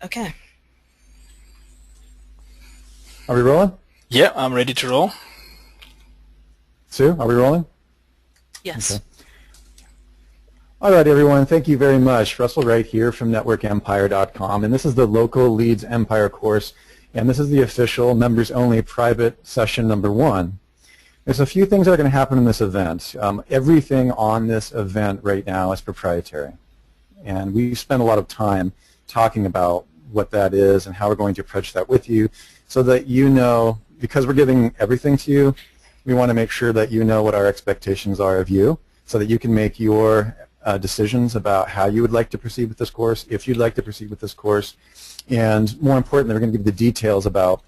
Okay. Are we rolling? Yeah, I'm ready to roll. Sue, are we rolling? Yes. Okay. All right, everyone. Thank you very much. Russell Wright here from NetworkEmpire.com, and this is the Local Leads Empire course, and this is the official members-only private session number 1. There's a few things that are going to happen in this event. Everything on this event right now is proprietary, and we spend a lot of time talking about what that is and how we're going to approach that with you so that you know, because we're giving everything to you, we want to make sure that you know what our expectations are of you so that you can make your decisions about how you would like to proceed with this course, if you'd like to proceed with this course, and more importantly, we're going to give you the details about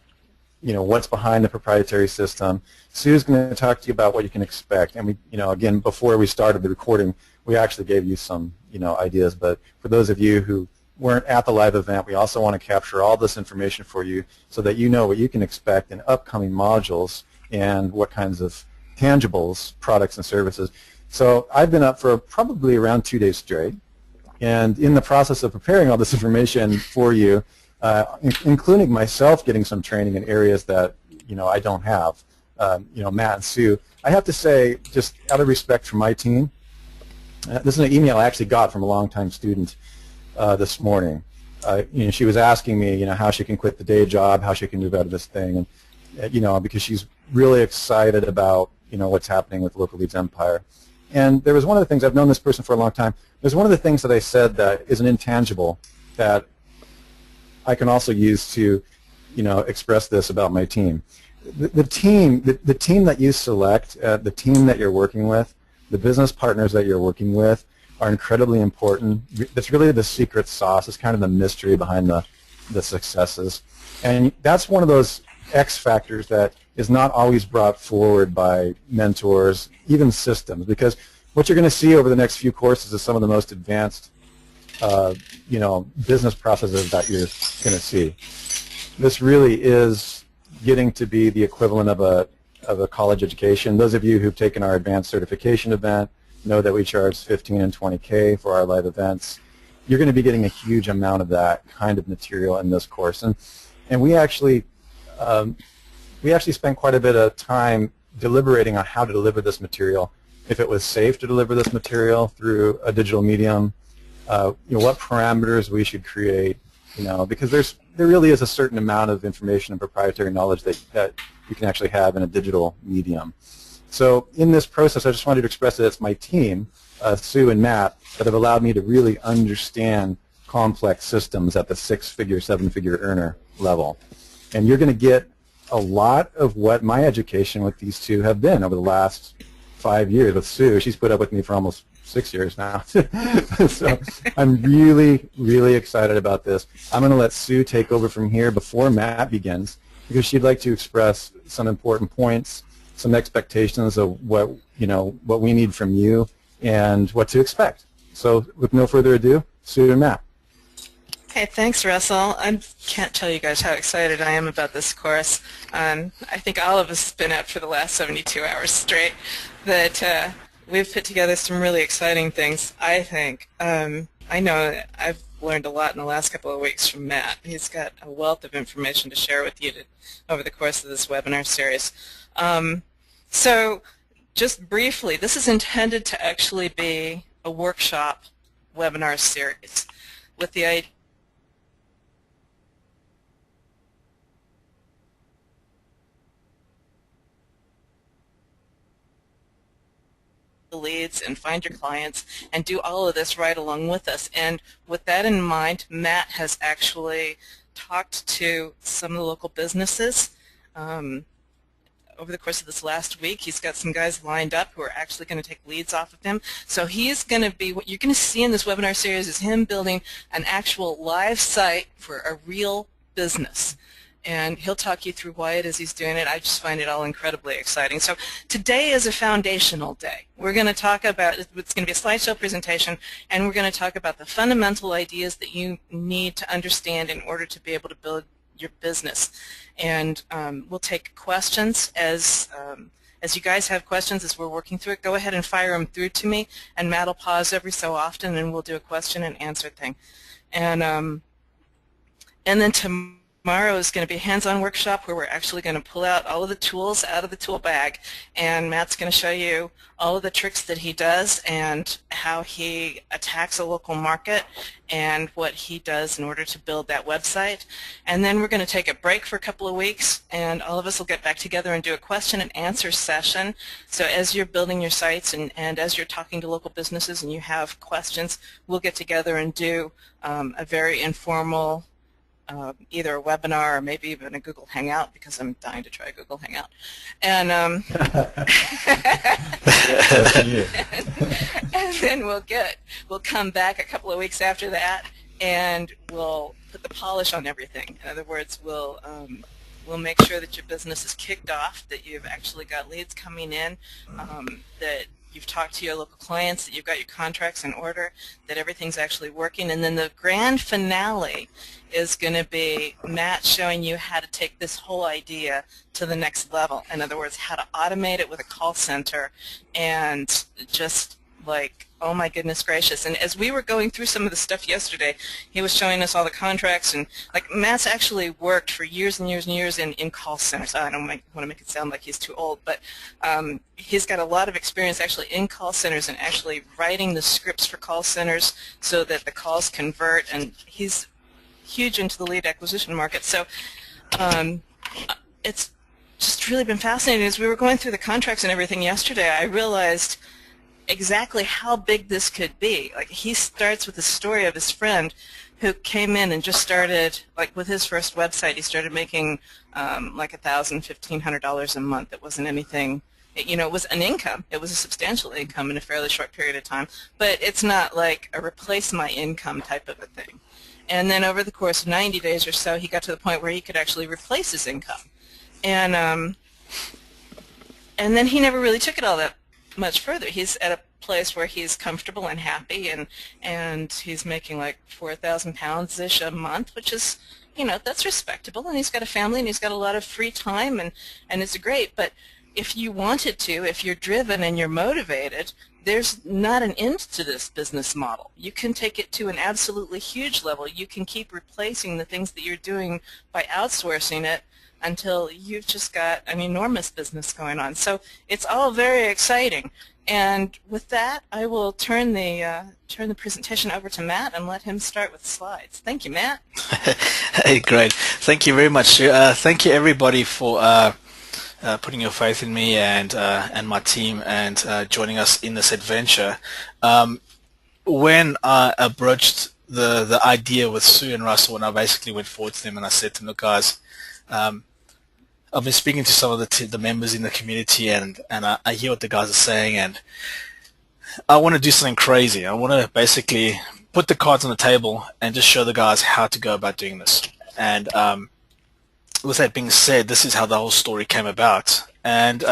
what's behind the proprietary system. Sue's going to talk to you about what you can expect, and we, again, before we started the recording, we actually gave you some, ideas. But for those of you who weren't at the live event, we also want to capture all this information for you so that you know what you can expect in upcoming modules and what kinds of tangibles, products, and services. So I've been up for probably around 2 days straight, and in the process of preparing all this information for you, including myself getting some training in areas that I don't have, Matt and Sue, I have to say, just out of respect for my team, this is an email I actually got from a longtime student this morning. She was asking me, how she can quit the day job, how she can move out of this thing, and because she's really excited about what's happening with Local Leads Empire. And there was one of the things, I've known this person for a long time, there's one of the things that I said that is an intangible that I can also use to express this about my team. The team that you select, the team that you're working with, the business partners that you're working with are incredibly important. That's really the secret sauce. It's kind of the mystery behind the successes. And that's one of those X factors that is not always brought forward by mentors, even systems, because what you're going to see over the next few courses is some of the most advanced business processes that you're going to see. This really is getting to be the equivalent of a college education. Those of you who've taken our advanced certification event know that we charge $15,000 and $20,000 for our live events. You're going to be getting a huge amount of that kind of material in this course, and we actually spent quite a bit of time deliberating on how to deliver this material, if it was safe to deliver this material through a digital medium, what parameters we should create, because there really is a certain amount of information and proprietary knowledge that you can actually have in a digital medium. So in this process, I just wanted to express that it's my team, Sue and Matt, that have allowed me to really understand complex systems at the 6-figure, 7-figure earner level. And you're going to get a lot of what my education with these two have been over the last 5 years. With Sue, she's put up with me for almost 6 years now. So I'm really, really excited about this. I'm going to let Sue take over from here before Matt begins, because she'd like to express some important points, some expectations of what we need from you and what to expect. So with no further ado, Sue and Matt. Okay, thanks, Russell. I can't tell you guys how excited I am about this course. I think all of us have been out for the last 72 hours straight. That we've put together some really exciting things, I think. I know I've learned a lot in the last couple of weeks from Matt. He's got a wealth of information to share with you over the course of this webinar series. So just briefly, this is intended to actually be a workshop webinar series with the idea leads and find your clients and do all of this right along with us. And with that in mind, Matt has actually talked to some of the local businesses over the course of this last week. He's got some guys lined up who are actually going to take leads off of him. So he's going to be, what you're going to see in this webinar series is him building an actual live site for a real business. And he'll talk you through why it is he's doing it. I just find it all incredibly exciting. So today is a foundational day. We're going to talk about, it's going to be a slideshow presentation, and we're going to talk about the fundamental ideas that you need to understand in order to be able to build your business. And we'll take questions as you guys have questions as we're working through it. Go ahead and fire them through to me, and Matt will pause every so often, and we'll do a question and answer thing. And And then tomorrow is going to be a hands-on workshop where we're actually going to pull out all of the tools out of the tool bag, and Matt's going to show you all of the tricks that he does and how he attacks a local market and what he does in order to build that website. And then we're going to take a break for a couple of weeks, and all of us will get back together and do a question and answer session. So as you're building your sites and as you're talking to local businesses and you have questions, we'll get together and do a very informal either a webinar or maybe even a Google Hangout, because I'm dying to try a Google Hangout. And, and then we'll come back a couple of weeks after that, and we'll put the polish on everything. In other words, we'll make sure that your business is kicked off, that you've actually got leads coming in, that you've talked to your local clients, that you've got your contracts in order, that everything's actually working. And then the grand finale is going to be Matt showing you how to take this whole idea to the next level. In other words, how to automate it with a call center, and just like, oh my goodness gracious. And as we were going through some of the stuff yesterday, he was showing us all the contracts, and like Matt's actually worked for years and years and years in call centers. I don't want to make it sound like he's too old, but he's got a lot of experience actually in call centers and actually writing the scripts for call centers so that the calls convert, and he's huge into the lead acquisition market. So it's just really been fascinating. As we were going through the contracts and everything yesterday, I realized exactly how big this could be. Like, he starts with the story of his friend who came in and just started, like with his first website, he started making like $1,000, $1,500 a month. It wasn't anything, you know, it was an income. It was a substantial income in a fairly short period of time, but it's not like a replace my income type of a thing. And then over the course of 90 days or so, he got to the point where he could actually replace his income. And then he never really took it all that much further. He's at a place where he's comfortable and happy, and he's making like 4,000 pounds-ish a month, which is, you know, that's respectable. And he's got a family, and he's got a lot of free time, and it's great. But if you wanted to, if you're driven and you're motivated, there's not an end to this business model. You can take it to an absolutely huge level. You can keep replacing the things that you're doing by outsourcing it until you've just got an enormous business going on. So it's all very exciting. And with that, I will turn the presentation over to Matt and let him start with slides. Thank you, Matt. Hey, great. Thank you very much, Sue. Thank you, everybody, for putting your faith in me and my team, and joining us in this adventure. When I broached the idea with Sue and Russell, and I basically went forward to them and I said to them, look, guys, I've been speaking to some of the members in the community, and I hear what the guys are saying, and I want to do something crazy. I want to basically put the cards on the table and just show the guys how to go about doing this. And with that being said, this is how the whole story came about. And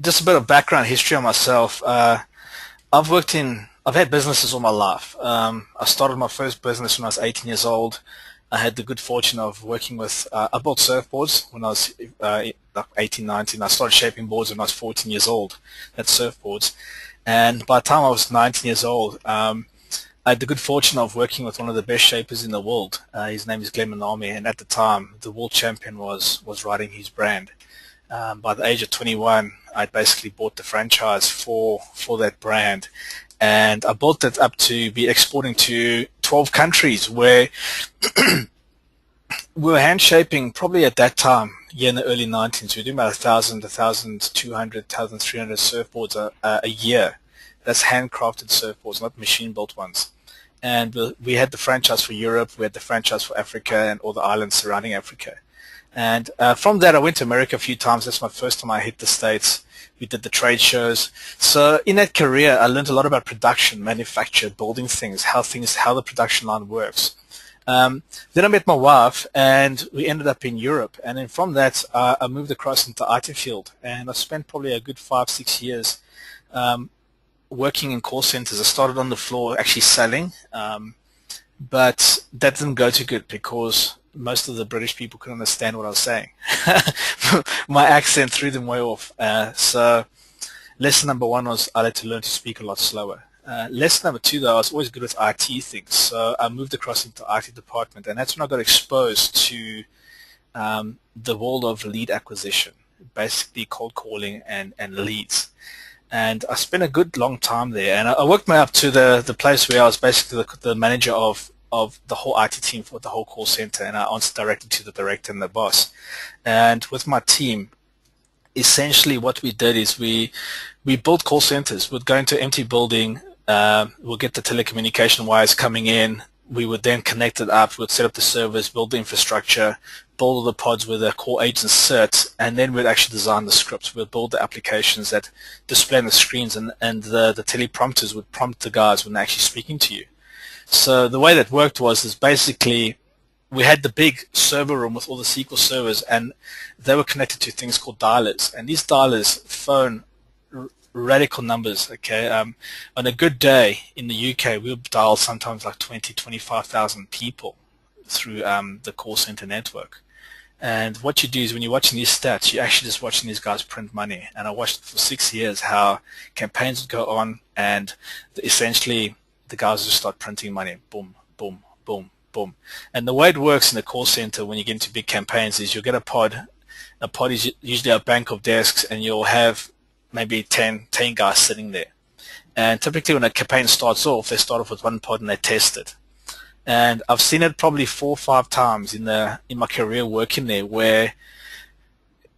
just a bit of background history on myself. I've had businesses all my life. I started my first business when I was 18 years old. I had the good fortune of working with, I built surfboards when I was 18, 19. I started shaping boards when I was 14 years old. That's surfboards. And by the time I was 19 years old, I had the good fortune of working with one of the best shapers in the world. His name is Qzx800, and at the time, the world champion was riding his brand. By the age of 21, I basically bought the franchise for that brand. And I built it up to be exporting to 12 countries, where we were hand shaping probably at that time, in the early 90s. We were doing about 1,000, 1,200, 1,300 surfboards a year. That's handcrafted surfboards, not machine-built ones. And we had the franchise for Europe, we had the franchise for Africa and all the islands surrounding Africa. And from that, I went to America a few times. That's my first time I hit the States. We did the trade shows. So in that career, I learned a lot about production, manufacture, building things, how the production line works. Then I met my wife, and we ended up in Europe. And then from that, I moved across into the IT field, and I spent probably a good 5-6 years working in call centers. I started on the floor actually selling, but that didn't go too good because most of the British people couldn't understand what I was saying. My accent threw them way off. So lesson number one was I had to learn to speak a lot slower. Lesson number 2, though, I was always good with IT things, so I moved across into the IT department, and that's when I got exposed to the world of lead acquisition, basically cold calling and leads. And I spent a good long time there, and I worked my way up to the place where I was basically the manager of the whole IT team for the whole call center, and I answered directly to the director and the boss. And with my team, essentially what we did is we built call centers. We'd go into an empty building, we'll get the telecommunication wires coming in, we would then connect it up, we'd set up the servers, build the infrastructure, build all the pods where the call agents sit, and then we'd actually design the scripts. We'd build the applications that display on the screens, and the teleprompters would prompt the guys when they're actually speaking to you. So the way that worked was basically we had the big server room with all the SQL servers, and they were connected to things called dialers, and these dialers phone radical numbers. Okay, on a good day in the UK, we'll dial sometimes like 25,000 people through the call center network. And what you do is when you're watching these stats, you're actually just watching these guys print money. And I watched for 6 years how campaigns would go on, and essentially the guys just start printing money. Boom, boom, boom, boom. And the way it works in the call center when you get into big campaigns is you'll get a pod. A pod is usually a bank of desks, and you'll have maybe 10 guys sitting there. And typically when a campaign starts off, they start off with one pod and they test it. And I've seen it probably 4 or 5 times in my career working there, where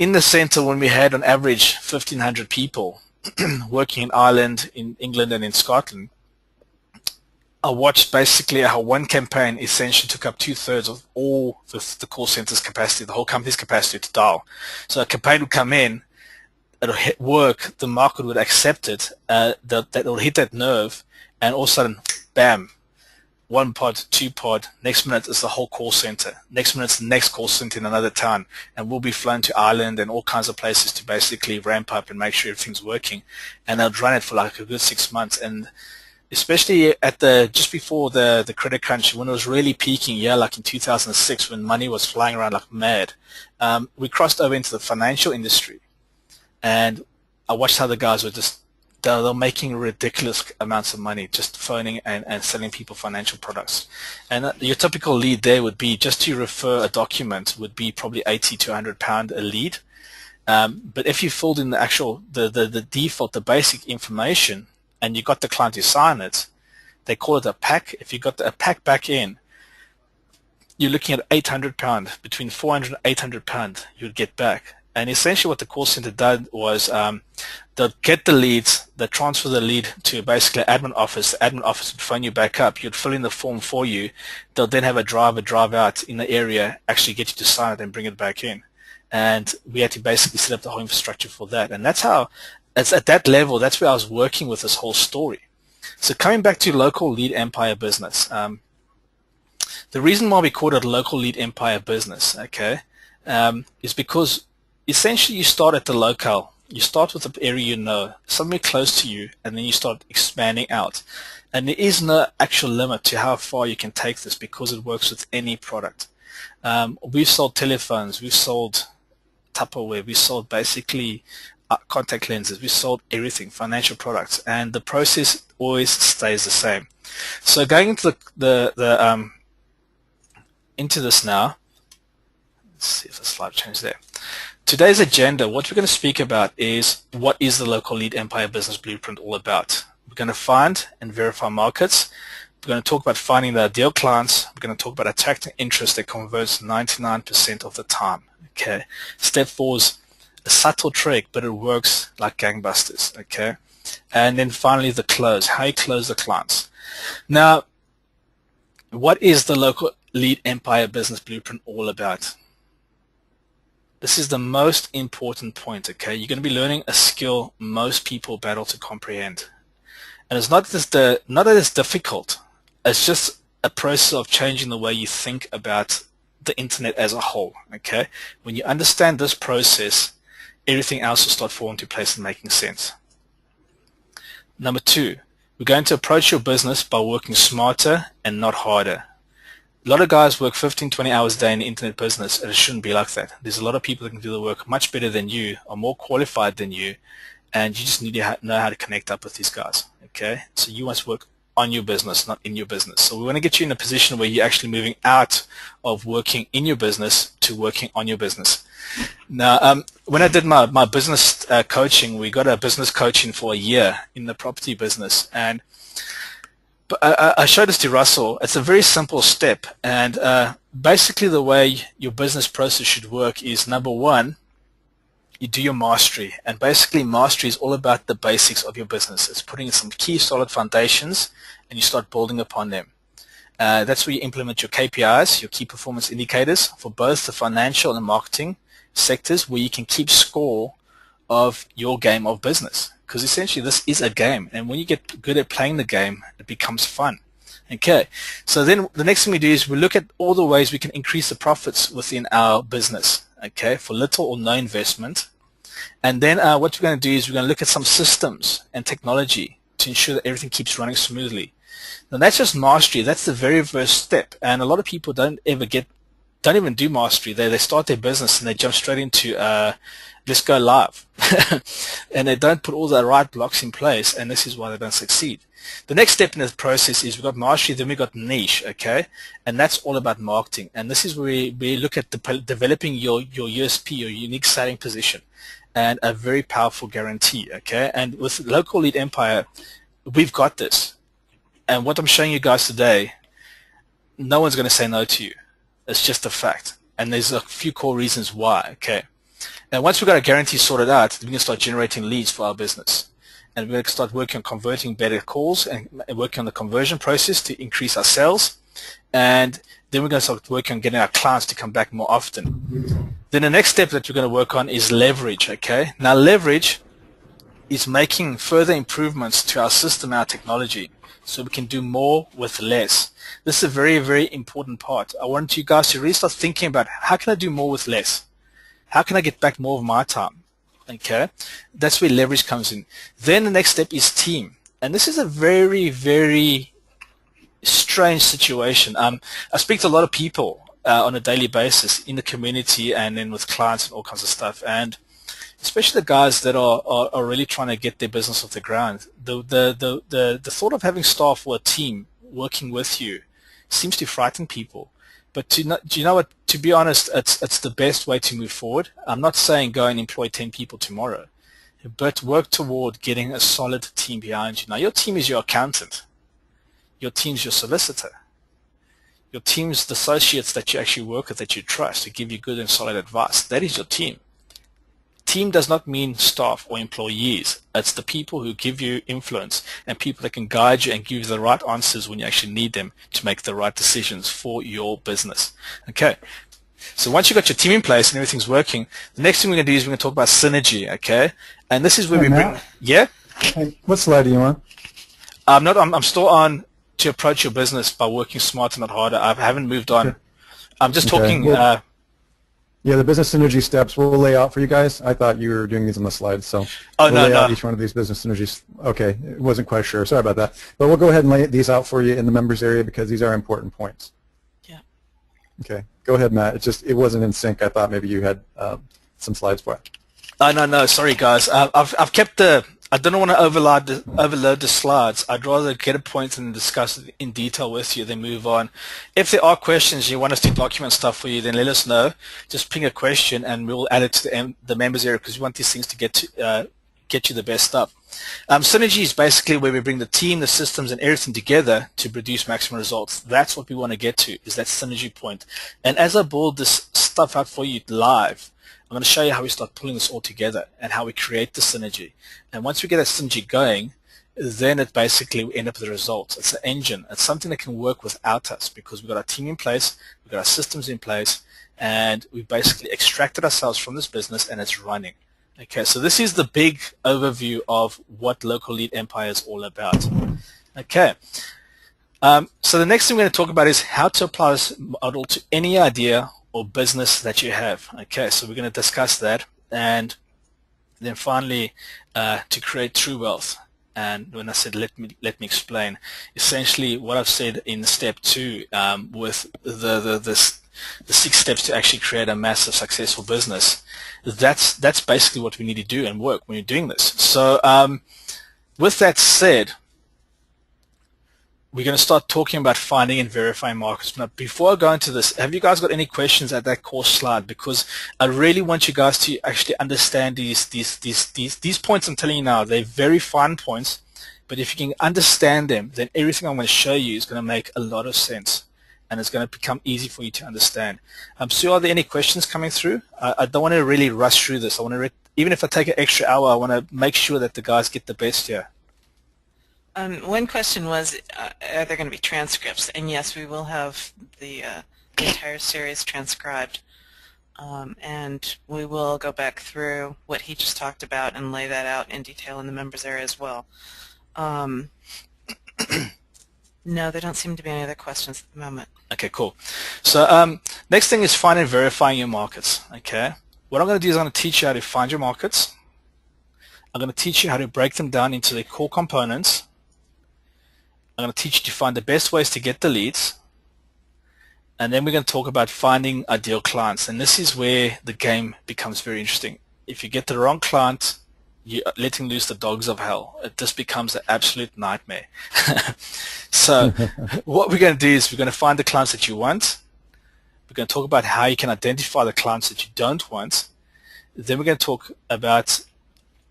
in the center when we had on average 1,500 people working in Ireland, in England, and in Scotland, I watched basically how one campaign essentially took up 2/3 of all the call center's capacity, the whole company's capacity to dial. So a campaign would come in, it'll hit work, the market would accept it, that it'll hit that nerve, and all of a sudden, bam, 1 pod, 2 pod, next minute it's the whole call center. Next minute it's the next call center in another town, and we'll be flown to Ireland and all kinds of places to basically ramp up and make sure everything's working. And they'll run it for like a good 6 months. And especially at just before the credit crunch, when it was really peaking, like in 2006, when money was flying around like mad, we crossed over into the financial industry, and I watched how the guys were they're making ridiculous amounts of money just phoning and selling people financial products. And your typical lead there would be, just to refer a document, would be probably 80 to 100 pound a lead. But if you filled in the actual the default, the basic information, and you got the client to sign it, they call it a pack. If you got a pack back in, you're looking at 800 pound, between 400 and 800 pound you'd get back. And essentially what the call center did was they'll get the leads, they transfer the lead to basically admin office. The admin office would phone you back up, you'd fill in the form for you, they'll then have a driver drive out in the area, actually get you to sign it and bring it back in. And we had to basically set up the whole infrastructure for that. And that's how, it's at that level, that's where I was working with this whole story. So coming back to local lead empire business, the reason why we call it a local lead empire business, okay, is because essentially you start at the locale. You start with the area you know, somewhere close to you, and then you start expanding out. And there is no actual limit to how far you can take this, because it works with any product. We've sold telephones, we've sold Tupperware, we sold basically contact lenses, we sold everything, financial products, and the process always stays the same. So going into into this now, let's see if the slide changed there. Today's agenda, what we're going to speak about is, what is the local lead empire business blueprint all about? We're going to find and verify markets. We're going to talk about finding the ideal clients. We're going to talk about attracting interest that converts 99% of the time. Okay. Step 4 is a subtle trick, but it works like gangbusters. Okay. And then finally the close, how you close the clients. Now, what is the local lead empire business blueprint all about? This is the most important point, okay? You're going to be learning a skill most people battle to comprehend. And it's not that it's difficult. It's just a process of changing the way you think about the internet as a whole, okay? When you understand this process, everything else will start falling into place and making sense. Number 2, we're going to approach your business by working smarter and not harder. A lot of guys work 15, 20 hours a day in the internet business, and it shouldn't be like that. There's a lot of people that can do the work much better than you, are more qualified than you, and you just need to know how to connect up with these guys. Okay, so you want to work on your business, not in your business. So we want to get you in a position where you're actually moving out of working in your business to working on your business. Now, when I did my business coaching, we got a business coaching for a year in the property business, and I showed this to Russell. It's a very simple step, and basically the way your business process should work is, number one, you do your mastery, and basically mastery is all about the basics of your business. It's putting in some key solid foundations, and you start building upon them. That's where you implement your KPIs, your key performance indicators, for both the financial and marketing sectors, where you can keep score of your game of business. Because essentially this is a game, and when you get good at playing the game, it becomes fun. Okay, so then the next thing we do is we look at all the ways we can increase the profits within our business, okay, for little or no investment. And then what we're going to do is we're going to look at some systems and technology to ensure that everything keeps running smoothly. Now that's just mastery. That's the very first step, and a lot of people don't even do mastery. They start their business and they jump straight into let's go live. And they don't put all the right blocks in place, and this is why they don't succeed. The next step in the process is we've got mastery, then we've got niche, okay? And that's all about marketing. And this is where we look at developing your USP, your unique selling position, and a very powerful guarantee, okay? And with Local Lead Empire, we've got this. And what I'm showing you guys today, no one's going to say no to you. It's just a fact. And there's a few core reasons why, okay? And once we've got a guarantee sorted out, we can start generating leads for our business. And we're going to start working on converting better calls and working on the conversion process to increase our sales. And then we're going to start working on getting our clients to come back more often. Then the next step that we're going to work on is leverage, okay? Now leverage is making further improvements to our system, our technology, so we can do more with less. This is a very, very important part. I want you guys to really start thinking about, how can I do more with less? How can I get back more of my time? Okay, that's where leverage comes in. Then the next step is team. And this is a very, very strange situation. I speak to a lot of people on a daily basis in the community and then with clients and all kinds of stuff. And especially the guys that are really trying to get their business off the ground. The thought of having staff or a team working with you seems to frighten people. But do you know what? To be honest, it's the best way to move forward. I'm not saying go and employ 10 people tomorrow, but work toward getting a solid team behind you. Now, your team is your accountant. Your team's your solicitor. Your team's the associates that you actually work with, that you trust, to give you good and solid advice. That is your team. Team does not mean staff or employees. It's the people who give you influence and people that can guide you and give you the right answers when you actually need them to make the right decisions for your business. Okay. So once you've got your team in place and everything's working, the next thing we're going to do is we're going to talk about synergy, okay? And this is where we bring... Yeah? Hey, what slide are you on? I'm still on to approach your business by working smarter, not harder. I haven't moved on. Okay. I'm just talking... Yeah, the business synergy steps we'll lay out for you guys. I thought you were doing these on the slides, so we'll lay out each one of these business synergies. Okay, wasn't quite sure. Sorry about that. But we'll go ahead and lay these out for you in the members area because these are important points. Yeah. Okay, go ahead, Matt. It wasn't in sync. I thought maybe you had some slides for it. No. Sorry, guys. I've kept the... I don't want to overload the slides. I'd rather get a point and discuss it in detail with you, then move on. If there are questions you want us to document stuff for you, then let us know. Just ping a question and we'll add it to the members area because we want these things to get you the best stuff. Synergy is basically where we bring the team, the systems, and everything together to produce maximum results. That's what we want to get to, is that synergy point. And as I build this stuff out for you live, I'm going to show you how we start pulling this all together and how we create the synergy. And once we get that synergy going, then it basically we end up with the results. It's an engine. It's something that can work without us because we've got our team in place, we've got our systems in place, and we've basically extracted ourselves from this business and it's running. Okay, so this is the big overview of what Local Lead Empire is all about. Okay, so the next thing we're going to talk about is how to apply this model to any idea or business that you have. Okay, so we're going to discuss that, and then finally to create true wealth. And when I said let me explain, essentially what I've said in step 2 with this the 6 steps to actually create a massive successful business. That's basically what we need to do and work when you're doing this. So with that said, we're going to start talking about finding and verifying markets. Now, before I go into this, have you guys got any questions at that course slide? Because I really want you guys to actually understand these points I'm telling you now. They're very fine points, but if you can understand them, then everything I'm going to show you is going to make a lot of sense, and it's going to become easy for you to understand. Sue, are there any questions coming through? I don't want to really rush through this. I want to, even if I take an extra hour, I want to make sure that the guys get the best here. One question was, are there going to be transcripts? And yes, we will have the entire series transcribed. And we will go back through what he just talked about and lay that out in detail in the members area as well. No, there don't seem to be any other questions at the moment. Okay, cool. So next thing is finding and verifying your markets. Okay, what I'm going to do is I'm going to teach you how to find your markets. I'm going to teach you how to break them down into their core components. I'm going to teach you to find the best ways to get the leads. And then we're going to talk about finding ideal clients. And this is where the game becomes very interesting. If you get the wrong client, you're letting loose the dogs of hell. It just becomes an absolute nightmare. So what we're going to do is we're going to find the clients that you want. We're going to talk about how you can identify the clients that you don't want. Then we're going to talk about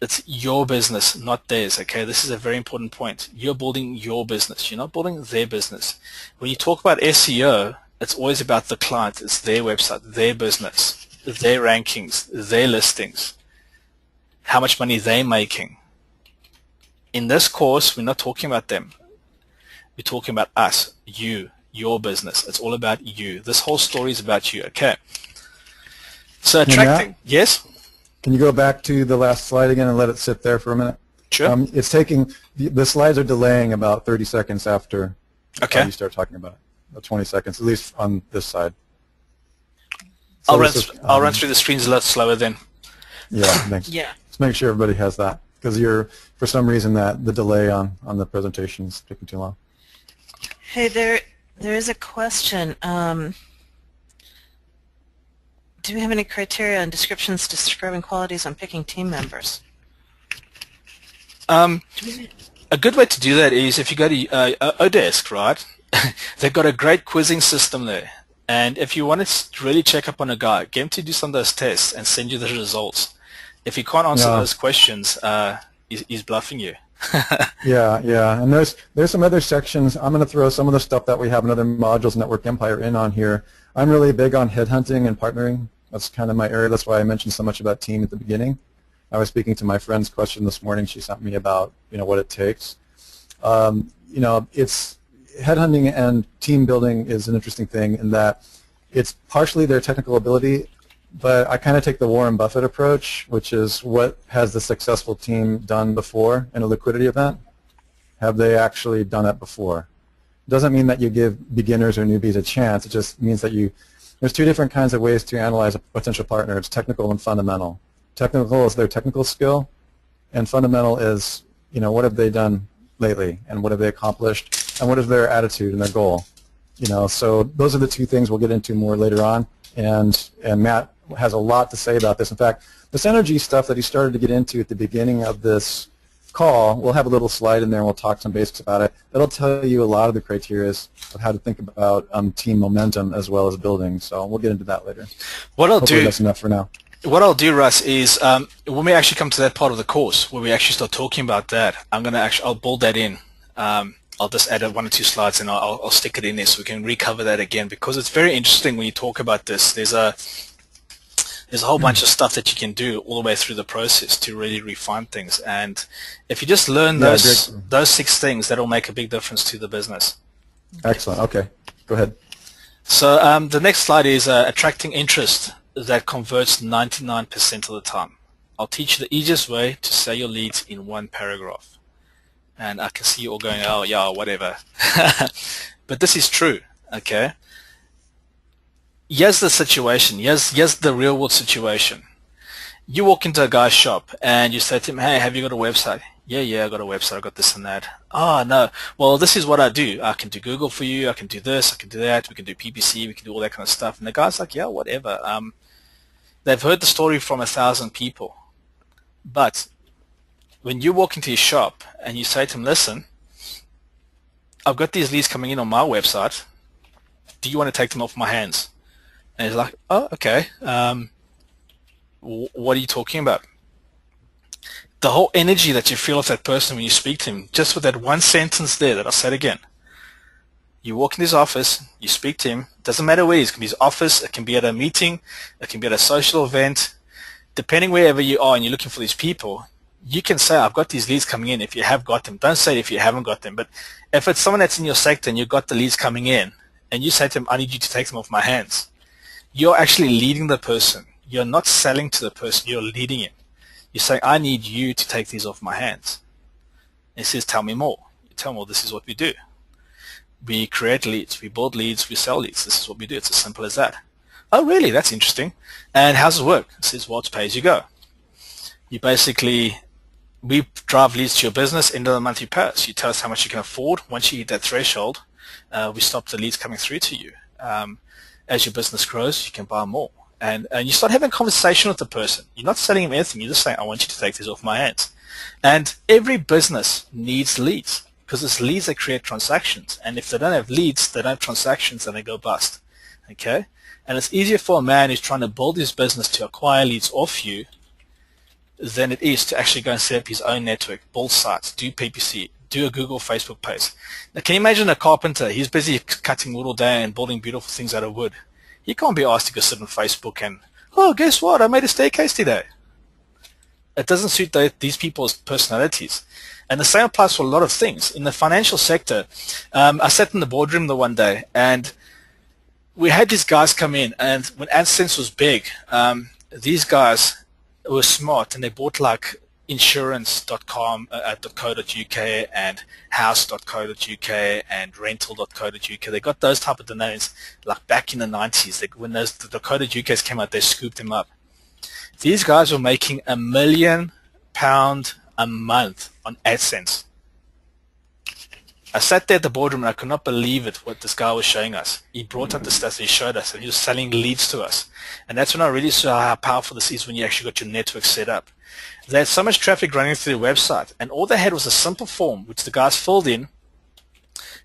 it's your business, not theirs, okay? This is a very important point. You're building your business. You're not building their business. When you talk about SEO, it's always about the client. It's their website, their business, their rankings, their listings, how much money they're making. In this course, we're not talking about them. We're talking about us, you, your business. It's all about you. This whole story is about you, okay? So attracting, yes? Can you go back to the last slide again and let it sit there for a minute? Sure. It's taking, the slides are delaying about 30 seconds after you start talking about it. About 20 seconds, at least on this side. So I'll run through the screens a lot slower then. Yeah, thanks. Yeah. Let's make sure everybody has that, because for some reason the delay on the presentation is taking too long. Hey, there is a question. Do we have any criteria and descriptions describing qualities on picking team members? A good way to do that is if you go to Odesk, right? They've got a great quizzing system there. And if you want to really check up on a guy, get him to do some of those tests and send you the results. If he can't answer those questions, he's bluffing you. Yeah. And there's some other sections. I'm going to throw some of the stuff that we have in other modules, Network Empire, in on here. I'm really big on headhunting and partnering. That's kind of my area. That's why I mentioned so much about team at the beginning. I was speaking to my friend's question this morning. She sent me about what it takes. It's headhunting and team building is an interesting thing in that it's partially their technical ability, but I kind of take the Warren Buffett approach, which is what has the successful team done before in a liquidity event? Have they actually done it before? It doesn't mean that you give beginners or newbies a chance. It just means that there's two different kinds of ways to analyze a potential partner. It's technical and fundamental. Technical is their technical skill, and fundamental is, what have they done lately, and what have they accomplished, and what is their attitude and their goal. So those are the two things we'll get into more later on, and Matt has a lot to say about this. In fact, the synergy stuff that he started to get into at the beginning of this call, we'll have a little slide in there and we'll talk some basics about it. That'll tell you a lot of the criteria of how to think about team momentum as well as building. So we'll get into that later. Hopefully that's enough for now. What I'll do, Russ, is when we actually come to that part of the course where we actually start talking about that, I'll build that in. I'll just add 1 or 2 slides and I'll stick it in there so we can recover that again, because it's very interesting when you talk about this. There's a whole bunch of stuff that you can do all the way through the process to really refine things, and if you just learn those 6 things, that'll make a big difference to the business. Excellent. Okay, go ahead. So the next slide is attracting interest that converts 99% of the time. I'll teach you the easiest way to sell your leads in 1 paragraph. And I can see you all going, oh yeah, whatever. But this is true, okay? Here's the situation. Here's the real world situation. You walk into a guy's shop and you say to him, hey, have you got a website? Yeah, I got a website, I got this and that. Oh, no. Well, this is what I do. I can do Google for you. I can do this. I can do that. We can do PPC. We can do all that kind of stuff. And the guy's like, yeah, whatever. They've heard the story from 1,000 people. But when you walk into your shop and you say to them, listen, I've got these leads coming in on my website. Do you want to take them off my hands? And he's like, oh, okay. What are you talking about? The whole energy that you feel of that person when you speak to him, just with that one sentence there that I said again. You walk in his office, you speak to him, doesn't matter where he is. It can be his office, it can be at a meeting, it can be at a social event. Depending wherever you are and you're looking for these people, you can say, I've got these leads coming in if you have got them. Don't say it if you haven't got them. But if it's someone that's in your sector and you've got the leads coming in and you say to them, I need you to take them off my hands, you're actually leading the person. You're not selling to the person, you're leading him. You're saying, I need you to take these off my hands. And he says, tell me more. You tell him, well, this is what we do. We create leads, we build leads, we sell leads. This is what we do. It's as simple as that. Oh, really? That's interesting. And how's it work? It says, well, it's pay as you go. You basically, we drive leads to your business, end of the month you pay us. You tell us how much you can afford. Once you hit that threshold, we stop the leads coming through to you. As your business grows, you can buy more. And you start having a conversation with the person. You're not selling him anything. You're just saying, I want you to take this off my hands. And every business needs leads because it's leads that create transactions. And if they don't have leads, they don't have transactions and they go bust. Okay? And it's easier for a man who's trying to build his business to acquire leads off you than it is to actually go and set up his own network, build sites, do PPC, do a Google, Facebook page. Now, can you imagine a carpenter? He's busy cutting wood all day and building beautiful things out of wood. He can't be asked to go sit on Facebook and, oh, guess what? I made a staircase today. It doesn't suit these people's personalities. And the same applies for a lot of things. In the financial sector, I sat in the boardroom the one day, and we had these guys come in, and when AdSense was big, these guys were smart, and they bought like insurance.com, .co.uk and house.co.uk and rental.co.uk. They got those type of domains like back in the 90s. When the .co.uk's came out, they scooped them up. These guys were making £1 million a month on AdSense. I sat there at the boardroom and I could not believe it, what this guy was showing us. He brought up the stats, he showed us, and he was selling leads to us. And that's when I really saw how powerful this is when you actually got your network set up. They had so much traffic running through the website, and all they had was a simple form, which the guys filled in,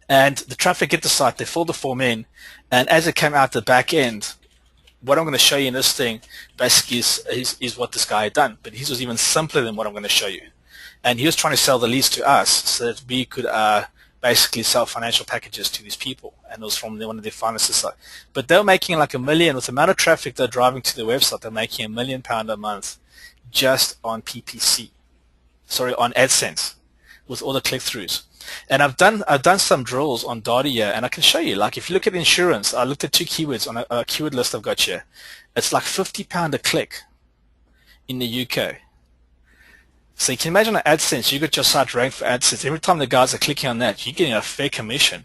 and the traffic hit the site, they filled the form in, and as it came out the back end, what I'm going to show you in this thing basically is what this guy had done, but his was even simpler than what I'm going to show you. And he was trying to sell the leads to us so that we could basically sell financial packages to these people, and it was from one of their finances side. But they were making like $1 million with the amount of traffic they're driving to the website. They're making £1 million a month just on PPC, on AdSense, with all the click-throughs. And I've done some drills on data here, and I can show you. Like if you look at insurance, I looked at 2 keywords on a keyword list I've got here. It's like £50 a click in the UK. So you can imagine on AdSense, you got your site ranked for AdSense. Every time the guys are clicking on that, you're getting a fair commission,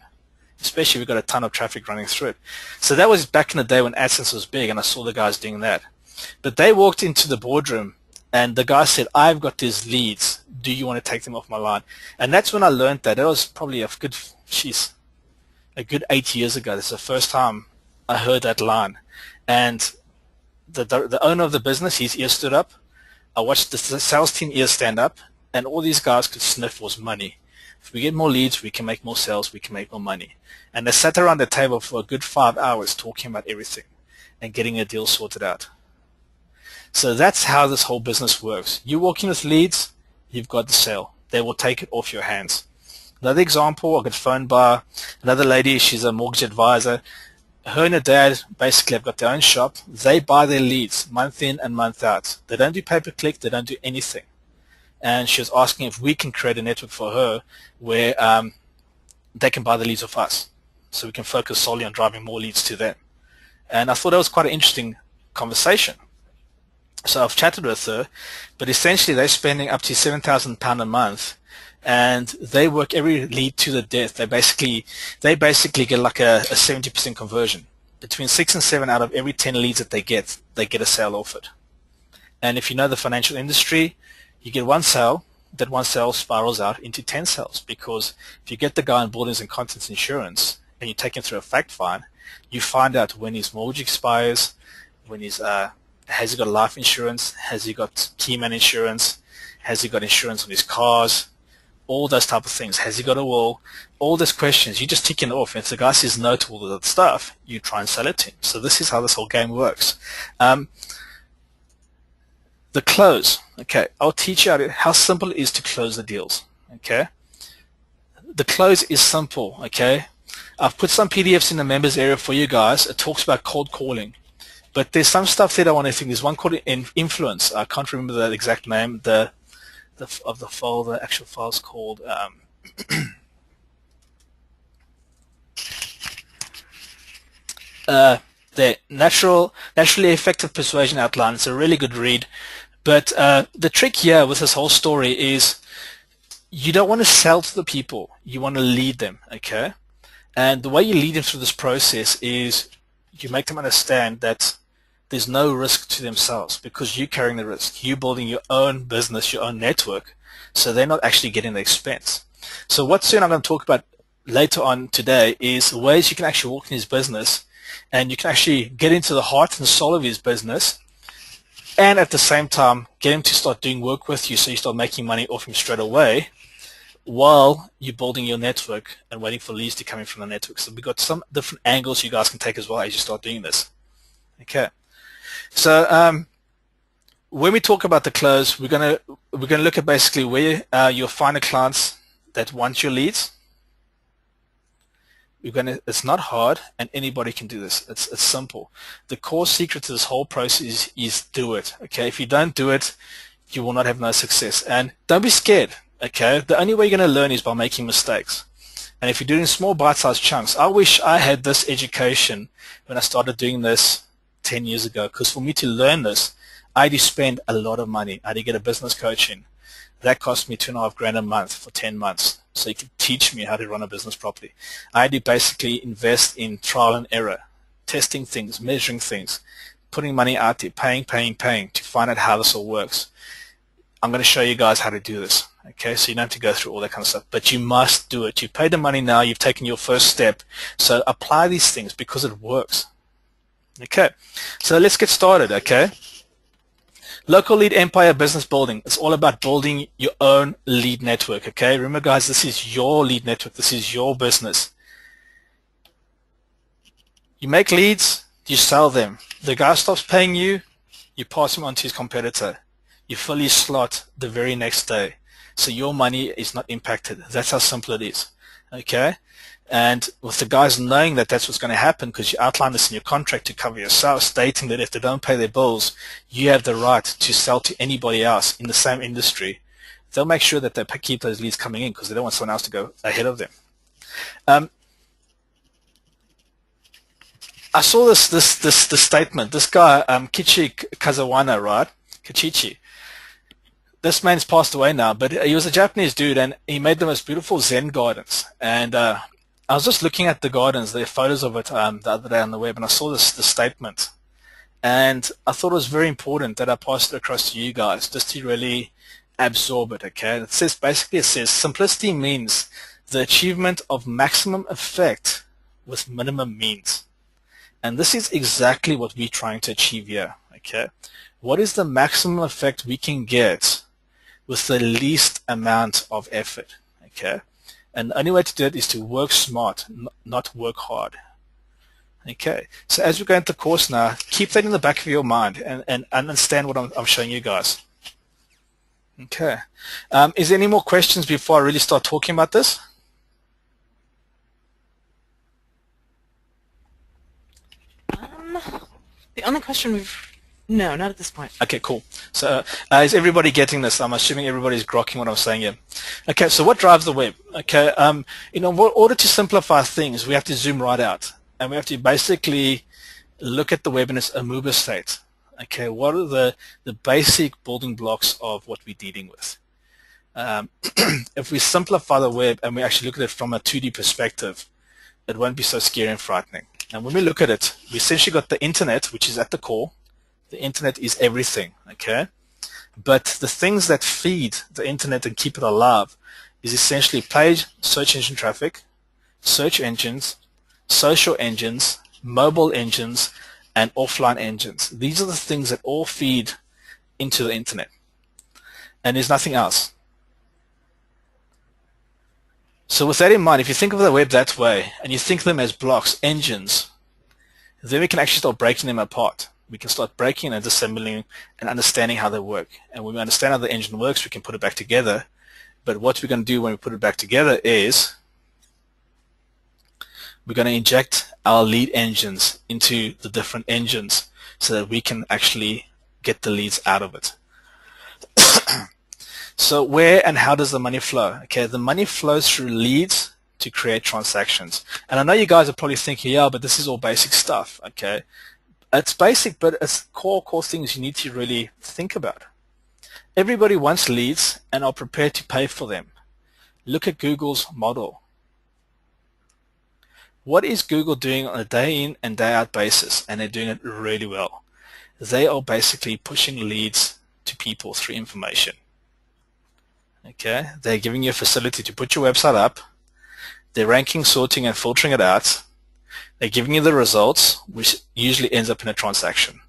especially if you've got a ton of traffic running through it. So that was back in the day when AdSense was big, and I saw the guys doing that. But they walked into the boardroom, and the guy said, I've got these leads. Do you want to take them off my line? And that's when I learned that. That was probably a good 8 years ago. This is the first time I heard that line. And the owner of the business, his ears stood up. I watched the sales team ears stand up, and all these guys could sniff was money. If we get more leads, we can make more sales, we can make more money. And they sat around the table for a good 5 hours talking about everything and getting a deal sorted out. So that's how this whole business works. You walk in with leads, you've got the sale. They will take it off your hands. Another example, I got phoned by another lady. She's a mortgage advisor. Her and her dad basically have got their own shop. They buy their leads month in and month out. They don't do pay-per-click. They don't do anything. And she was asking if we can create a network for her where they can buy the leads of us, so we can focus solely on driving more leads to them. And I thought that was quite an interesting conversation. So I've chatted with her, but essentially they're spending up to £7,000 a month, and they work every lead to the death. They basically get like a 70% conversion. Between 6 and 7 out of every 10 leads that they get a sale off it. And if you know the financial industry, you get one sale, that one sale spirals out into 10 sales, because if you get the guy on buildings and contents insurance and you take him through a fact find, you find out when his mortgage expires, when he's has he got life insurance, has he got keyman insurance, has he got insurance on his cars, all those type of things. Has he got a will? All those questions, you just tick it off. If the guy says no to all of that stuff, you try and sell it to him. So this is how this whole game works. The close. Okay, I'll teach you how simple it is to close the deals. Okay, the close is simple. Okay, I've put some PDFs in the members area for you guys. It talks about cold calling, but there's some stuff that I want to think. There's one called influence. I can't remember the exact name. The file, the actual file is called the naturally effective persuasion outline. It's a really good read. But the trick here with this whole story is you don't want to sell to the people. You want to lead them, okay? And the way you lead them through this process is you make them understand that there's no risk to themselves because you're carrying the risk. You're building your own business, your own network, so they're not actually getting the expense. So what soon I'm going to talk about later on today is ways you can actually walk in his business and you can actually get into the heart and soul of his business, and at the same time get him to start doing work with you so you start making money off him straight away while you're building your network and waiting for leads to come in from the network. So we've got some different angles you guys can take as well as you start doing this. Okay. So when we talk about the close, we're gonna look at basically where you'll find the clients that want your leads. It's not hard, and anybody can do this. It's simple. The core secret to this whole process is do it. Okay, if you don't do it, you will not have no success. And don't be scared. Okay, the only way you're going to learn is by making mistakes. And if you're doing small bite-sized chunks, I wish I had this education when I started doing this 10 years ago. Because for me to learn this, I had to spend a lot of money. I had to get a business coach in. That cost me $2,500 a month for 10 months. So he could teach me how to run a business properly. I had to basically invest in trial and error, testing things, measuring things, putting money out there, paying to find out how this all works. I'm going to show you guys how to do this. Okay, so you don't have to go through all that kind of stuff, but you must do it. You paid the money now, you've taken your first step. So apply these things because it works. Okay, so let's get started, okay? Local lead empire business building. It's all about building your own lead network, okay? Remember, guys, this is your lead network. This is your business. You make leads, you sell them. The guy stops paying you, you pass him on to his competitor. You fill his slot the very next day. So your money is not impacted. That's how simple it is, okay? And with the guys knowing that that's what's going to happen, because you outline this in your contract to cover yourself, stating that if they don't pay their bills, you have the right to sell to anybody else in the same industry, they'll make sure that they keep those leads coming in because they don't want someone else to go ahead of them. I saw this statement. This guy, Qzx800, right? Qzx800. This man's passed away now, but he was a Japanese dude, and he made the most beautiful Zen gardens. And I was just looking at the gardens, the photos of it the other day on the web, and I saw this statement. And I thought it was very important that I passed it across to you guys, just to really absorb it, okay? It says, basically it says, simplicity means the achievement of maximum effect with minimum means. And this is exactly what we're trying to achieve here, okay? What is the maximum effect we can get with the least amount of effort, okay? And the only way to do it is to work smart, not work hard, okay? So as we go into the course now, keep that in the back of your mind and understand what I'm showing you guys. Okay. Is there any more questions before I really start talking about this? The only question no, not at this point. Okay, cool. So is everybody getting this? I'm assuming everybody's grokking what I'm saying here. Okay, so what drives the web? Okay, in order to simplify things, we have to zoom right out, and we have to basically look at the web in its amoeba state. Okay, what are the basic building blocks of what we're dealing with? If we simplify the web and we actually look at it from a 2D perspective, it won't be so scary and frightening. And when we look at it, we essentially got the internet, which is at the core. The internet is everything, okay? But the things that feed the internet and keep it alive is essentially paid search engine traffic, search engines, social engines, mobile engines, and offline engines. These are the things that all feed into the internet. And there's nothing else. So with that in mind, if you think of the web that way, and you think of them as blocks, engines, then we can actually start breaking them apart. We can start breaking and disassembling and understanding how they work. And when we understand how the engine works, we can put it back together. But what we're going to do when we put it back together is we're going to inject our lead engines into the different engines so that we can actually get the leads out of it. So where and how does the money flow? Okay, the money flows through leads to create transactions. And I know you guys are probably thinking, yeah, but this is all basic stuff. Okay, it's basic, but it's core things you need to really think about. Everybody wants leads and are prepared to pay for them. Look at Google's model. What is Google doing on a day in and day out basis? And they're doing it really well. They are basically pushing leads to people through information. Okay, they're giving you a facility to put your website up. They're ranking, sorting, and filtering it out. They're giving you the results, which usually ends up in a transaction.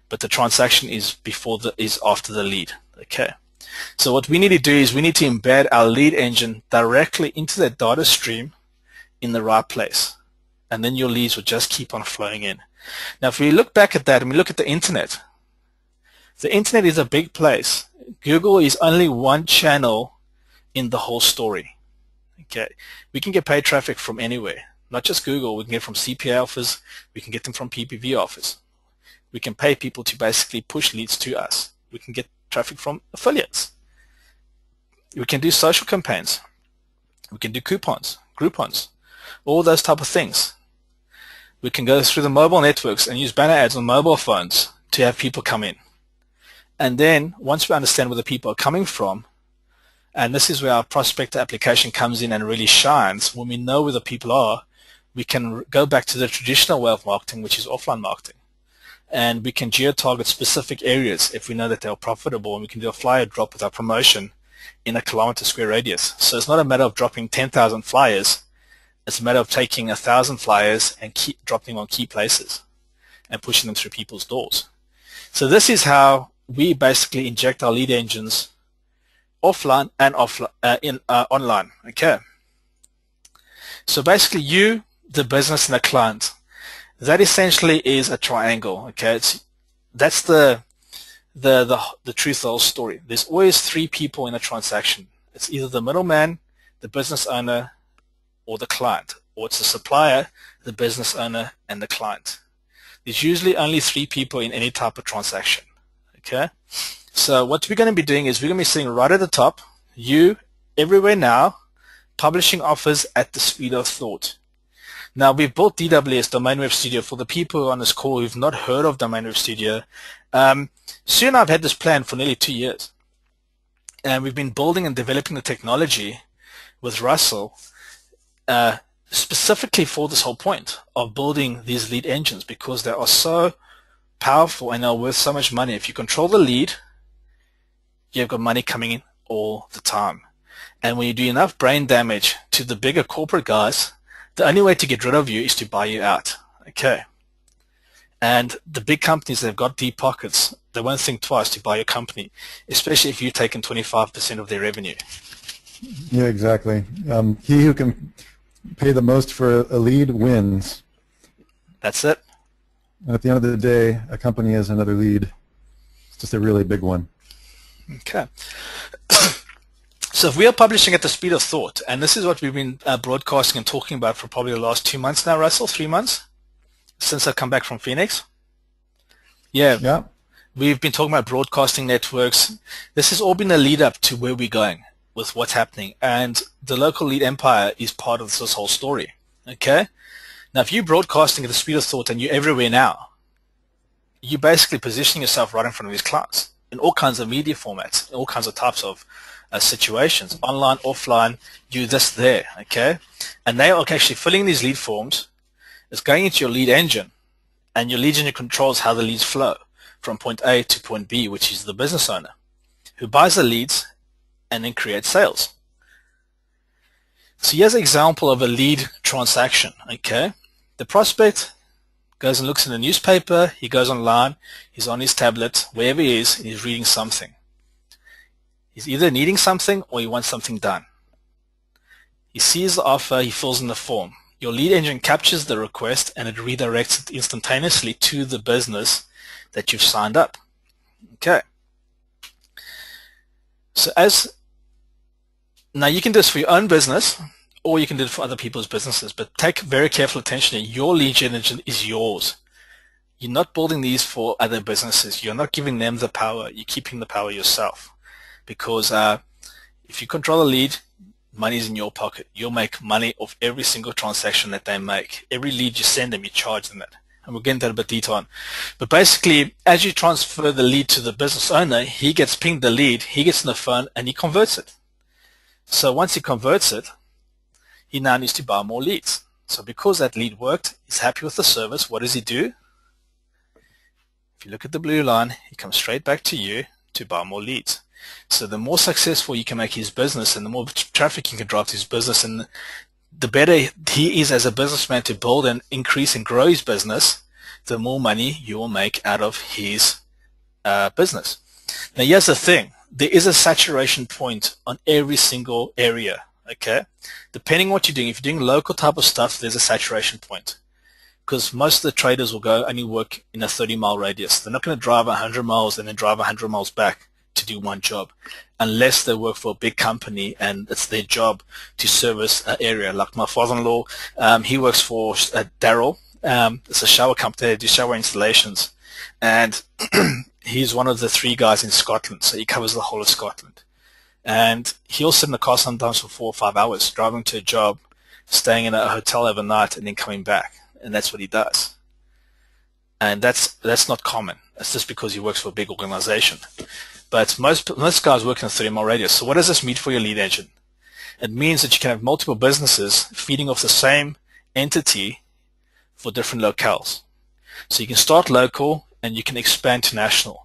But the transaction is after the lead. Okay, so what we need to do is we need to embed our lead engine directly into that data stream in the right place, and then your leads will just keep on flowing in. Now, if we look back at that and we look at the internet is a big place. Google is only one channel in the whole story. Okay, we can get paid traffic from anywhere, not just Google. We can get from CPA offers, we can get them from PPV offers. We can pay people to basically push leads to us. We can get traffic from affiliates. We can do social campaigns. We can do coupons, Groupons, all those type of things. We can go through the mobile networks and use banner ads on mobile phones to have people come in. And then once we understand where the people are coming from, and this is where our prospector application comes in and really shines, when we know where the people are, we can go back to the traditional way of marketing, which is offline marketing. And we can geo-target specific areas if we know that they are profitable, and we can do a flyer drop with our promotion in a kilometer square radius. So it's not a matter of dropping 10,000 flyers. It's a matter of taking 1,000 flyers and dropping them on key places and pushing them through people's doors. So this is how we basically inject our lead engines offline and online. Okay. So basically, you, the business, and the client, that essentially is a triangle. Okay, that's the truth of the whole story. There's always three people in a transaction. It's either the middleman, the business owner, or the client, or it's the supplier, the business owner, and the client. There's usually only three people in any type of transaction. Okay, so what we're going to be doing is we're going to be sitting right at the top, you, everywhere now, publishing offers at the speed of thought. Now, we've built DWS, Domain Web Studio, for the people on this call who've not heard of Domain Web Studio. Soon I've had this plan for nearly 2 years. And we've been building and developing the technology with Russell specifically for this whole point of building these lead engines, because they are so powerful and are worth so much money. If you control the lead, you've got money coming in all the time. And when you do enough brain damage to the bigger corporate guys, the only way to get rid of you is to buy you out. Okay. And the big companies that have got deep pockets, they won't think twice to buy your company, especially if you've taken 25% of their revenue. Yeah, exactly. He who can pay the most for a lead wins. That's it. At the end of the day, a company is another lead. It's just a really big one. Okay. So if we are publishing at the speed of thought, and this is what we've been broadcasting and talking about for probably the last 2 months now, Russell, 3 months, since I've come back from Phoenix. Yeah. We've been talking about broadcasting networks. This has all been a lead up to where we're going with what's happening. And the local lead empire is part of this whole story. Okay? Now, if you're broadcasting at the speed of thought and you're everywhere now, you're basically positioning yourself right in front of these clients in all kinds of media formats, in all kinds of types of situations, online, offline, you this there, okay? And they are actually filling these lead forms. It's going into your lead engine, and your lead engine controls how the leads flow from point A to point B, which is the business owner. who buys the leads and then creates sales. So here's an example of a lead transaction. Okay, the prospect goes and looks in the newspaper, he goes online, he's on his tablet, wherever he is, and he's reading something. He's either needing something or he wants something done. He sees the offer, he fills in the form. Your lead engine captures the request and it redirects it instantaneously to the business that you've signed up. Okay. So now you can do this for your own business or you can do it for other people's businesses, but take very careful attention. Your lead gen engine is yours. You're not building these for other businesses. You're not giving them the power. You're keeping the power yourself. Because if you control a lead, money is in your pocket. You'll make money off every single transaction that they make. Every lead you send them, you charge them it. And we'll get into that a bit detail on. But basically, as you transfer the lead to the business owner, he gets pinged the lead, he gets on the phone, and he converts it. So once he converts it, he now needs to buy more leads. So because that lead worked, he's happy with the service. What does he do? If you look at the blue line, he comes straight back to you to buy more leads. So the more successful you can make his business and the more traffic you can drive to his business and the better he is as a businessman to build and increase and grow his business, the more money you will make out of his business. Now here's the thing. There is a saturation point on every single area. Okay, depending on what you're doing. If you're doing local type of stuff, there's a saturation point because most of the traders will go only work in a 30-mile radius. They're not going to drive 100 miles and then drive 100 miles back to do one job unless they work for a big company and it's their job to service an area. Like my father-in-law, he works for Daryl. It's a shower company. They do shower installations, and he's one of the 3 guys in Scotland, so he covers the whole of Scotland. And he'll sit in the car sometimes for 4 or 5 hours, driving to a job, staying in a hotel overnight, and then coming back. And that's what he does. And that's not common. That's just because he works for a big organization. But most guys work in a 30-mile radius. So what does this mean for your lead engine? It means that you can have multiple businesses feeding off the same entity for different locales. So you can start local and you can expand to national.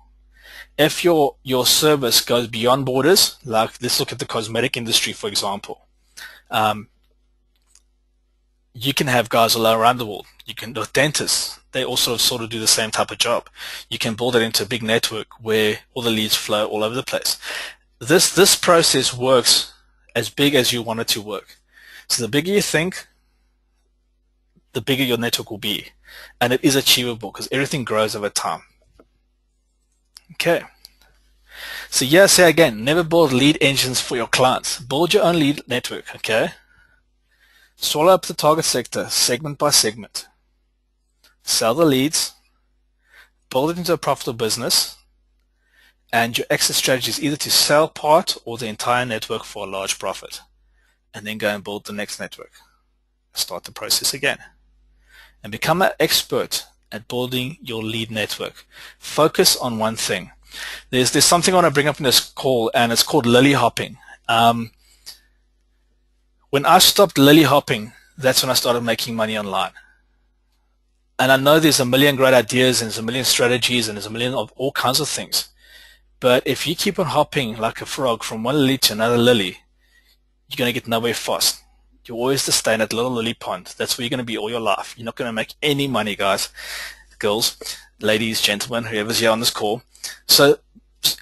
If your service goes beyond borders, like let's look at the cosmetic industry, for example, you can have guys all around the world. You can do dentists. They also sort of do the same type of job. You can build it into a big network where all the leads flow all over the place. This process works as big as you want it to work. So the bigger you think, the bigger your network will be. And it is achievable because everything grows over time. Okay. So yeah, say again, never build lead engines for your clients. Build your own lead network, okay? Swallow up the target sector, segment by segment. Sell the leads, build it into a profitable business, and your exit strategy is either to sell part or the entire network for a large profit, and then go and build the next network. Start the process again. And become an expert at building your lead network. Focus on one thing. There's something I want to bring up in this call, and it's called lily hopping. When I stopped lily hopping, that's when I started making money online. And I know there's a million great ideas and there's a million strategies and there's a million of all kinds of things. But if you keep on hopping like a frog from one lily to another lily, you're going to get nowhere fast. You're always to stay in that little lily pond. That's where you're going to be all your life. You're not going to make any money, guys, girls, ladies, gentlemen, whoever's here on this call. So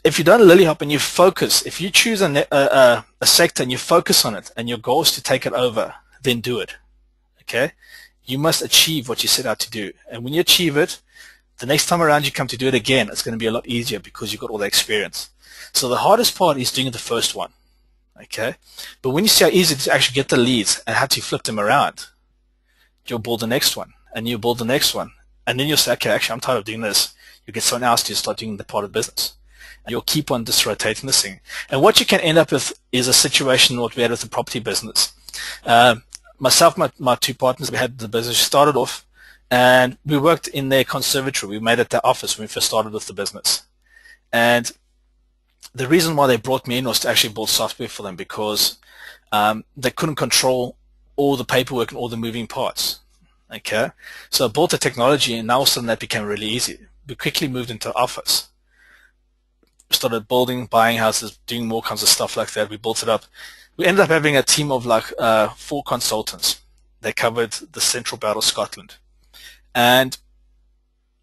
if you don't lily hop and you focus, if you choose a sector and you focus on it and your goal is to take it over, then do it. Okay? You must achieve what you set out to do. And when you achieve it, the next time around you come to do it again, it's going to be a lot easier because you've got all the experience. So the hardest part is doing the first one. Okay? But when you see how easy it is to actually get the leads and how to flip them around, you'll build the next one and you'll build the next one. And then you'll say, okay, actually, I'm tired of doing this. You get someone else to start doing the part of business. And you'll keep on just rotating this thing. And what you can end up with is a situation what we had with the property business. Myself, my 2 partners, we had the business started off, and we worked in their conservatory. We made it their office when we first started with the business. And the reason why they brought me in was to actually build software for them because they couldn't control all the paperwork and all the moving parts. Okay, so I built the technology, and now all of a sudden that became really easy. We quickly moved into office. We started building, buying houses, doing more kinds of stuff like that. We built it up. We ended up having a team of like 4 consultants. They covered the central belt of Scotland. And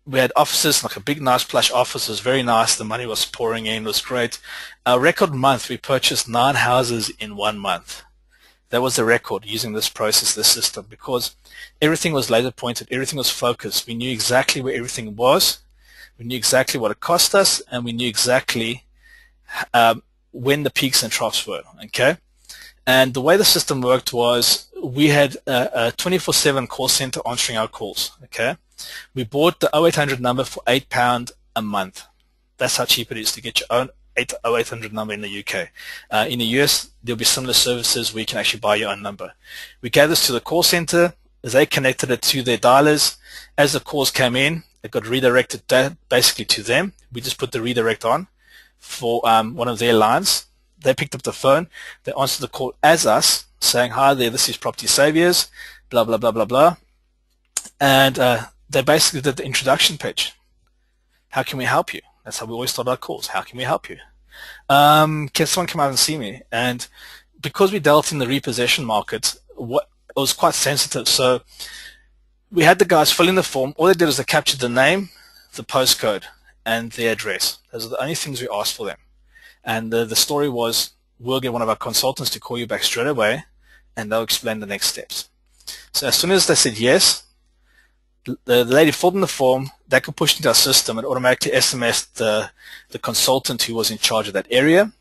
we had offices, like a big, nice, plush office. It was very nice. The money was pouring in. It was great. Our record month, we purchased 9 houses in 1 month. That was the record using this process, this system, because everything was laser pointed. Everything was focused. We knew exactly where everything was. We knew exactly what it cost us, and we knew exactly when the peaks and troughs were, okay? And the way the system worked was we had a 24/7 call center answering our calls, okay? We bought the 0800 number for £8 a month. That's how cheap it is to get your own 0800 number in the UK. In the US, there'll be similar services where you can actually buy your own number. We gave this to the call center. They connected it to their dialers. As the calls came in, it got redirected basically to them. We just put the redirect on for one of their lines. They picked up the phone. They answered the call as us, saying, "Hi there, this is Property Saviors, blah, blah, blah, blah, blah." And they basically did the introduction page. How can we help you? That's how we always start our calls. How can we help you? Can someone come out and see me? And because we dealt in the repossession market, it was quite sensitive. So we had the guys fill in the form. All they did was they captured the name, the postcode, and the address. Those are the only things we asked for them. And the story was, we'll get one of our consultants to call you back straight away, and they'll explain the next steps. So as soon as they said yes, the lady filled in the form, that got pushed into our system, and automatically SMS'd the consultant who was in charge of that area.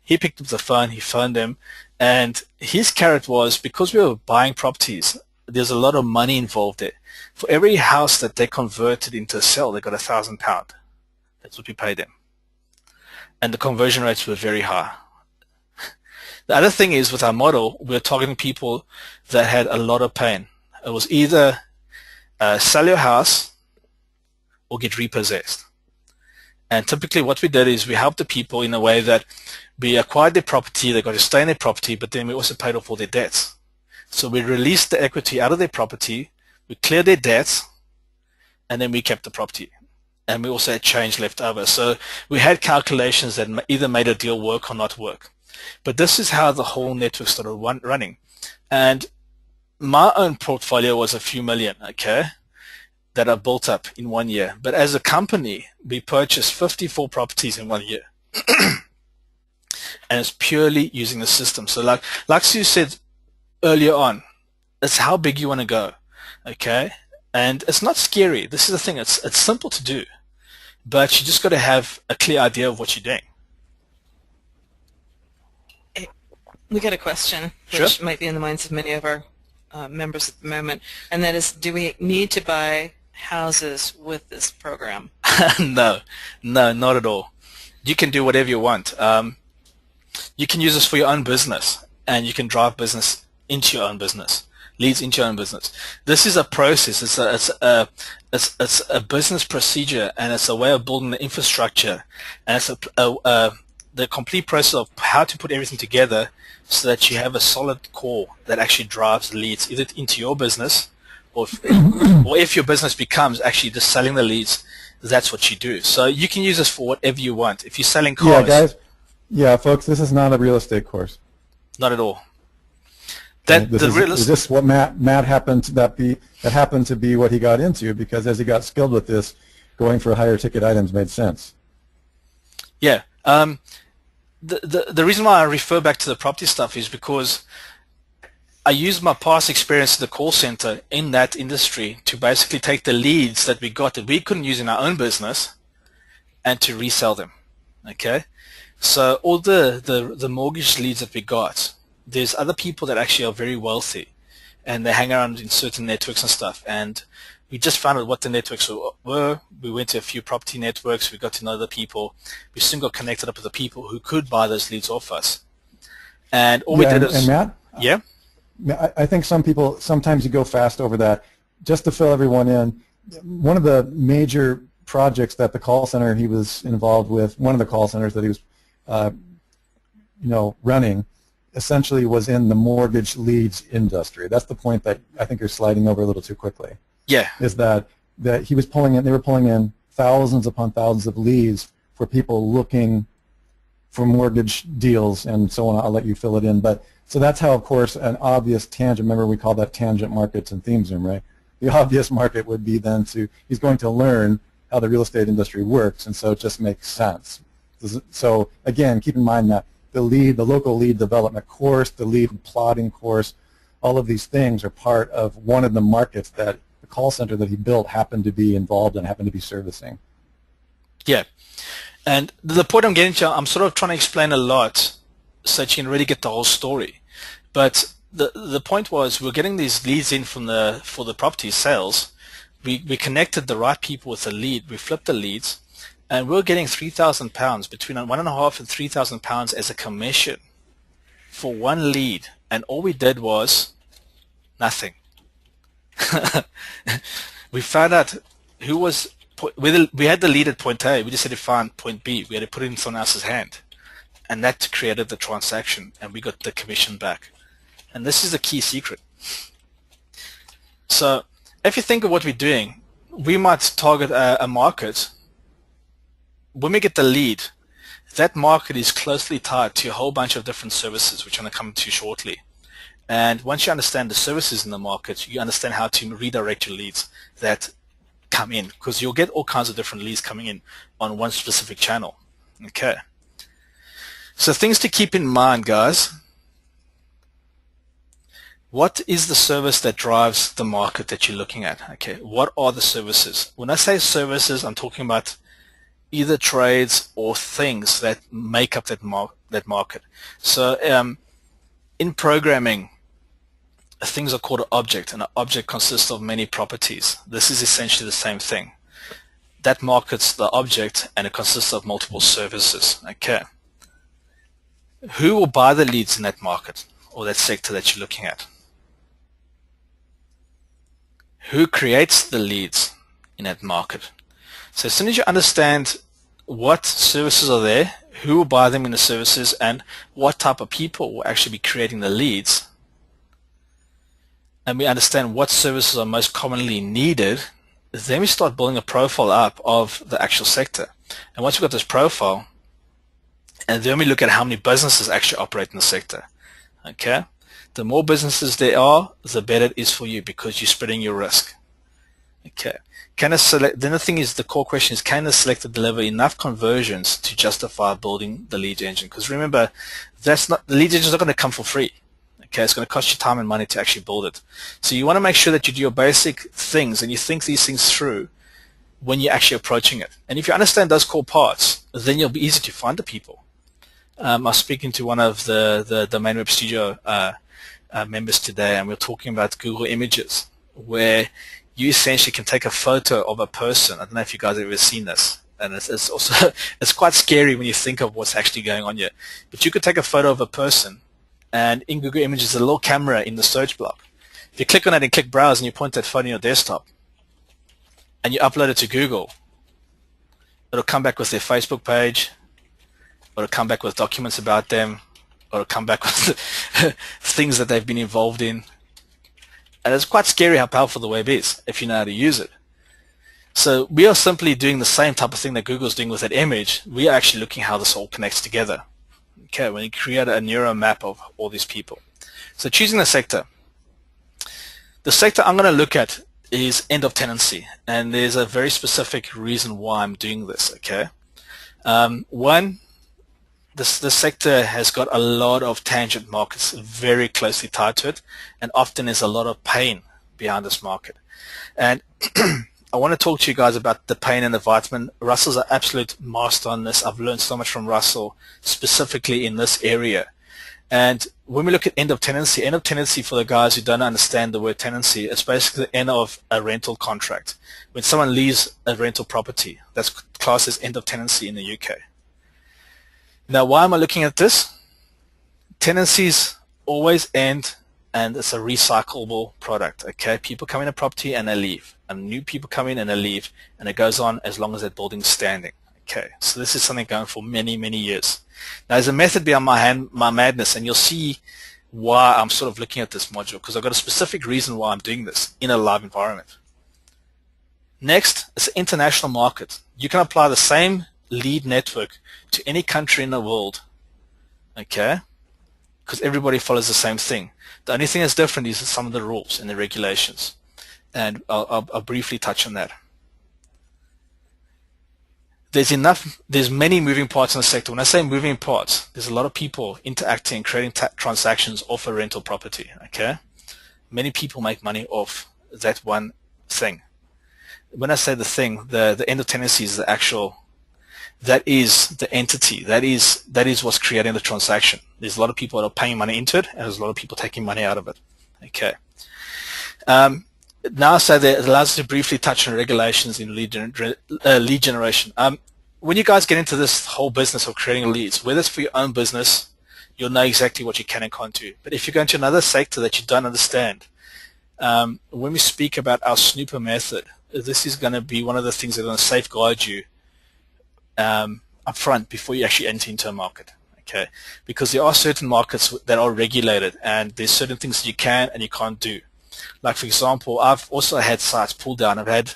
He picked up the phone, he phoned them, and his carrot was, because we were buying properties, there's a lot of money involved there. For every house that they converted into a sale, they got £1,000. That's what we paid them. And the conversion rates were very high. The other thing is, with our model, we're targeting people that had a lot of pain. It was either sell your house or get repossessed. And typically what we did is we helped the people in a way that we acquired their property, they got to stay in their property, but then we also paid off all their debts. So we released the equity out of their property, we cleared their debts, and then we kept the property. And we also had change left over. So we had calculations that either made a deal work or not work. But this is how the whole network started running. And my own portfolio was a few million, okay, that I built up in 1 year. But as a company, we purchased 54 properties in 1 year. And it's purely using the system. So like Sue said earlier on, it's how big you want to go, okay? And it's not scary. This is the thing. It's simple to do. But you just got to have a clear idea of what you're doing. We got a question, which might be in the minds of many of our members at the moment, and that is, do we need to buy houses with this program? No, not at all. You can do whatever you want. You can use this for your own business, and you can drive business into your own business, leads into your own business. This is a process. It's a business procedure, and it's a way of building the infrastructure, and it's the complete process of how to put everything together so that you have a solid core that actually drives leads either into your business or if your business becomes actually just selling the leads, that's what you do. So you can use this for whatever you want. If you're selling cars. Yeah, guys. Yeah, folks, this is not a real estate course. Not at all. Is this what Matt happened to be what he got into, because as he got skilled with this, going for higher ticket items made sense. Yeah. The reason why I refer back to the property stuff is because I used my past experience at the call center in that industry to basically take the leads that we got that we couldn't use in our own business and to resell them. Okay? So all the mortgage leads that we got, there's other people that actually are very wealthy and they hang around in certain networks and stuff, and we just found out what the networks were. We went to a few property networks. We got to know the people. We soon got connected up with the people who could buy those leads off us. And all we did is... And Matt? Yeah? I think sometimes you go fast over that. Just to fill everyone in, one of the major projects that the call center he was involved with, one of the call centers that he was running, essentially was in the mortgage leads industry. That's the point that I think you're sliding over a little too quickly. Yeah. Is that he was pulling in, they were pulling in thousands upon thousands of leads for people looking for mortgage deals and so on. I'll let you fill it in. But so that's how, of course, an obvious tangent, remember we call that tangent markets in ThemeZoom, right? The obvious market would be then he's going to learn how the real estate industry works, and so it just makes sense. So again, keep in mind that the local lead development course, the lead plotting course, all of these things are part of one of the markets that the call center that he built happened to be involved in, happened to be servicing. Yeah. And the point I'm getting to, I'm sort of trying to explain a lot so that you can really get the whole story. But the point was, we're getting these leads in for the property sales. We connected the right people with the lead. We flipped the leads, and we're getting £3,000, between £1,500 and £3,000 as a commission for one lead. And all we did was nothing. We found out who was. We had the lead at point A. We just had to find point B. We had to put it in someone else's hand, and that created the transaction, and we got the commission back. And this is the key secret. So if you think of what we're doing, we might target a market. When we get the lead, that market is closely tied to a whole bunch of different services, which I'm going to come to shortly. And once you understand the services in the market, you understand how to redirect your leads that come in, because you'll get all kinds of different leads coming in on one specific channel. Okay. So things to keep in mind, guys. What is the service that drives the market that you're looking at? Okay. What are the services? When I say services, I'm talking about either trades or things that make up that market. So in programming, things are called an object, and an object consists of many properties. This is essentially the same thing. That market's the object, and it consists of multiple services. Okay. Who will buy the leads in that market or that sector that you're looking at? Who creates the leads in that market? So as soon as you understand what services are there, who will buy them in the services, and what type of people will actually be creating the leads, and we understand what services are most commonly needed, then we start building a profile up of the actual sector. And once we've got this profile, and then we look at how many businesses actually operate in the sector. Okay? The more businesses there are, the better it is for you, because you're spreading your risk. Okay. Then the thing is, the core question is, can the selector deliver enough conversions to justify building the lead engine? Because remember, the lead engine is not going to come for free. Okay, it's going to cost you time and money to actually build it. So you want to make sure that you do your basic things and you think these things through when you're actually approaching it. And if you understand those core parts, then you'll be easy to find the people. I was speaking to one of the Domain Web Studio members today, and we were talking about Google Images, where you essentially can take a photo of a person. I don't know if you guys have ever seen this. And it's also it's quite scary when you think of what's actually going on here. But you could take a photo of a person, and in Google Images, a little camera in the search block. If you click on it and click Browse, and you point that phone on your desktop, and you upload it to Google, it'll come back with their Facebook page, or it'll come back with documents about them, or it'll come back with things that they've been involved in. And it's quite scary how powerful the web is if you know how to use it. So we are simply doing the same type of thing that Google's doing with that image. We are actually looking how this all connects together. Okay, when you create a neural map of all these people. So choosing the sector. The sector I'm going to look at is end of tenancy, and there's a very specific reason why I'm doing this. Okay, one, the sector has got a lot of tangent markets very closely tied to it, and often there's a lot of pain behind this market. And I want to talk to you guys about the pain and the vitamin. Russell's an absolute master on this. I've learned so much from Russell, specifically in this area. And when we look at end of tenancy for the guys who don't understand the word tenancy, it's basically the end of a rental contract. When someone leaves a rental property, that's classed as end of tenancy in the UK. Now, why am I looking at this? Tenancies always end, and it's a recyclable product. Okay, people come in a property and they leave, and new people come in and they leave, and it goes on as long as that building's standing. Okay, so this is something going for many, many years. Now, there's a method behind my madness, and you'll see why I'm sort of looking at this module, because I've got a specific reason why I'm doing this in a live environment. Next, it's an international market. You can apply the same lead network to any country in the world, okay? Because everybody follows the same thing. The only thing that's different is some of the rules and the regulations. And I'll briefly touch on that. There's many moving parts in the sector. When I say moving parts, there's a lot of people interacting, creating transactions off a rental property, okay? Many people make money off that one thing. When I say the thing, the end of tenancy is the actual, that is the entity, that is what's creating the transaction. There's a lot of people that are paying money into it, and there's a lot of people taking money out of it, okay? Now, so that allows us to briefly touch on regulations in lead generation. When you guys get into this whole business of creating leads, whether it's for your own business, you'll know exactly what you can and can't do. But if you go into another sector that you don't understand, when we speak about our snooper method, this is going to be one of the things that are going to safeguard you up front before you actually enter into a market. Okay, because there are certain markets that are regulated, and there's certain things that you can and you can't do. Like, for example, I've also had sites pulled down. I've had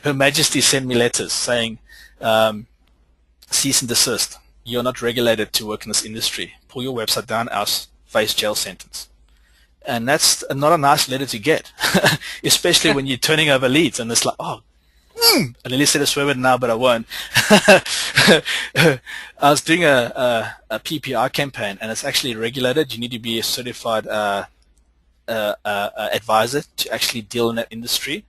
Her Majesty send me letters saying, cease and desist. You're not regulated to work in this industry. Pull your website down, else face jail sentence. And that's not a nice letter to get, especially when you're turning over leads and it's like, oh, I nearly said a swear word now, but I won't. I was doing a PPR campaign, and it's actually regulated. You need to be a certified advisor to actually deal in that industry.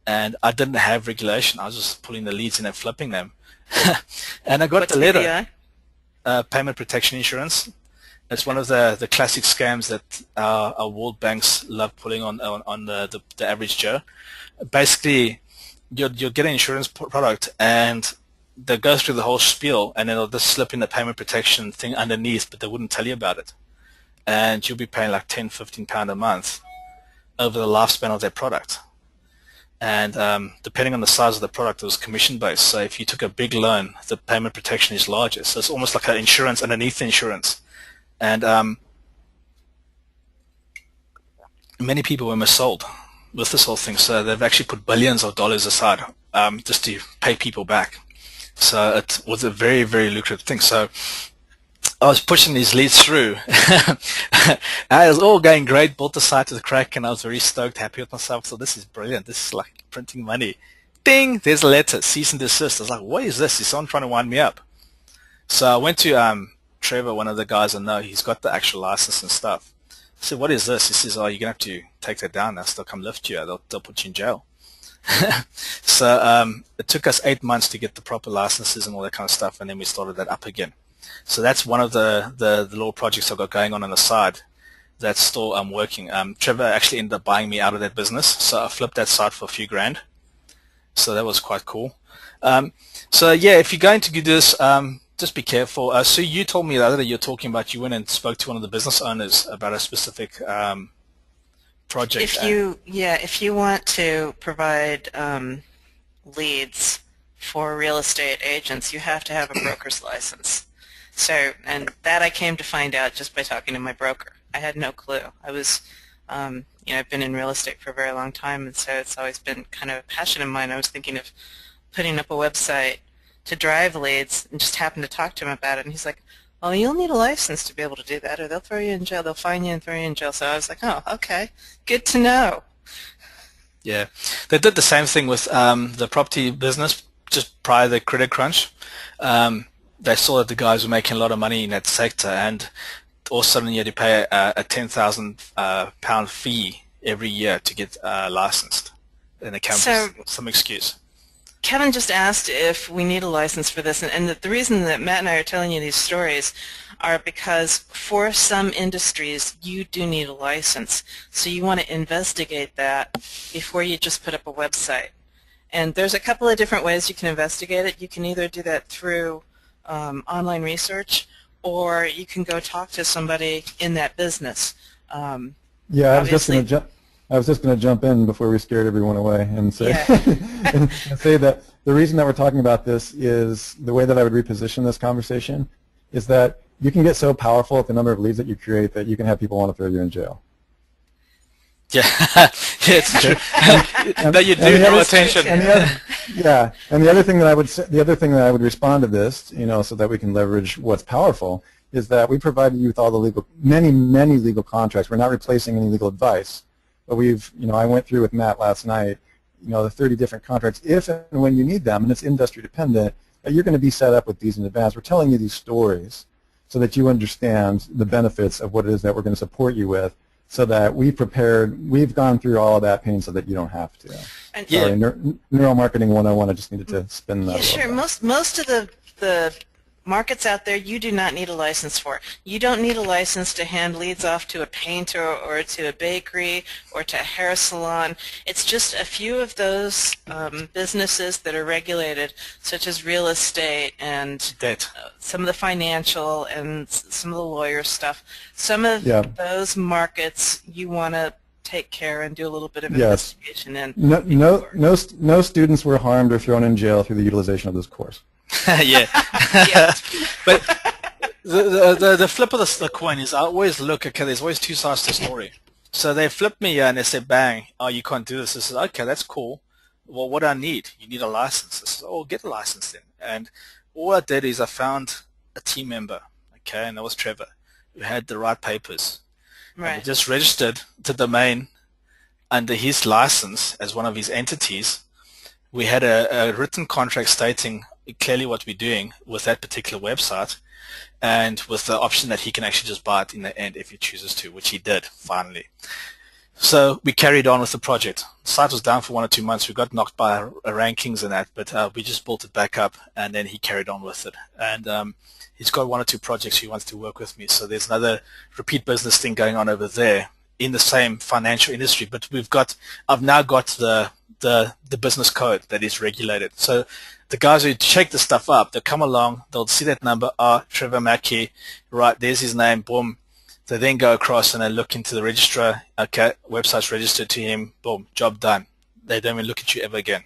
And I didn't have regulation. I was just pulling the leads in and flipping them. And I got the letter. Payment protection insurance. It's one of the classic scams that our world banks love pulling on the average Joe. Basically, you'll get an insurance product, and they go through the whole spiel, and then they'll just slip in the payment protection thing underneath, but they wouldn't tell you about it. And you'll be paying like £10, £15 a month over the lifespan of that product. And depending on the size of the product, it was commission-based. So if you took a big loan, the payment protection is larger. So it's almost like an insurance underneath the insurance. And many people were missold with this whole thing. So they've actually put billions of dollars aside just to pay people back. So it was a very, very lucrative thing. So I was pushing these leads through. It was all going great, built the site to the crack, and I was very stoked, happy with myself. So this is brilliant. This is like printing money. Ding, there's a letter, cease and desist. I was like, what is this? Is someone trying to wind me up? So I went to Trevor, one of the guys I know. He's got the actual license and stuff. I said, what is this? He says, oh, you're going to have to take that down. They'll come lift you. They'll put you in jail. So it took us 8 months to get the proper licenses and all that kind of stuff, and then we started that up again. So that's one of the little projects I've got going on the side that's still working. Trevor actually ended up buying me out of that business, so I flipped that site for a few grand. So that was quite cool. So yeah, if you're going to do this, just be careful. So you told me the other day you're talking about you went and spoke to one of the business owners about a specific project. If you want to provide leads for real estate agents, you have to have a broker's license. So, and that I came to find out just by talking to my broker. I had no clue. I was, I've been in real estate for a very long time, and so it's always been kind of a passion of mine. I was thinking of putting up a website to drive leads, and just happened to talk to him about it, and he's like, well, you'll need a license to be able to do that, or they'll throw you in jail. They'll fine you and throw you in jail. So I was like, oh, okay, good to know. Yeah, they did the same thing with the property business just prior to the credit crunch. They saw that the guys were making a lot of money in that sector, and all of a sudden you had to pay a £10,000 fee every year to get licensed. And it came with some excuse. Kevin just asked if we need a license for this, and the reason that Matt and I are telling you these stories are because for some industries you do need a license. So you want to investigate that before you just put up a website. And there's a couple of different ways you can investigate it. You can either do that through online research, or you can go talk to somebody in that business. Yeah, I was just going to jump in before we scared everyone away and say, and say that the reason that we're talking about this is the way that I would reposition this conversation is that you can get so powerful at the number of leads that you create that you can have people want to throw you in jail. Yeah, yeah, it's true. That you do draw attention. And the other thing that I would respond to this, so that we can leverage what's powerful, is that we provide you with all the many legal contracts. We're not replacing any legal advice, but I went through with Matt last night, the 30 different contracts. If and when you need them, and it's industry dependent, you're going to be set up with these in advance. We're telling you these stories so that you understand the benefits of what it is that we're going to support you with, so that we've gone through all of that pain so that you don't have to. And Sorry, Neuromarketing 101, I just needed to spin that. Yeah, sure. Most of the markets out there you do not need a license for. You don't need a license to hand leads off to a painter or to a bakery or to a hair salon. It's just a few of those businesses that are regulated, such as real estate and some of the financial and some of the lawyer stuff. Some of those markets you want to take care and do a little bit of investigation in. No students were harmed or thrown in jail through the utilization of this course. Yeah. But the flip of the coin is I always look, okay, there's always two sides to the story. So they flip me and they say, bang, oh, you can't do this. I said, okay, that's cool. Well, what do I need? You need a license. I said, oh, get a license then. And all I did is I found a team member, okay, and that was Trevor, who had the right papers. Right. And we just registered the domain under his license as one of his entities. We had a written contract stating clearly what we're doing with that particular website, and with the option that he can actually just buy it in the end if he chooses to, which he did finally. So we carried on with the project. The site was down for 1 or 2 months. We got knocked by rankings and that, but we just built it back up, and then he carried on with it. And he's got 1 or 2 projects he wants to work with me. So there's another repeat business thing going on over there in the same financial industry. But I've now got the business code that is regulated. So the guys who check the stuff up, they'll come along, they'll see that number, Trevor Mackey, right, there's his name, boom. They then go across and they look into the registrar, okay, website's registered to him, boom, job done. They don't even look at you ever again.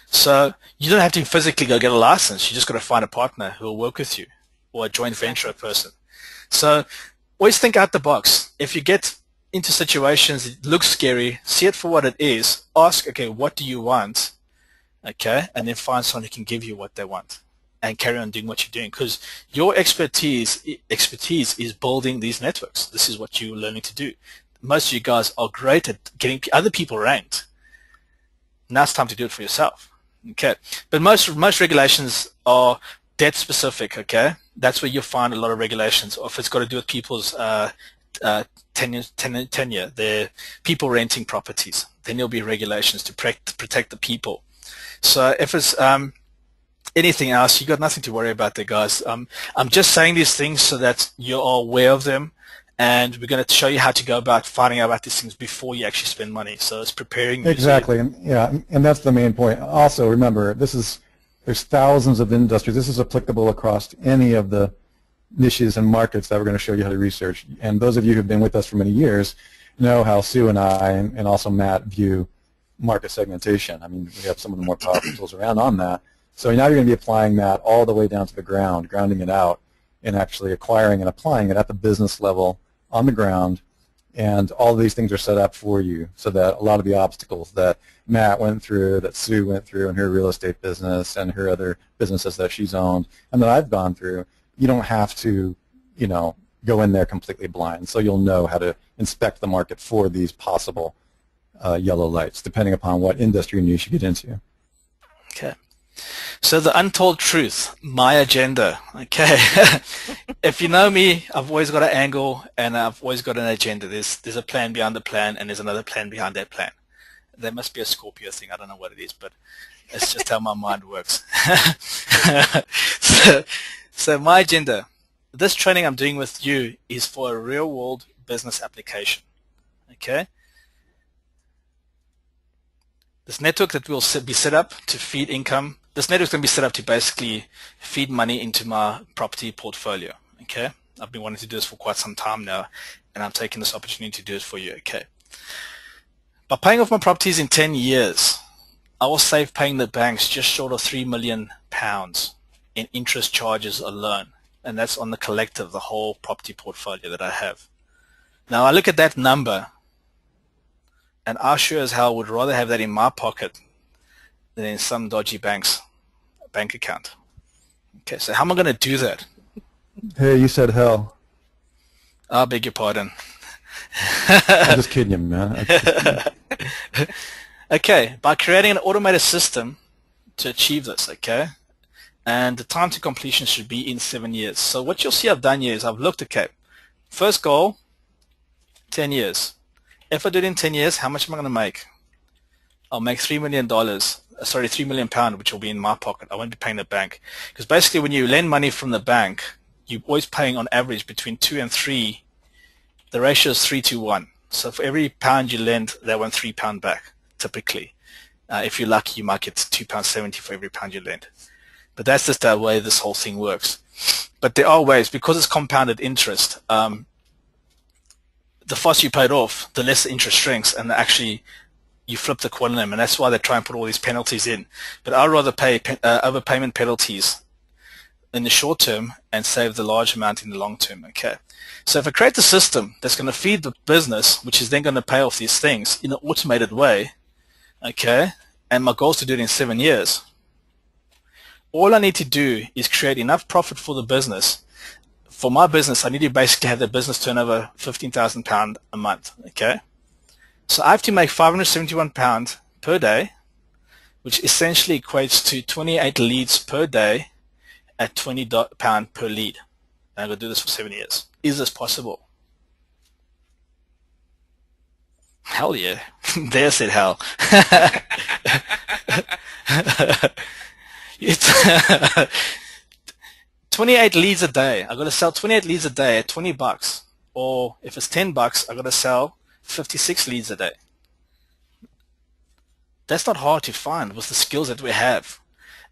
So you don't have to physically go get a license, you just got to find a partner who will work with you, or a joint venture person. So always think out the box. If you get into situations, it looks scary, see it for what it is, ask, okay, what do you want? Okay, and then find someone who can give you what they want, and carry on doing what you're doing, because your expertise is building these networks. This is what you're learning to do. Most of you guys are great at getting other people ranked. Now it's time to do it for yourself. Okay, but most regulations are debt specific. Okay, that's where you'll find a lot of regulations. Or if it's got to do with people's tenure, they're people renting properties, then there'll be regulations to protect the people. So if it's anything else, you got nothing to worry about there, guys. I'm just saying these things so that you're all aware of them, and we're going to show you how to go about finding out about these things before you actually spend money. So it's preparing you. Exactly, and that's the main point. Also, remember, there's thousands of industries. This is applicable across any of the niches and markets that we're going to show you how to research. And those of you who've been with us for many years know how Sue and I and also Matt view market segmentation. I mean, we have some of the more powerful tools around on that. So now you're going to be applying that all the way down to the ground, grounding it out, and actually acquiring and applying it at the business level on the ground. And all of these things are set up for you so that a lot of the obstacles that Matt went through, that Sue went through in her real estate business and her other businesses that she's owned and that I've gone through, you don't have to, go in there completely blind. So you'll know how to inspect the market for these possible yellow lights, depending upon what industry niche you get into. Okay. So the untold truth, my agenda. Okay. If you know me, I've always got an angle and I've always got an agenda. There's a plan behind the plan, and there's another plan behind that plan. There must be a Scorpio thing. I don't know what it is, but it's just how my mind works. So my agenda, this training I'm doing with you is for a real-world business application. Okay. This network that will be set up to feed income, this network is going to be set up to basically feed money into my property portfolio. Okay, I've been wanting to do this for quite some time now, and I'm taking this opportunity to do it for you. Okay, by paying off my properties in 10 years, I will save paying the banks just short of £3 million in interest charges alone, and that's on the collective, the whole property portfolio that I have. Now I look at that number, And I sure as hell would rather have that in my pocket than in some dodgy bank's bank account. Okay, so how am I going to do that? Hey, you said hell. I beg your pardon. I'm just kidding you, man. Okay, by creating an automated system to achieve this, okay? And the time to completion should be in 7 years. So what you'll see I've done here is I've looked, okay, first goal, 10 years. If I do it in 10 years, how much am I going to make? I'll make $3 million, sorry, £3 million, which will be in my pocket. I won't be paying the bank. Because basically when you lend money from the bank, you're always paying on average between 2 and 3. The ratio is 3 to 1. So for every pound you lend, they want £3 back, typically. If you're lucky, you might get £2.70 for every pound you lend. But that's just the way this whole thing works. But there are ways, because it's compounded interest, the faster you pay it off, the less the interest shrinks, and actually you flip the quantum, and that's why they try and put all these penalties in. But I'd rather pay overpayment penalties in the short term and save the large amount in the long term. Okay. So if I create the system that's going to feed the business, which is then going to pay off these things in an automated way, okay, and my goal is to do it in 7 years, all I need to do is create enough profit for the business. For my business, I need to basically have the business turnover £15,000 a month, okay? So I have to make £571 per day, which essentially equates to 28 leads per day at £20 per lead. And I'm going to do this for 7 years. Is this possible? Hell yeah. There said hell. It's 28 leads a day. I've got to sell 28 leads a day at $20. Or if it's $10, I've got to sell 56 leads a day. That's not hard to find with the skills that we have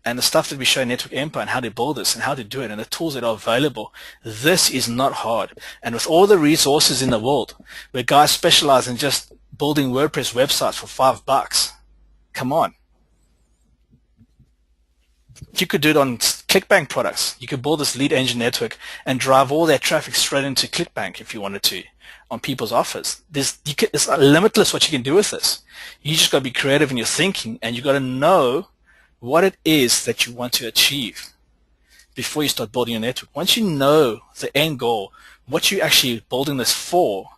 and the stuff that we show in Network Empire and how to build this and how to do it and the tools that are available. This is not hard. And with all the resources in the world where guys specialize in just building WordPress websites for $5, come on. You could do it on ClickBank products. You could build this lead engine network and drive all that traffic straight into ClickBank if you wanted to on people's offers. It's limitless what you can do with this. You just got to be creative in your thinking, and you got to know what it is that you want to achieve before you start building your network. Once you know the end goal, what you're actually building this for,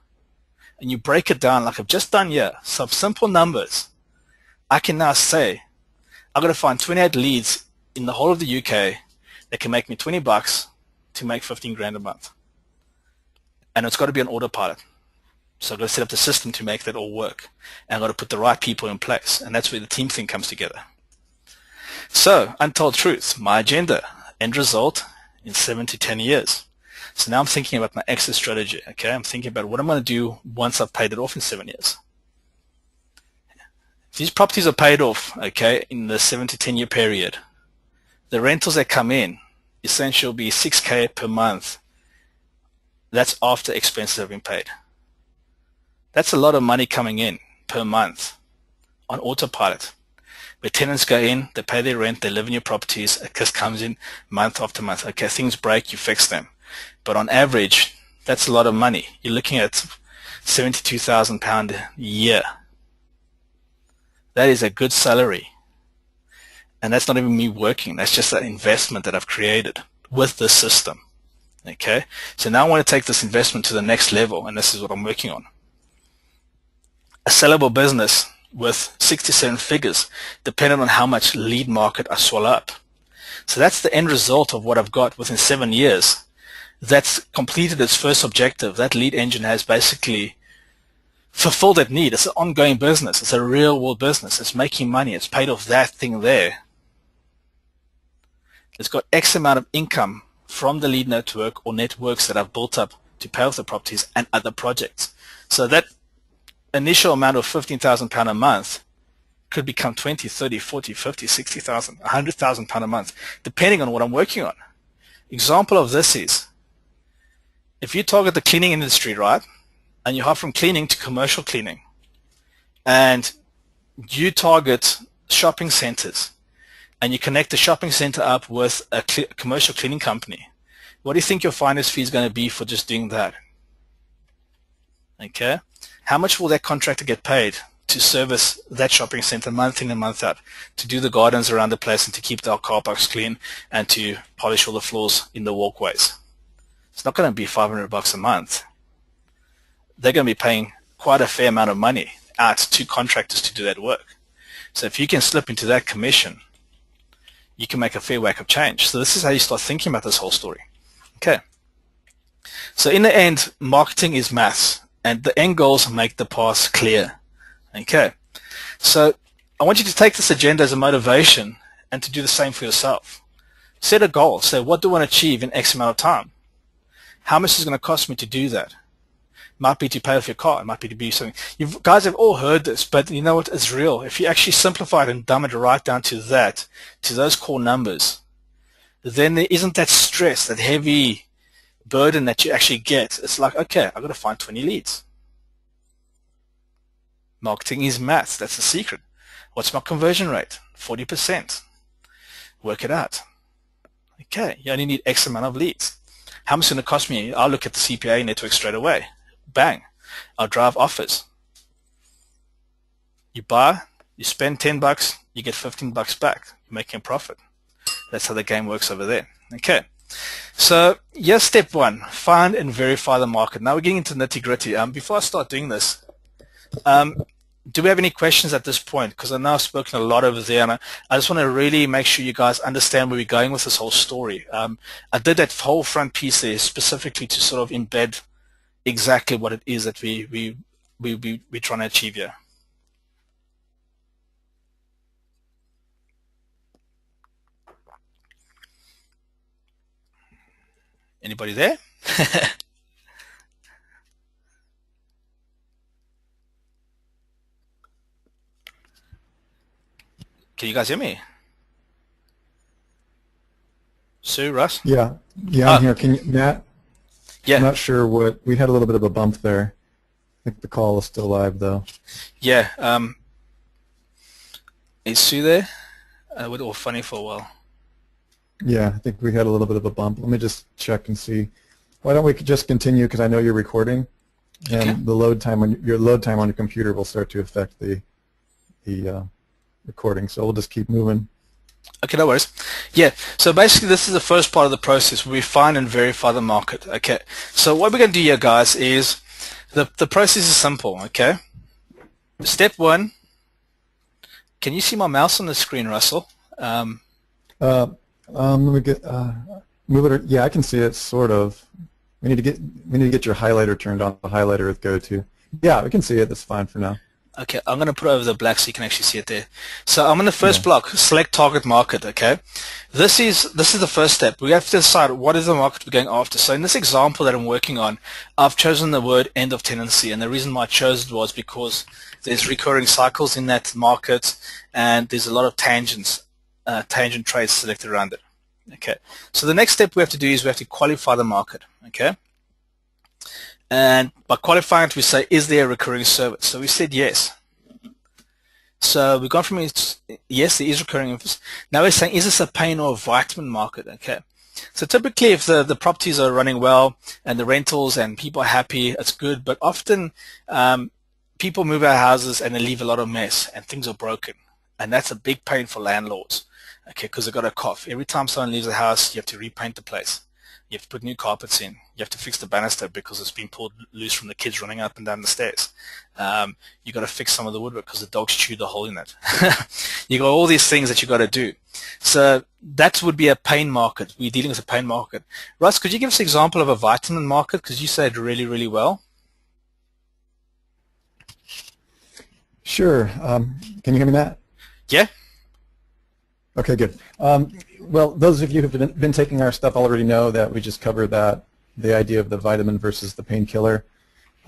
and you break it down like I've just done here, some simple numbers, I can now say, I've got to find 28 leads in the whole of the UK that can make me $20 to make 15 grand a month. And it's got to be on autopilot. So I've got to set up the system to make that all work. And I've got to put the right people in place. And that's where the team thing comes together. So, untold truth, my agenda, end result in 7 to 10 years. So now I'm thinking about my exit strategy. Okay, I'm thinking about what I'm going to do once I've paid it off in 7 years. If these properties are paid off, okay, in the 7 to 10 year period, the rentals that come in essentially will be $6,000 per month. That's after expenses have been paid. That's a lot of money coming in per month on autopilot. Where tenants go in, they pay their rent, they live in your properties, it just comes in month after month. Okay, things break, you fix them. But on average, that's a lot of money. You're looking at £72,000 a year. That is a good salary. And that's not even me working. That's just an investment that I've created with this system. Okay? So now I want to take this investment to the next level, and this is what I'm working on. A sellable business with 6 to 7 figures, depending on how much lead market I swallow up. So that's the end result of what I've got within 7 years. That's completed its first objective. That lead engine has basically fulfilled that need. It's an ongoing business. It's a real world business. It's making money. It's paid off that thing there. It's got X amount of income from the lead network or networks that I've built up to pay off the properties and other projects. So that initial amount of £15,000 a month could become 20, 30, 40, 50, 60,000, 100,000 pound a month, depending on what I'm working on. Example of this is, if you target the cleaning industry, right, and you hop from cleaning to commercial cleaning, and you target shopping centers, and you connect the shopping center up with a commercial cleaning company, what do you think your finder's fee is going to be for just doing that? Okay, how much will that contractor get paid to service that shopping center month in and month out, to do the gardens around the place and to keep the car parks clean and to polish all the floors in the walkways. It's not going to be $500 a month. They're going to be paying quite a fair amount of money out to contractors to do that work. So if you can slip into that commission, you can make a fair whack of change. So this is how you start thinking about this whole story. Okay. So in the end, marketing is maths, and the end goals make the path clear. Okay. So I want you to take this agenda as a motivation and to do the same for yourself. Set a goal. Say, what do I want to achieve in X amount of time? How much is it going to cost me to do that? It might be to pay off your car. It might be to be something. You guys have all heard this, but you know what? It's real. If you actually simplify it and dumb it right down to that, to those core numbers, then there isn't that stress, that heavy burden that you actually get. It's like, okay, I've got to find 20 leads. Marketing is maths. That's the secret. What's my conversion rate? 40%. Work it out. Okay, you only need X amount of leads. How much is it going to cost me? I'll look at the CPA network straight away. Bang. I'll drive offers. You buy, you spend $10, you get $15 back. You're making a profit. That's how the game works over there. Okay. So here's step one. Find and verify the market. Now we're getting into nitty-gritty. Before I start doing this, do we have any questions at this point? Because I know I've spoken a lot over there, and I just want to really make sure you guys understand where we're going with this whole story. I did that whole front piece there specifically to sort of embed exactly what it is that we're trying to achieve here. Anybody there? Can you guys hear me? Sue, Russ? Yeah, I'm here. Can you, Matt? Yeah. I'm not sure what, we had a little bit of a bump there. I think the call is still live though. Yeah. Is Sue there? We're all funny for a while. Yeah, I think we had a little bit of a bump. Let me just check and see. Why don't we just continue, because I know you're recording, and Okay. the load time on your computer will start to affect the recording. So we'll just keep moving. Okay, no worries. Yeah, so basically this is the first part of the process where we find and verify the market. Okay, so what we're going to do here, guys, is the process is simple. Okay, step one. Can you see my mouse on the screen, Russell? Let me get move it. Yeah, I can see it sort of. We need to get your highlighter turned on. The highlighter with go to. Yeah, we can see it. That's fine for now. Okay, I'm going to put it over the black so you can actually see it there. So I'm in the first block, select target market, okay? This is the first step. We have to decide what is the market we're going after. So in this example that I'm working on, I've chosen the word end of tenancy, and the reason why I chose it was because there's recurring cycles in that market, and there's a lot of tangent trades selected around it. Okay, so the next step we have to do is we have to qualify the market, okay? And by qualifying it, we say, is there a recurring service? So we said yes. So we've gone from yes, there is recurring service. Now we're saying, is this a pain or a vitamin market? Okay. So typically, if the properties are running well and the rentals and people are happy, it's good. But often people move out of houses and they leave a lot of mess and things are broken. And that's a big pain for landlords, okay, because they've got a cough. Every time someone leaves the house, you have to repaint the place. You have to put new carpets in. You have to fix the banister because it's been pulled loose from the kids running up and down the stairs. You got to fix some of the woodwork because the dogs chewed the hole in it. You got all these things that you got to do. So that would be a pain market. We're dealing with a pain market. Russ, could you give us an example of a vitamin market? Because you said really, really well. Sure. Can you hear me, Matt? Yeah. Okay, good. Well, those of you who have been taking our stuff already know that we just covered that, the idea of the vitamin versus the painkiller.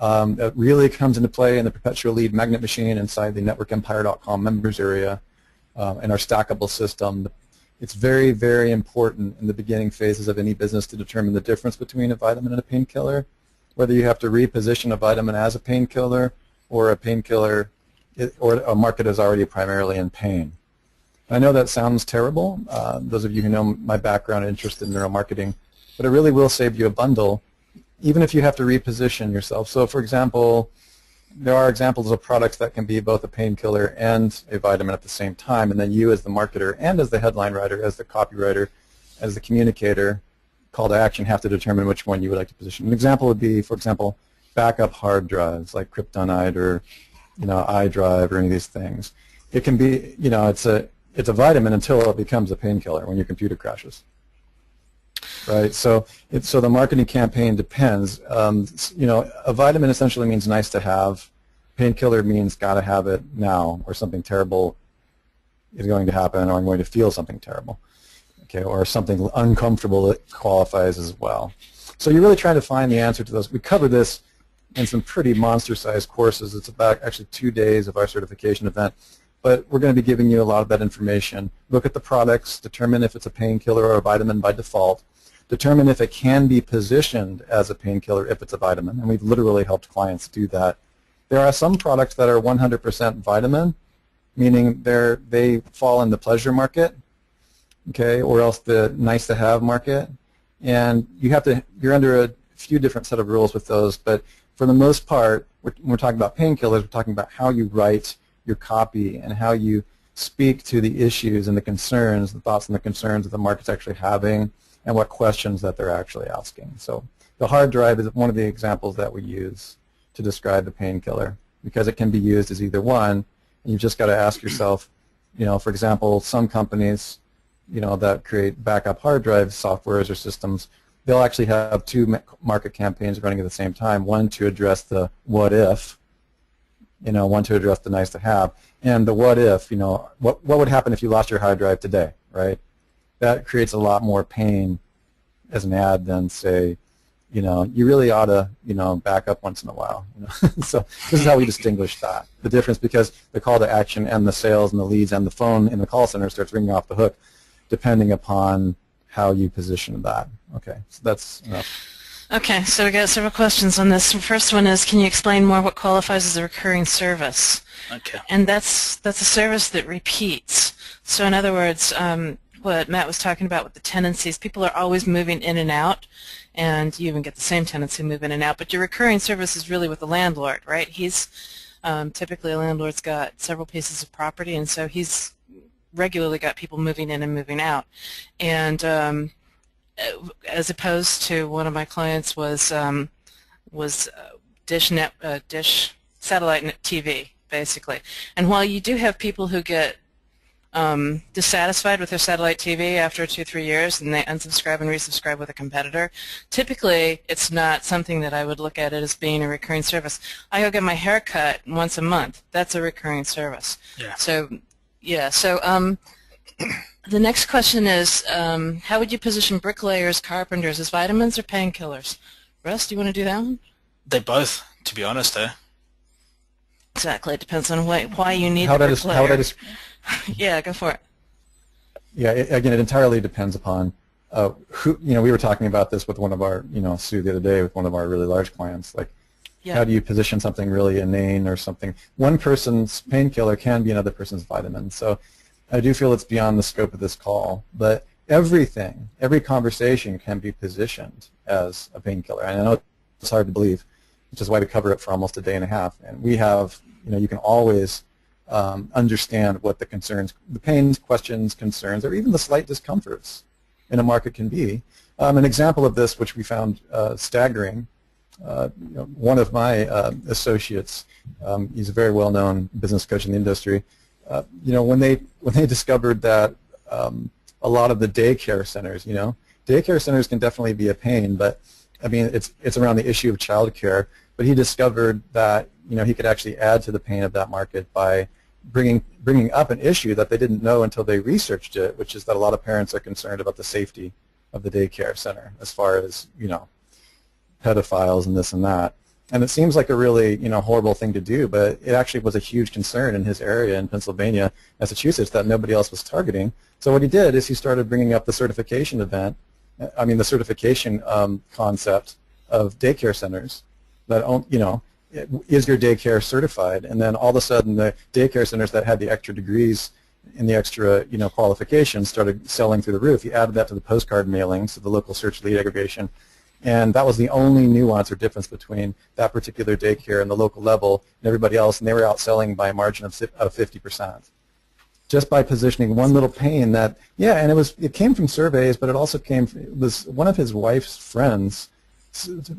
That really comes into play in the perpetual lead magnet machine inside the networkempire.com members area and our stackable system. It's very, very important in the beginning phases of any business to determine the difference between a vitamin and a painkiller, whether you have to reposition a vitamin as a painkiller or a painkiller or a market is already primarily in pain. I know that sounds terrible, those of you who know my background and interest in neuromarketing, but it really will save you a bundle, even if you have to reposition yourself. So, for example, there are examples of products that can be both a painkiller and a vitamin at the same time, and then you as the marketer and as the headline writer, as the copywriter, as the communicator, call to action, have to determine which one you would like to position. An example would be, for example, backup hard drives like Kryptonite or iDrive or any of these things. It can be, it's a vitamin until it becomes a painkiller when your computer crashes. Right, so the marketing campaign depends. A vitamin essentially means nice to have. Painkiller means got to have it now, or something terrible is going to happen, or I'm going to feel something terrible, okay, or something uncomfortable that qualifies as well. So you're really trying to find the answer to those. We cover this in some pretty monster-sized courses. It's about actually 2 days of our certification event. But we're going to be giving you a lot of that information. Look at the products, determine if it's a painkiller or a vitamin by default, determine if it can be positioned as a painkiller if it's a vitamin, and we've literally helped clients do that. There are some products that are 100% vitamin, meaning they fall in the pleasure market, okay, or else the nice-to-have market, and you're under a few different set of rules with those, but for the most part, when we're talking about painkillers, we're talking about how you write your copy and how you speak to the issues and the concerns, the thoughts and the concerns that the market's actually having, and what questions that they're actually asking. So the hard drive is one of the examples that we use to describe the painkiller, because it can be used as either one, and you've just got to ask yourself, for example, some companies, that create backup hard drive softwares or systems, they'll actually have two market campaigns running at the same time, one to address the what if, one to address the nice to have. And the what if, what would happen if you lost your hard drive today, right? That creates a lot more pain as an ad than, say, you really ought to, back up once in a while. So this is how we distinguish that. The difference, because the call to action and the sales and the leads and the phone in the call center starts ringing off the hook depending upon how you position that. Okay, so that's enough. Okay, so we got several questions on this. The first one is, can you explain more what qualifies as a recurring service? Okay. And that's a service that repeats. So in other words, what Matt was talking about with the tenancies, people are always moving in and out, and you even get the same tenancy move in and out. But your recurring service is really with the landlord, right? He's typically a landlord's got several pieces of property, and so he's regularly got people moving in and moving out. And as opposed to one of my clients was dish satellite TV, basically. And while you do have people who get dissatisfied with their satellite TV after 2-3 years and they unsubscribe and resubscribe with a competitor, typically it's not something that I would look at it as being a recurring service. I go get my hair cut once a month. That's a recurring service. Yeah. So, yeah. So the next question is, how would you position bricklayers, carpenters, as vitamins or painkillers? Russ, do you want to do that one? They both, to be honest, though. Exactly. It depends on why you need the bricklayer. How would I Yeah, go for it. Yeah, again, it entirely depends upon who. We were talking about this with one of our, Sue, the other day with one of our really large clients. Like, yeah. How do you position something really inane or something? One person's painkiller can be another person's vitamin. So I do feel it's beyond the scope of this call. But every conversation can be positioned as a painkiller. And I know it's hard to believe, which is why we cover it for almost a day and a half. And we have, you can always understand what the concerns, the pains, questions, concerns, or even the slight discomforts in a market can be. An example of this, which we found staggering, one of my associates, he's a very well-known business coach in the industry. When they discovered that a lot of the daycare centers, daycare centers can definitely be a pain, but I mean it's around the issue of childcare. But he discovered that he could actually add to the pain of that market by bringing up an issue that they didn't know until they researched it, which is that a lot of parents are concerned about the safety of the daycare center as far as pedophiles and this and that. And it seems like a really horrible thing to do, but it actually was a huge concern in his area in Pennsylvania, Massachusetts, that nobody else was targeting. So what he did is he started bringing up the certification the certification concept of daycare centers. That is your daycare certified? And then all of a sudden the daycare centers that had the extra degrees and the extra qualifications started selling through the roof. He added that to the postcard mailings, to the local search lead aggregation, And that was the only nuance or difference between that particular daycare and the local level and everybody else, and they were outselling by a margin of 50%. Just by positioning one little pane that, yeah, and it came from surveys, but it also it was one of his wife's friends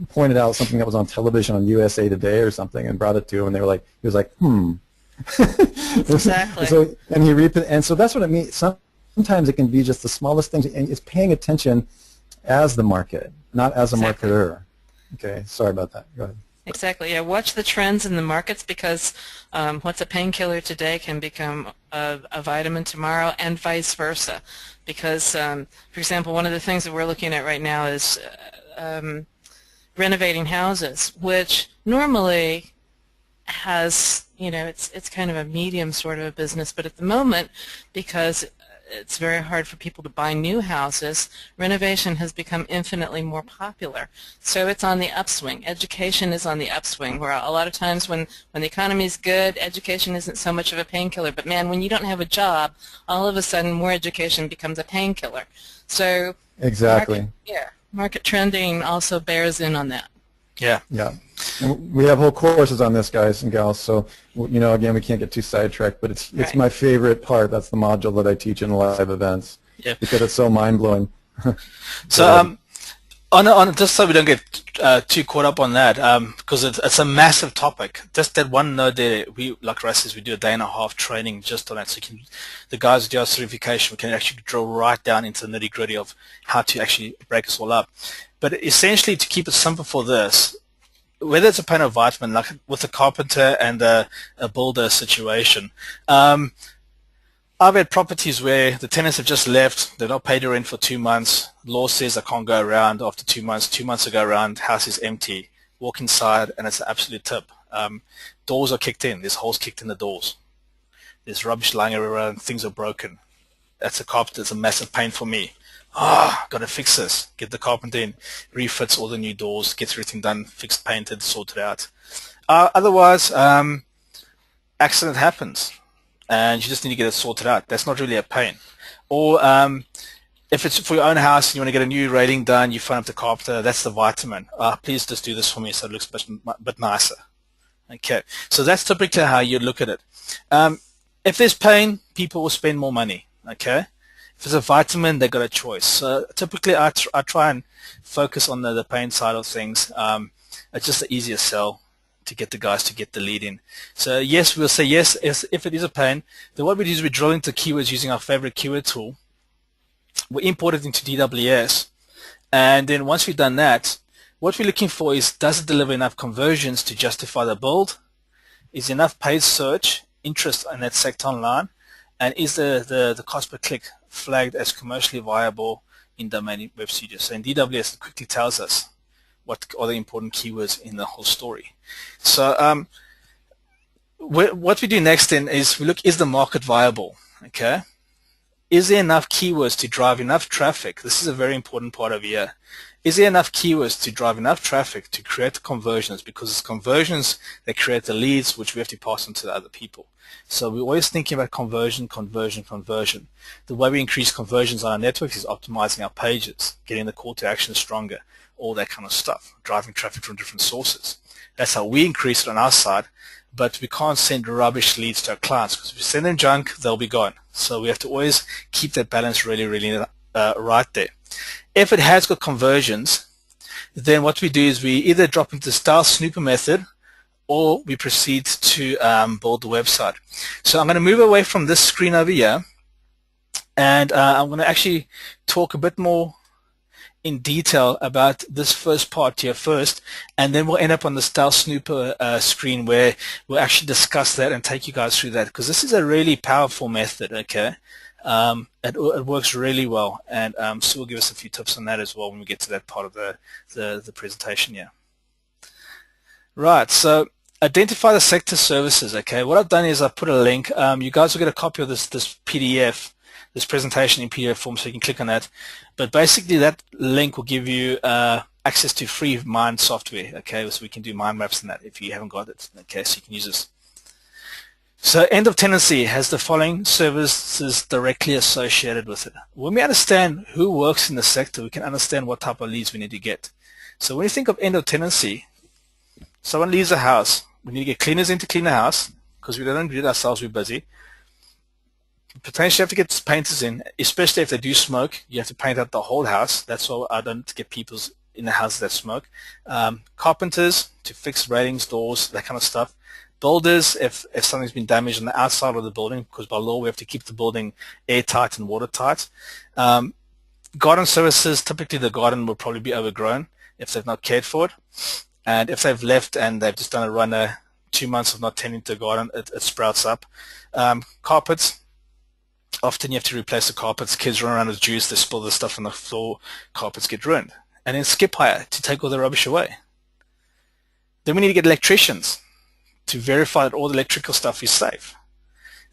pointed out something that was on television on USA Today or something and brought it to him, and they were like, he was like, Exactly. So, and so that's what it means. Sometimes it can be just the smallest things, and it's paying attention as the market, not as a marketer. Okay, sorry about that. Go ahead. Exactly. Yeah, watch the trends in the markets, because what's a painkiller today can become a vitamin tomorrow, and vice versa. Because, for example, one of the things that we're looking at right now is renovating houses, which normally has, it's kind of a medium sort of a business, but at the moment, because it's very hard for people to buy new houses, renovation has become infinitely more popular. So it's on the upswing. Education is on the upswing, where a lot of times when the economy is good, education isn't so much of a painkiller. But man, when you don't have a job, all of a sudden more education becomes a painkiller. So exactly. Market trending also bears in on that. Yeah. Yeah. And we have whole courses on this, guys and gals, so, again, we can't get too sidetracked, but it's Right. my favorite part. That's the module that I teach in live events, because it's so mind-blowing. So just so we don't get too caught up on that, because it's a massive topic. Just that one node there, like Russ says, we do a day and a half training just on that. So the guys who do our certification, we can actually drill right down into the nitty-gritty of how to actually break us all up. But essentially, to keep it simple for this, whether it's a pain or vitamin, like with a carpenter and a builder situation, I've had properties where the tenants have just left, they're not paid their rent for 2 months, law says I can't go around after 2 months, 2 months to go around, house is empty, walk inside and it's an absolute tip. Doors are kicked in, there's holes kicked in the doors, there's rubbish lying around, things are broken. That's a carpenter, it's a massive pain for me. Got to fix this. Get the carpenter in, refits all the new doors, gets everything done, fixed, painted, sorted out. Otherwise, accident happens, and you just need to get it sorted out. That's not really a pain. Or if it's for your own house and you want to get a new rating done, you phone up the carpenter. That's the vitamin. Please just do this for me so it looks a bit nicer. Okay, so that's typically how you look at it. If there's pain, people will spend more money. Okay. If it's a vitamin, they've got a choice. So typically, I try and focus on the pain side of things. It's just the easier sell to get the guys to get the lead in. So yes, we'll say yes if it is a pain. Then what we do is we drill into keywords using our favorite keyword tool. We import it into DWS, and then once we've done that, what we're looking for is, does it deliver enough conversions to justify the build? Is enough paid search interest in that sector online? And is the cost per click flagged as commercially viable in domain web studios? So in DWS, it quickly tells us what are the important keywords in the whole story. So what we do next then is we look, is the market viable? Okay, is there enough keywords to drive enough traffic? This is a very important part of here. Is there enough keywords to drive enough traffic to create conversions? Because it's conversions that create the leads, which we have to pass on to the other people. So we're always thinking about conversion. The way we increase conversions on our networks is optimizing our pages, getting the call to action stronger, all that kind of stuff, driving traffic from different sources. That's how we increase it on our side, but we can't send rubbish leads to our clients, because if we send them junk, they'll be gone. So we have to always keep that balance really, really right there. If it has got conversions, then what we do is we either drop into the style snooper method, or we proceed to build the website. So I'm going to move away from this screen over here, and I'm going to actually talk a bit more in detail about this first part here first, and then we'll end up on the style snooper screen, where we'll actually discuss that and take you guys through that, because this is a really powerful method. Okay, it works really well, and Sue will give us a few tips on that as well when we get to that part of the presentation here. Right, so identify the sector services. Okay, what I've done is I've put a link. You guys will get a copy of this PDF, this presentation in PDF form, so you can click on that. But basically, that link will give you access to free mind software. Okay, so we can do mind maps in that if you haven't got it. Okay, so you can use this. So end of tenancy has the following services directly associated with it. When we understand who works in the sector, we can understand what type of leads we need to get. So when you think of end of tenancy, someone leaves a house, we need to get cleaners in to clean the house because we don't do it ourselves, we're busy. Potentially have to get painters in, especially if they do smoke. You have to paint out the whole house. That's why I don't get people in the houses that smoke. Carpenters to fix railings, doors, that kind of stuff. Builders, if something's been damaged on the outside of the building, because by law we have to keep the building airtight and watertight. Garden services, typically the garden will probably be overgrown if they've not cared for it. And if they've left and they've just done a runner, 2 months of not tending to the garden, it sprouts up. Carpets, often you have to replace the carpets. Kids run around with juice, they spill the stuff on the floor, carpets get ruined. And then skip hire to take all the rubbish away. Then we need to get electricians to verify that all the electrical stuff is safe.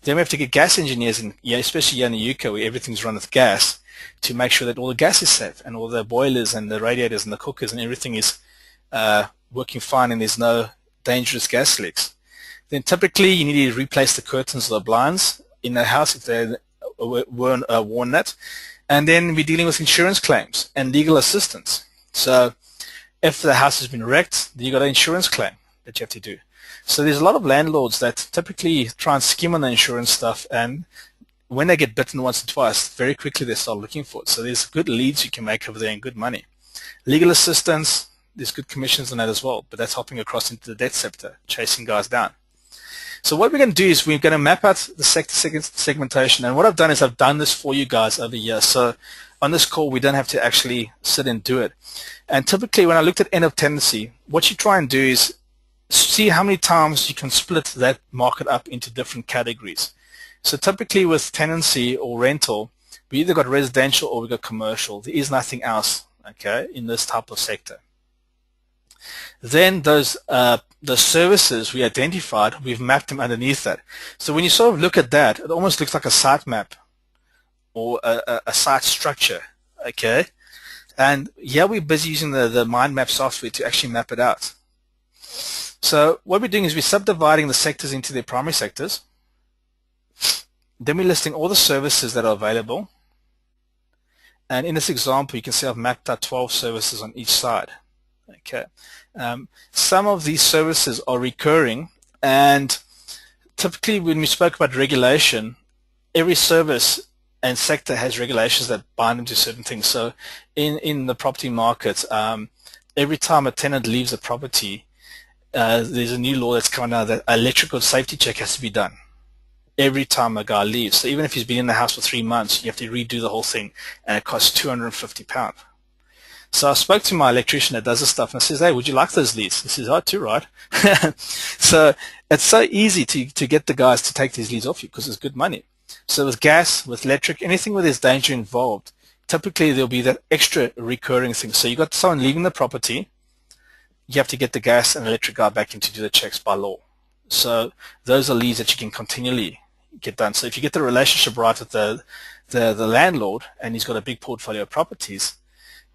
Then we have to get gas engineers in, especially here in the UK where everything's run with gas, to make sure that all the gas is safe and all the boilers and the radiators and the cookers and everything is working fine and there's no dangerous gas leaks. Then typically you need to replace the curtains or the blinds in the house if they weren't worn that. And then we're dealing with insurance claims and legal assistance. So if the house has been wrecked, then you've got an insurance claim that you have to do. So there's a lot of landlords that typically try and skim on the insurance stuff, and when they get bitten once or twice, very quickly they start looking for it. So there's good leads you can make over there and good money. Legal assistance, there's good commissions on that as well, but that's hopping across into the debt sector, chasing guys down. So what we're going to do is we're going to map out the sector segmentation, and what I've done is I've done this for you guys over here. So on this call, we don't have to actually sit and do it. And typically when I looked at end of tenancy, what you try and do is see how many times you can split that market up into different categories. So typically with tenancy or rental, we either got residential or we got commercial. There is nothing else, okay, in this type of sector. Then those the services we identified, we've mapped them underneath that. So when you sort of look at that, it almost looks like a site map or a site structure, okay? And yeah, we're busy using the mind map software to actually map it out. So what we're doing is we're subdividing the sectors into their primary sectors. Then we're listing all the services that are available. And in this example, you can see I've mapped out 12 services on each side. Okay. Some of these services are recurring, and typically when we spoke about regulation, every service and sector has regulations that bind them to certain things. So in the property market, every time a tenant leaves a property, there's a new law that's coming out that electrical safety check has to be done every time a guy leaves. So even if he's been in the house for 3 months, you have to redo the whole thing, and it costs £250. So I spoke to my electrician that does this stuff, and I says, hey, would you like those leads? He says, oh, too right. So it's so easy to get the guys to take these leads off you because it's good money. So with gas, with electric, anything where there's danger involved, typically there'll be that extra recurring thing. So you got someone leaving the property, you have to get the gas and electric guy back in to do the checks by law. So those are leads that you can continually get done. So if you get the relationship right with the landlord and he's got a big portfolio of properties,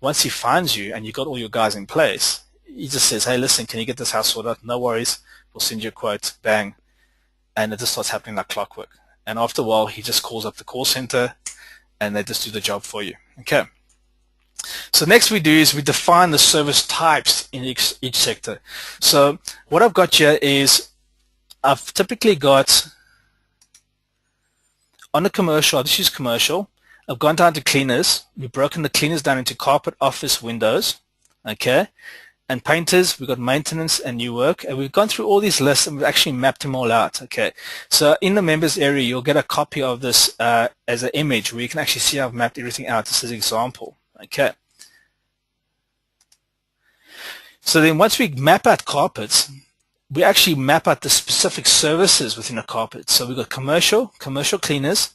once he finds you and you've got all your guys in place, he just says, hey, listen, can you get this house sorted out? No worries. We'll send you a quote. Bang. And it just starts happening like clockwork. And after a while, he just calls up the call center and they just do the job for you. Okay. So next we do is we define the service types in each sector. So what I've got here is I've typically got on the commercial, I'll just use commercial. I've gone down to cleaners. We've broken the cleaners down into carpet, office, windows, okay? And painters, we've got maintenance and new work. And we've gone through all these lists and we've actually mapped them all out, okay? So in the members area, you'll get a copy of this as an image where you can actually see how I've mapped everything out. This is an example, okay? So then once we map out carpets, we actually map out the specific services within a carpet. So we've got commercial cleaners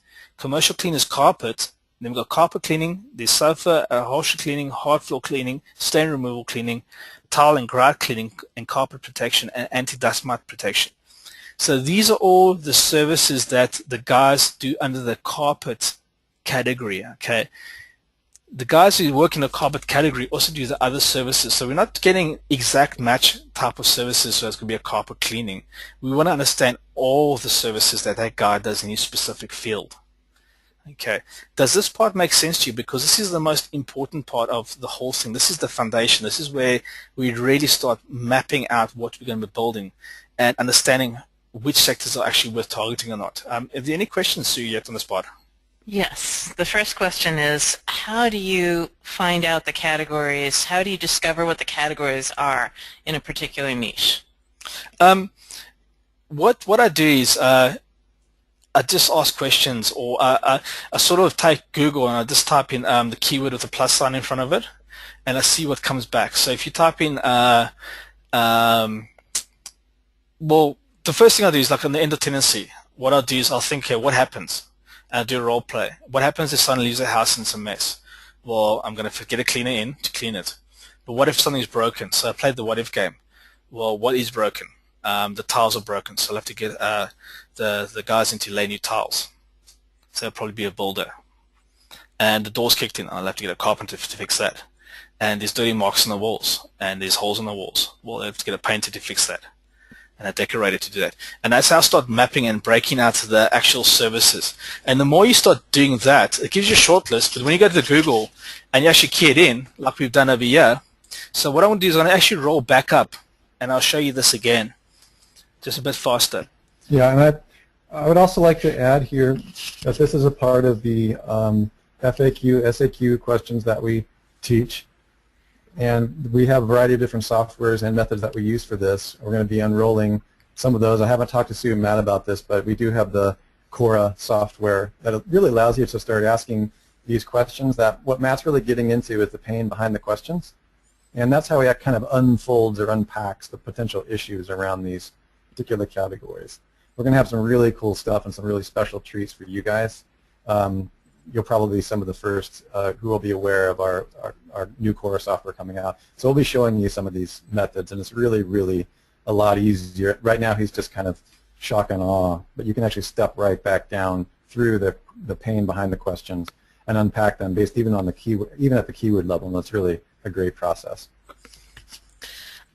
carpet, then we've got carpet cleaning, there's sofa, upholstery cleaning, hard floor cleaning, stain removal cleaning, tile and grout cleaning, and carpet protection and anti-dust mite protection. So these are all the services that the guys do under the carpet category, okay? The guys who work in the carpet category also do the other services. So we're not getting exact match type of services, so it's going to be a carpet cleaning. We want to understand all the services that guy does in his specific field. Okay. Does this part make sense to you? Because this is the most important part of the whole thing. This is the foundation. This is where we really start mapping out what we're going to be building and understanding which sectors are actually worth targeting or not. Are there any questions, Sue, yet on this part? Yes. The first question is, how do you find out the categories? How do you discover what the categories are in a particular niche? What I do is I just ask questions, or I sort of take Google and I just type in the keyword with a plus sign in front of it, and I see what comes back. So if you type in, well, the first thing I do is, like, on the end of tenancy, what I'll do is I'll think, okay, what happens? And I'll do a role play. What happens if someone leaves their house and it's a mess? Well, I'm going to get a cleaner in to clean it. But what if something's broken? So I played the what if game. Well, what is broken? The tiles are broken, so I'll have to get the guys in to lay new tiles. So it'll probably be a builder. And the door's kicked in, I'll have to get a carpenter to fix that. And there's dirty marks on the walls, and there's holes in the walls. Well, I'll have to get a painter to fix that, and a decorator to do that. And that's how I start mapping and breaking out the actual services. And the more you start doing that, it gives you a short list, but when you go to the Google and you actually key it in, like we've done over here, so what I want to do is I'm going to actually roll back up, and I'll show you this again, just a bit faster. Yeah, and I would also like to add here that this is a part of the FAQ, SAQ questions that we teach. And we have a variety of different softwares and methods that we use for this. We're going to be unrolling some of those. I haven't talked to Sue and Matt about this, but we do have the Cora software that really allows you to start asking these questions. That what Matt's really getting into is the pain behind the questions. And that's how he kind of unfolds or unpacks the potential issues around these particular categories. We're going to have some really cool stuff and some really special treats for you guys. You'll probably be some of the first who will be aware of our new Core software coming out. So we'll be showing you some of these methods, and it's really, really a lot easier. Right now he's just kind of shock and awe, but you can actually step right back down through the pain behind the questions and unpack them based even on the keyword, even at the keyword level, and it's really a great process.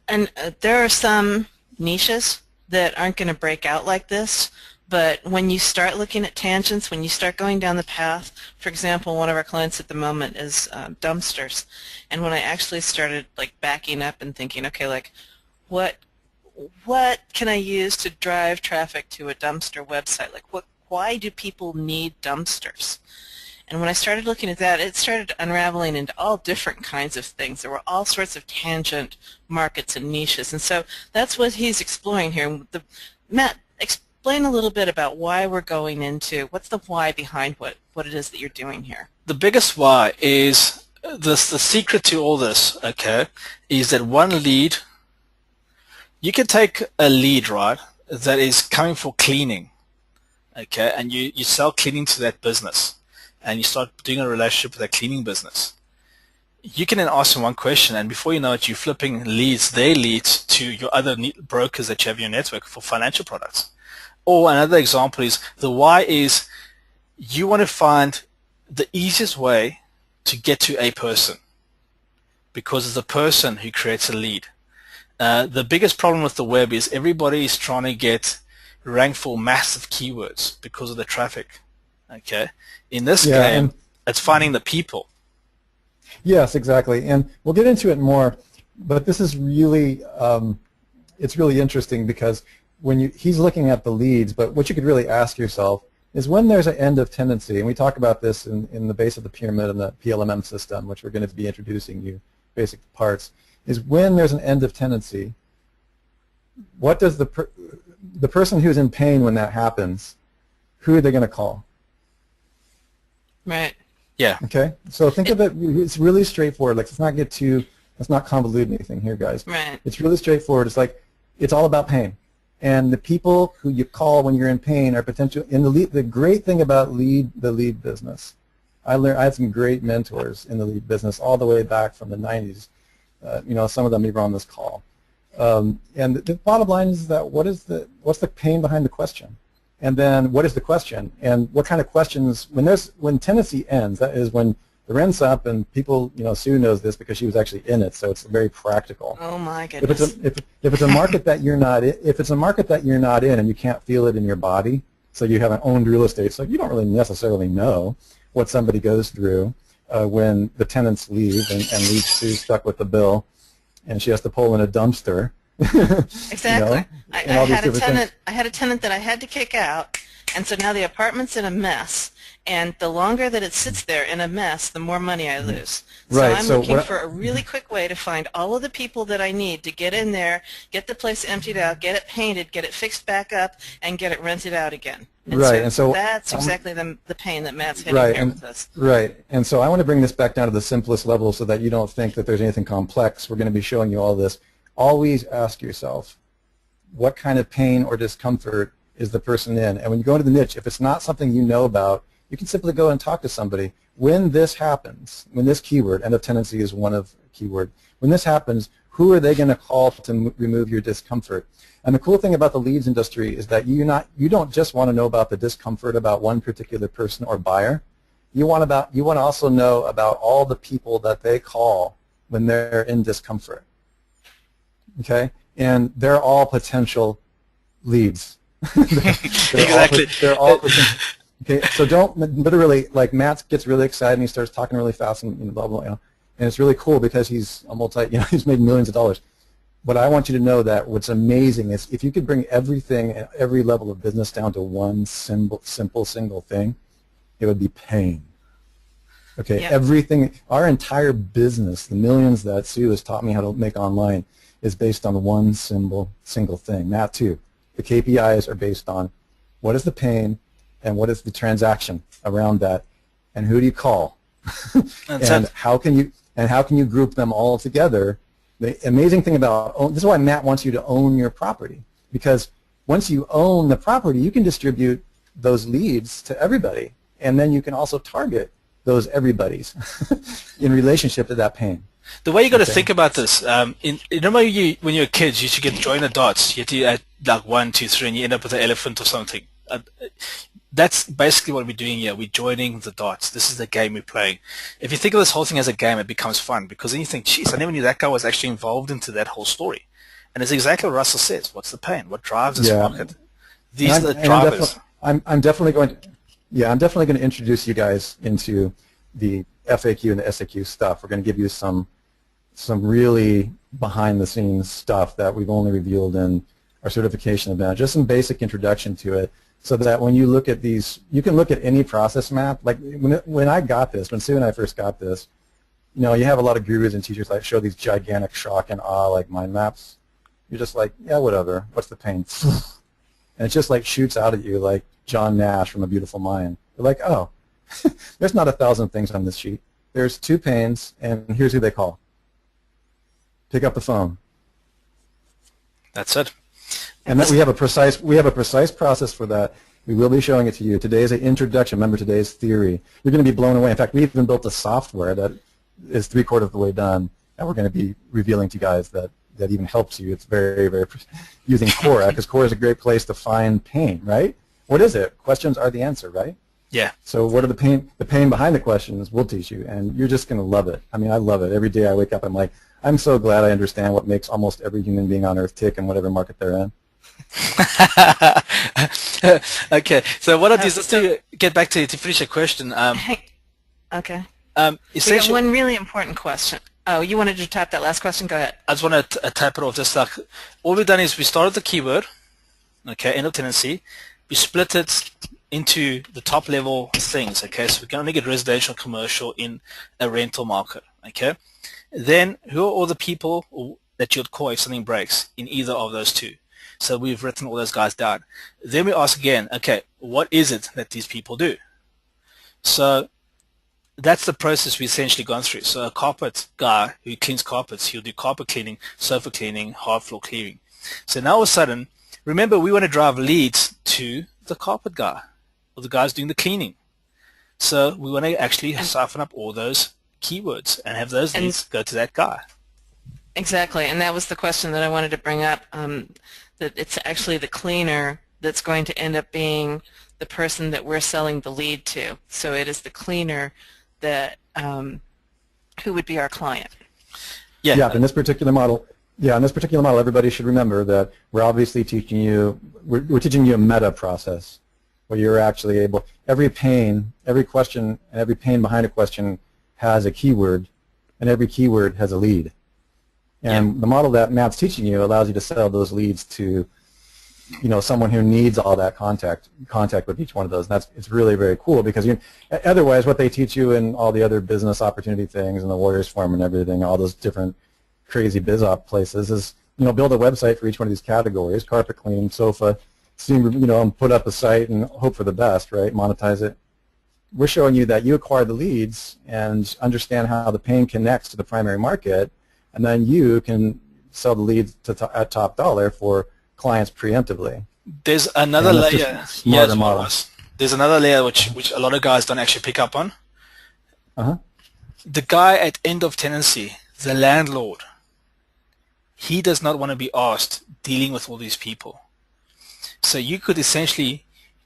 And there are some niches that aren't going to break out like this. But when you start looking at tangents, when you start going down the path, for example, one of our clients at the moment is dumpsters. And when I actually started like backing up and thinking, okay, like what can I use to drive traffic to a dumpster website? Like why do people need dumpsters? And when I started looking at that, it started unraveling into all different kinds of things. There were all sorts of tangent markets and niches. And so that's what he's exploring here. Matt, explain a little bit about why we're going into, what's the why behind what it is that you're doing here? The biggest why is, the secret to all this, okay, is that one lead, you can take a lead, right, that is coming for cleaning, okay, and you sell cleaning to that business, and you start doing a relationship with that cleaning business. You can then ask them one question, and before you know it, you're flipping their leads to your other brokers that you have in your network for financial products. Or another example is, the why is you want to find the easiest way to get to a person, because it's the person who creates a lead. The biggest problem with the web is everybody is trying to get ranked for massive keywords because of the traffic. Okay, in this game, it's finding the people. Yes, exactly, and we'll get into it more. But this is really, it's really interesting because when he's looking at the leads, but what you could really ask yourself is when there's an end of tenancy, and we talk about this in the base of the pyramid and the PLMM system, which we're going to be introducing you basic parts, is when there's an end of tenancy, what does the person who's in pain when that happens, who are they going to call? Right. Yeah. Okay. So think of it. It's really straightforward. Like, let's not convolute anything here, guys. Right. It's really straightforward. It's like it's all about pain, and the people who you call when you're in pain are potential. In the lead, the great thing about the lead business, I had some great mentors in the lead business all the way back from the 90s. You know, some of them even on this call. And the bottom line is that what's the pain behind the question? And then what is the question? And what kind of questions, when tenancy ends, that is when the rent's up, and people, you know, Sue knows this because she was actually in it, so it's very practical. Oh my goodness. If it's a market that you're not in, and you can't feel it in your body, So you haven't owned real estate, so you don't really necessarily know what somebody goes through when the tenants leave and leaves Sue stuck with the bill, and she has to pull in a dumpster. Exactly. I had a tenant that I had to kick out, and so now the apartment's in a mess. And the longer that it sits there in a mess, the more money I lose. Right. So I'm looking for a really quick way to find all of the people that I need to get in there, get the place emptied out, get it painted, get it fixed back up, and get it rented out again. And right. And so that's exactly the pain that Matt's hitting here with us. Right. And so I want to bring this back down to the simplest level so that you don't think that there's anything complex. We're going to be showing you all this. Always ask yourself, what kind of pain or discomfort is the person in? And when you go into the niche, if it's not something you know about, you can simply go and talk to somebody. When this happens, when this keyword, end of tenancy is one of keyword, when this happens, who are they going to call to remove your discomfort? And the cool thing about the leads industry is that you don't just want to know about the discomfort about one particular person or buyer. You want to also know about all the people that they call when they're in discomfort. Okay? And they're all potential leads. Exactly. They're all potential. Okay, so don't literally, like Matt gets really excited and he starts talking really fast and blah, blah, and it's really cool because he's a he's made millions of dollars. But I want you to know that what's amazing is if you could bring everything at every level of business down to one simple single thing, it would be pain. Okay, yep. Everything, our entire business, the millions that Sue has taught me how to make online, is based on one single thing. Matt too. The KPIs are based on what is the pain, and what is the transaction around that, and who do you call, and how can you group them all together? The amazing thing about this is why Matt wants you to own your property, because once you own the property, you can distribute those leads to everybody, and then you can also target those everybody's in relationship to that pain. The way you got to think about this, remember when you were kids, you used to get join the dots. You had to add like 1, 2, 3, and you end up with an elephant or something. That's basically what we're doing here. We're joining the dots. This is the game we're playing. If you think of this whole thing as a game, it becomes fun because then you think, geez, I never knew that guy was actually involved into that whole story. And it's exactly what Russell says. What's the pain? What drives this market? These are the drivers. I'm definitely going to introduce you guys into the FAQ and the SAQ stuff. We're going to give you some really behind-the-scenes stuff that we've only revealed in our certification event. Just some basic introduction to it, so that when you look at these, you can look at any process map. Like when I got this, when Sue and I first got this, you have a lot of gurus and teachers that show these gigantic shock and awe like mind maps. You're just like, yeah, whatever. What's the pain? And it just like shoots out at you like John Nash from A Beautiful Mind. You're like, oh, there's not 1,000 things on this sheet. There's 2 pains, and here's who they call. Pick up the phone. That's it. And that we have a precise process for that. We will be showing it to you. Today is an introduction. Remember, today's theory. You're going to be blown away. In fact, we even built a software that is 3/4 of the way done, and we're going to be revealing to you guys that even helps you. It's very, very using Quora, because Quora is a great place to find pain, right? What is it? Questions are the answer, right? Yeah. So what are the pain behind the questions? We'll teach you, and you're just going to love it. I mean, I love it. Every day I wake up, I'm like, I'm so glad I understand what makes almost every human being on earth tick in whatever market they're in. Okay, so what I'll do is just to get back to finish your question. Okay. Essentially, we got one really important question. Oh, you wanted to tap that last question? Go ahead. I just want to tap it off. Just like all we've done is we started the keyword, okay, end of tenancy. We split it into the top level things. Okay, so we can only get residential, commercial in a rental market. Okay, then who are all the people that you'd call if something breaks in either of those two? So we've written all those guys down. Then we ask again, okay, what is it that these people do? So that's the process we've essentially gone through. So a carpet guy who cleans carpets, he'll do carpet cleaning, sofa cleaning, hard floor cleaning. So now all of a sudden, remember we want to drive leads to the carpet guy or the guys doing the cleaning. So we want to actually siphon up all those keywords and have those leads go to that guy. Exactly, and that was the question that I wanted to bring up, that it's actually the cleaner that's going to end up being the person that we're selling the lead to. So it is the cleaner that who would be our client. Yeah, in this particular model, everybody should remember that we're obviously teaching you, we're teaching you a meta process. where you're actually able, every pane, every question, and every pane behind a question has a keyword, and every keyword has a lead. And the model that Matt's teaching you allows you to sell those leads to, someone who needs all that contact with each one of those. And it's really very cool, because otherwise what they teach you in all the other business opportunity things and the Warriors Forum and everything, all those different crazy biz op places, is build a website for each one of these categories: carpet clean, sofa, put up a site and hope for the best, right? Monetize it. We're showing you that you acquire the leads and understand how the pane connects to the primary market, and then you can sell the leads at top dollar for clients preemptively. There's another layer. Smarter model. There's another layer which a lot of guys don't actually pick up on. Uh-huh. The guy at end of tenancy, the landlord, he does not want to be asked dealing with all these people. So you could essentially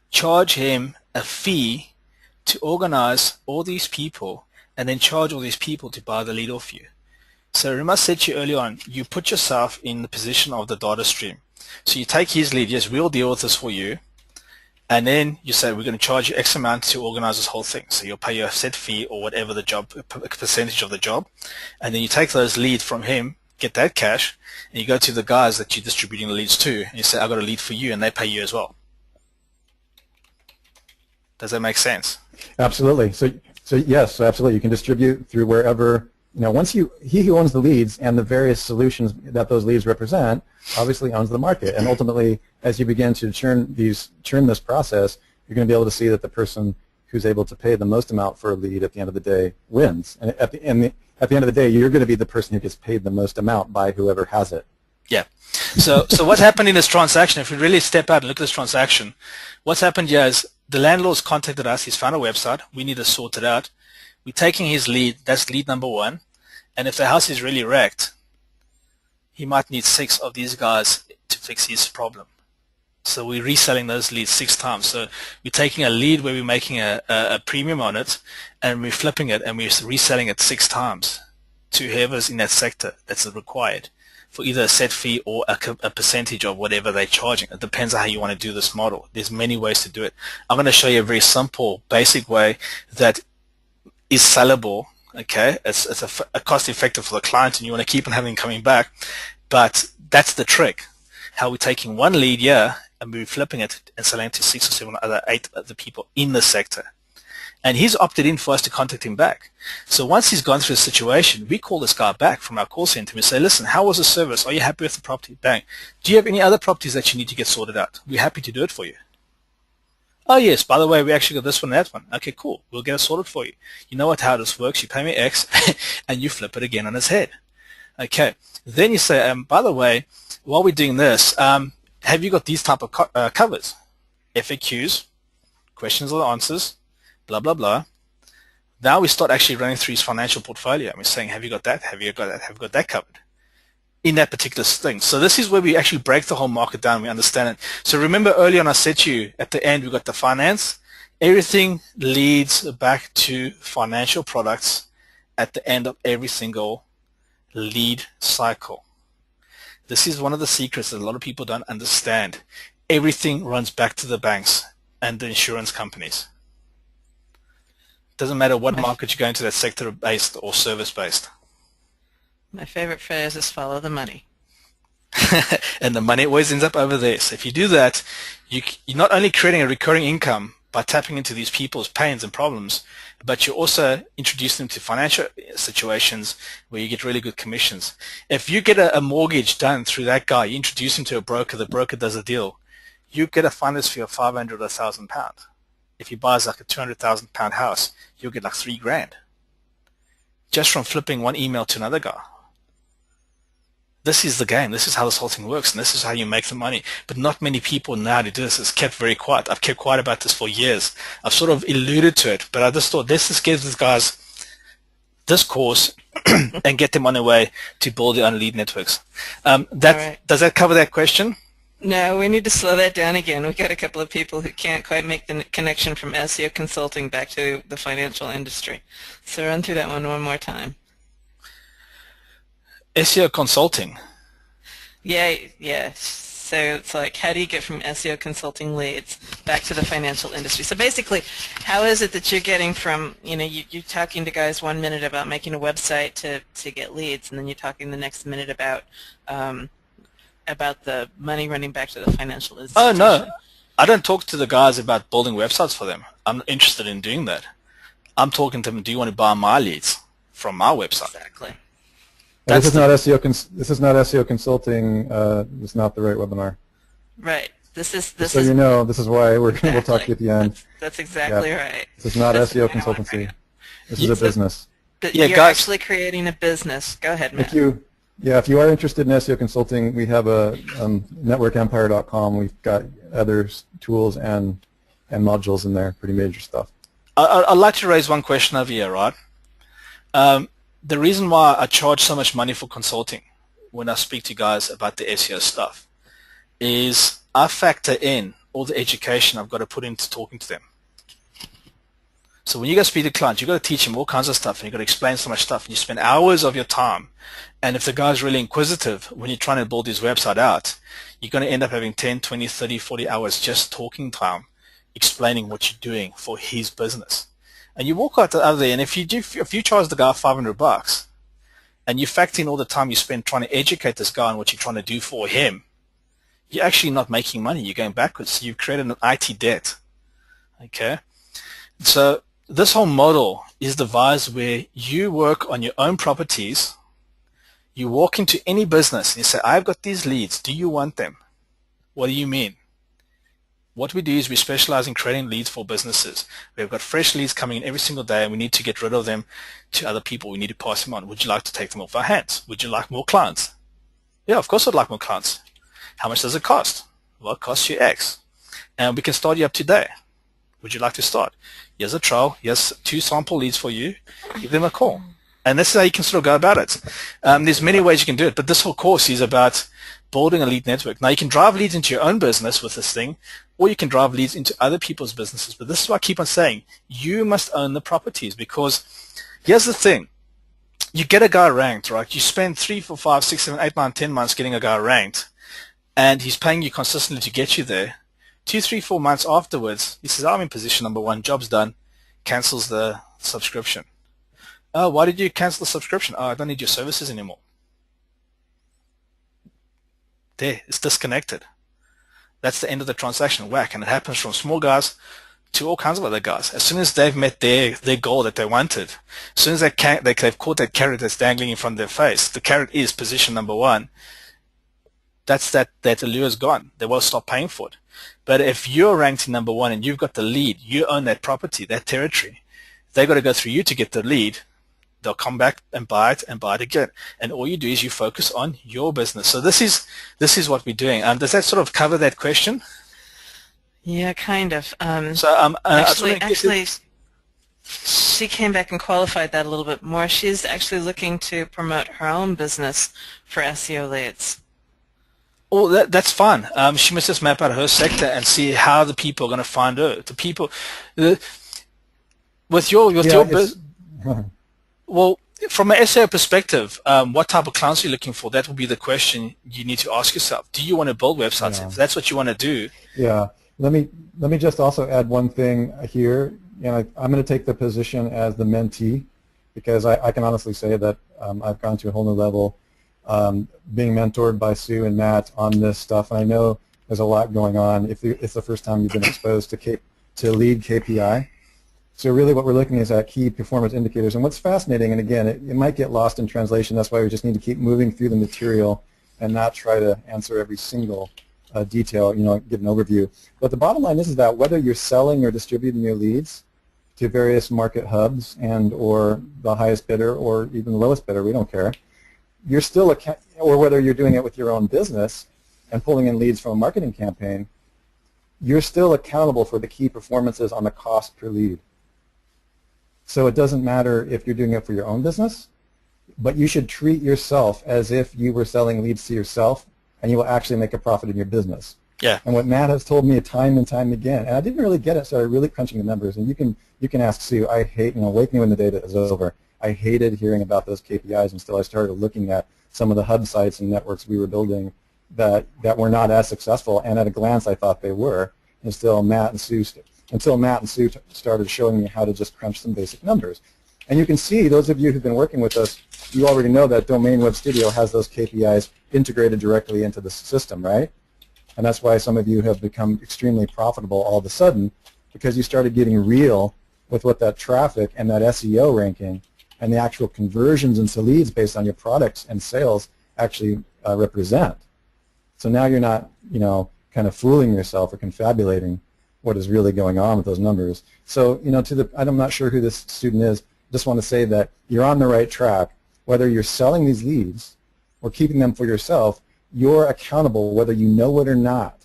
charge him a fee to organize all these people and then charge all these people to buy the lead off you. So remember I said to you early on, you put yourself in the position of the data stream. So you take his lead, yes, we'll deal with this for you, and then you say we're going to charge you X amount to organize this whole thing. So you'll pay your set fee or whatever the job, percentage of the job, and then you take those leads from him, get that cash, and you go to the guys that you're distributing the leads to, and you say, I've got a lead for you, and they pay you as well. Does that make sense? Absolutely. So yes, absolutely. You can distribute through wherever, once he who owns the leads and the various solutions that those leads represent obviously owns the market. And ultimately, as you begin to churn this process, you're going to be able to see that the person who's able to pay the most amount for a lead at the end of the day wins. And at the end of the day, you're going to be the person who gets paid the most amount by whoever has it. Yeah. So what's happened in this transaction, if we really step out and look at this transaction, what's happened here is the landlord's contacted us. He's found a website. We need to sort it out. We're taking his lead. That's lead number one. And if the house is really wrecked, he might need 6 of these guys to fix his problem. So we're reselling those leads 6 times. So we're taking a lead where we're making a premium on it, and we're flipping it, and we're reselling it 6 times to whoever's in that sector that's required for either a set fee or a percentage of whatever they're charging. It depends on how you want to do this model. There's many ways to do it. I'm going to show you a very simple, basic way that is sellable. Okay, it's a cost-effective for the client, and you want to keep on having coming back. But that's the trick. How we're taking one lead here and we're flipping it and selling it to 6 or 7 other 8 other people in the sector. And he's opted in for us to contact him back. So once he's gone through the situation, we call this guy back from our call center and we say, listen, how was the service? Are you happy with the property? Bang. Do you have any other properties that you need to get sorted out? We're happy to do it for you. Oh yes, by the way, we actually got this one and that one. Okay, cool. We'll get it sorted for you. You know how this works. You pay me X and you flip it again on its head. Okay. Then you say, by the way, while we're doing this, have you got these type of covers? FAQs, questions or answers, blah, blah, blah. Now we start actually running through his financial portfolio. And we're saying, have you got that? Have you got that? Have you got that covered? In that particular thing. So this is where we actually break the whole market down. We understand it. So remember earlier on I said to you, at the end we got the finance. Everything leads back to financial products at the end of every single lead cycle. This is one of the secrets that a lot of people don't understand. Everything runs back to the banks and the insurance companies. Doesn't matter what market you go into, that sector-based or service-based. My favorite phrase is follow the money. And the money always ends up over there. So if you do that, you're not only creating a recurring income by tapping into these people's pains and problems, but you're also introducing them to financial situations where you get really good commissions. If you get a mortgage done through that guy, you introduce him to a broker, the broker does a deal, you get a finder's fee of £500 or £1,000. If he buys like a £200,000 house, you'll get like $3,000 just from flipping one email to another guy. This is the game. This is how this whole thing works, and this is how you make the money. But not many people know how to do this. It's kept very quiet. I've kept quiet about this for years. I've sort of alluded to it, but I just thought, let's just give these guys this course and get them on their way to build their own lead networks. Right. Does that cover that question? No, we need to slow that down again. We've got a couple of people who can't quite make the connection from SEO consulting back to the financial industry. So run through that one more time. SEO consulting. Yeah. So it's like, how do you get from SEO consulting leads back to the financial industry? So basically, how is it that you're getting from, you're talking to guys 1 minute about making a website to get leads, and then you're talking the next minute about the money running back to the financial institution? Oh, no. I don't talk to the guys about building websites for them. I'm not interested in doing that. I'm talking to them, do you want to buy my leads from my website? Exactly. This is not SEO. This is not SEO consulting. This is not the right webinar. Right. This is. So you know, this is why we'll talk to you at the end. That's exactly right. This is not SEO consultancy. This is a business. But you're guys, actually creating a business. Go ahead, Matt. If you are interested in SEO consulting, we have a networkempire.com. We've got other tools and modules in there. Pretty major stuff. I'd like to raise one question over here, right? The reason why I charge so much money for consulting when I speak to guys about the SEO stuff is I factor in all the education I've got to put into talking to them. So when you go speak to clients, you've got to teach them all kinds of stuff, and you've got to explain so much stuff, and you spend hours of your time. And if the guy's really inquisitive, when you're trying to build his website out, you're going to end up having 10, 20, 30, 40 hours just talking time, explaining what you're doing for his business. And you walk out the other day, and if you charge the guy $500 and you factor in all the time you spend trying to educate this guy on what you're trying to do for him, you're actually not making money. You're going backwards. You've created an IT debt. Okay? So this whole model is devised where you work on your own properties. You walk into any business and you say, I've got these leads. Do you want them? What do you mean? What we do is we specialize in creating leads for businesses. We've got fresh leads coming in every single day, and we need to get rid of them to other people. We need to pass them on. Would you like to take them off our hands? Would you like more clients? Yeah, of course I'd like more clients. How much does it cost? Well, it costs you X. And we can start you up today. Would you like to start? Here's a trial. Here's 2 sample leads for you. Give them a call. And this is how you can sort of go about it. There's many ways you can do it, but this whole course is about building a lead network. Now, you can drive leads into your own business with this thing, or you can drive leads into other people's businesses. But this is what I keep on saying. You must own the properties, because here's the thing. You get a guy ranked, right? You spend 3, 4, 5, 6, 7, 8, 9, 10 months getting a guy ranked, and he's paying you consistently to get you there. 2, 3, 4 months afterwards, he says, I'm in position number 1, job's done, cancels the subscription. Oh, why did you cancel the subscription? Oh, I don't need your services anymore. There, it's disconnected. That's the end of the transaction. Whack. And it happens from small guys to all kinds of other guys. As soon as they've met their goal that they wanted, as soon as they've caught that carrot that's dangling in front of their face, the carrot is position number 1, that allure is gone. They will stop paying for it. But if you're ranked in number 1 and you've got the lead, you own that property, that territory, they've got to go through you to get the lead. They'll come back and buy it again. And all you do is you focus on your business. So this is what we're doing. Does that sort of cover that question? Yeah, kind of. Actually, she came back and qualified that a little bit more. She's actually looking to promote her own business for SEO leads. Oh, that's fine. She must just map out her sector and see how the people are going to find her. The people, with your business. Well, from an SEO perspective, what type of clients are you looking for? That will be the question you need to ask yourself. Do you want to build websites? Yeah. If that's what you want to do. Yeah. Let me just also add one thing here. I'm going to take the position as the mentee, because I can honestly say that I've gone to a whole new level being mentored by Sue and Matt on this stuff. And I know there's a lot going on if it's the first time you've been exposed to lead KPI. So really what we're looking is at key performance indicators. And what's fascinating, and again, it might get lost in translation, that's why we just need to keep moving through the material and not try to answer every single detail, give an overview. But the bottom line is that whether you're selling or distributing your leads to various market hubs and or the highest bidder or even the lowest bidder, we don't care, you're still, or whether you're doing it with your own business and pulling in leads from a marketing campaign, you're still accountable for the key performances on the cost per lead. So it doesn't matter if you're doing it for your own business, but you should treat yourself as if you were selling leads to yourself, and you will actually make a profit in your business. Yeah. And what Matt has told me time and time again, and I didn't really get it, so I started really crunching the numbers. And you can ask Sue. I hate, wake me when the data is over. I hated hearing about those KPIs until I started looking at some of the hub sites and networks we were building that were not as successful, and at a glance I thought they were, until Matt and Sue started showing me how to just crunch some basic numbers. And you can see, those of you who've been working with us, you already know that Domain Web Studio has those KPIs integrated directly into the system, right? And that's why some of you have become extremely profitable all of a sudden, because you started getting real with what that traffic and that SEO ranking and the actual conversions into leads based on your products and sales actually represent. So now you're not, kind of fooling yourself or confabulating what is really going on with those numbers. So, I'm not sure who this student is, just want to say that you're on the right track. Whether you're selling these leads or keeping them for yourself, you're accountable whether you know it or not.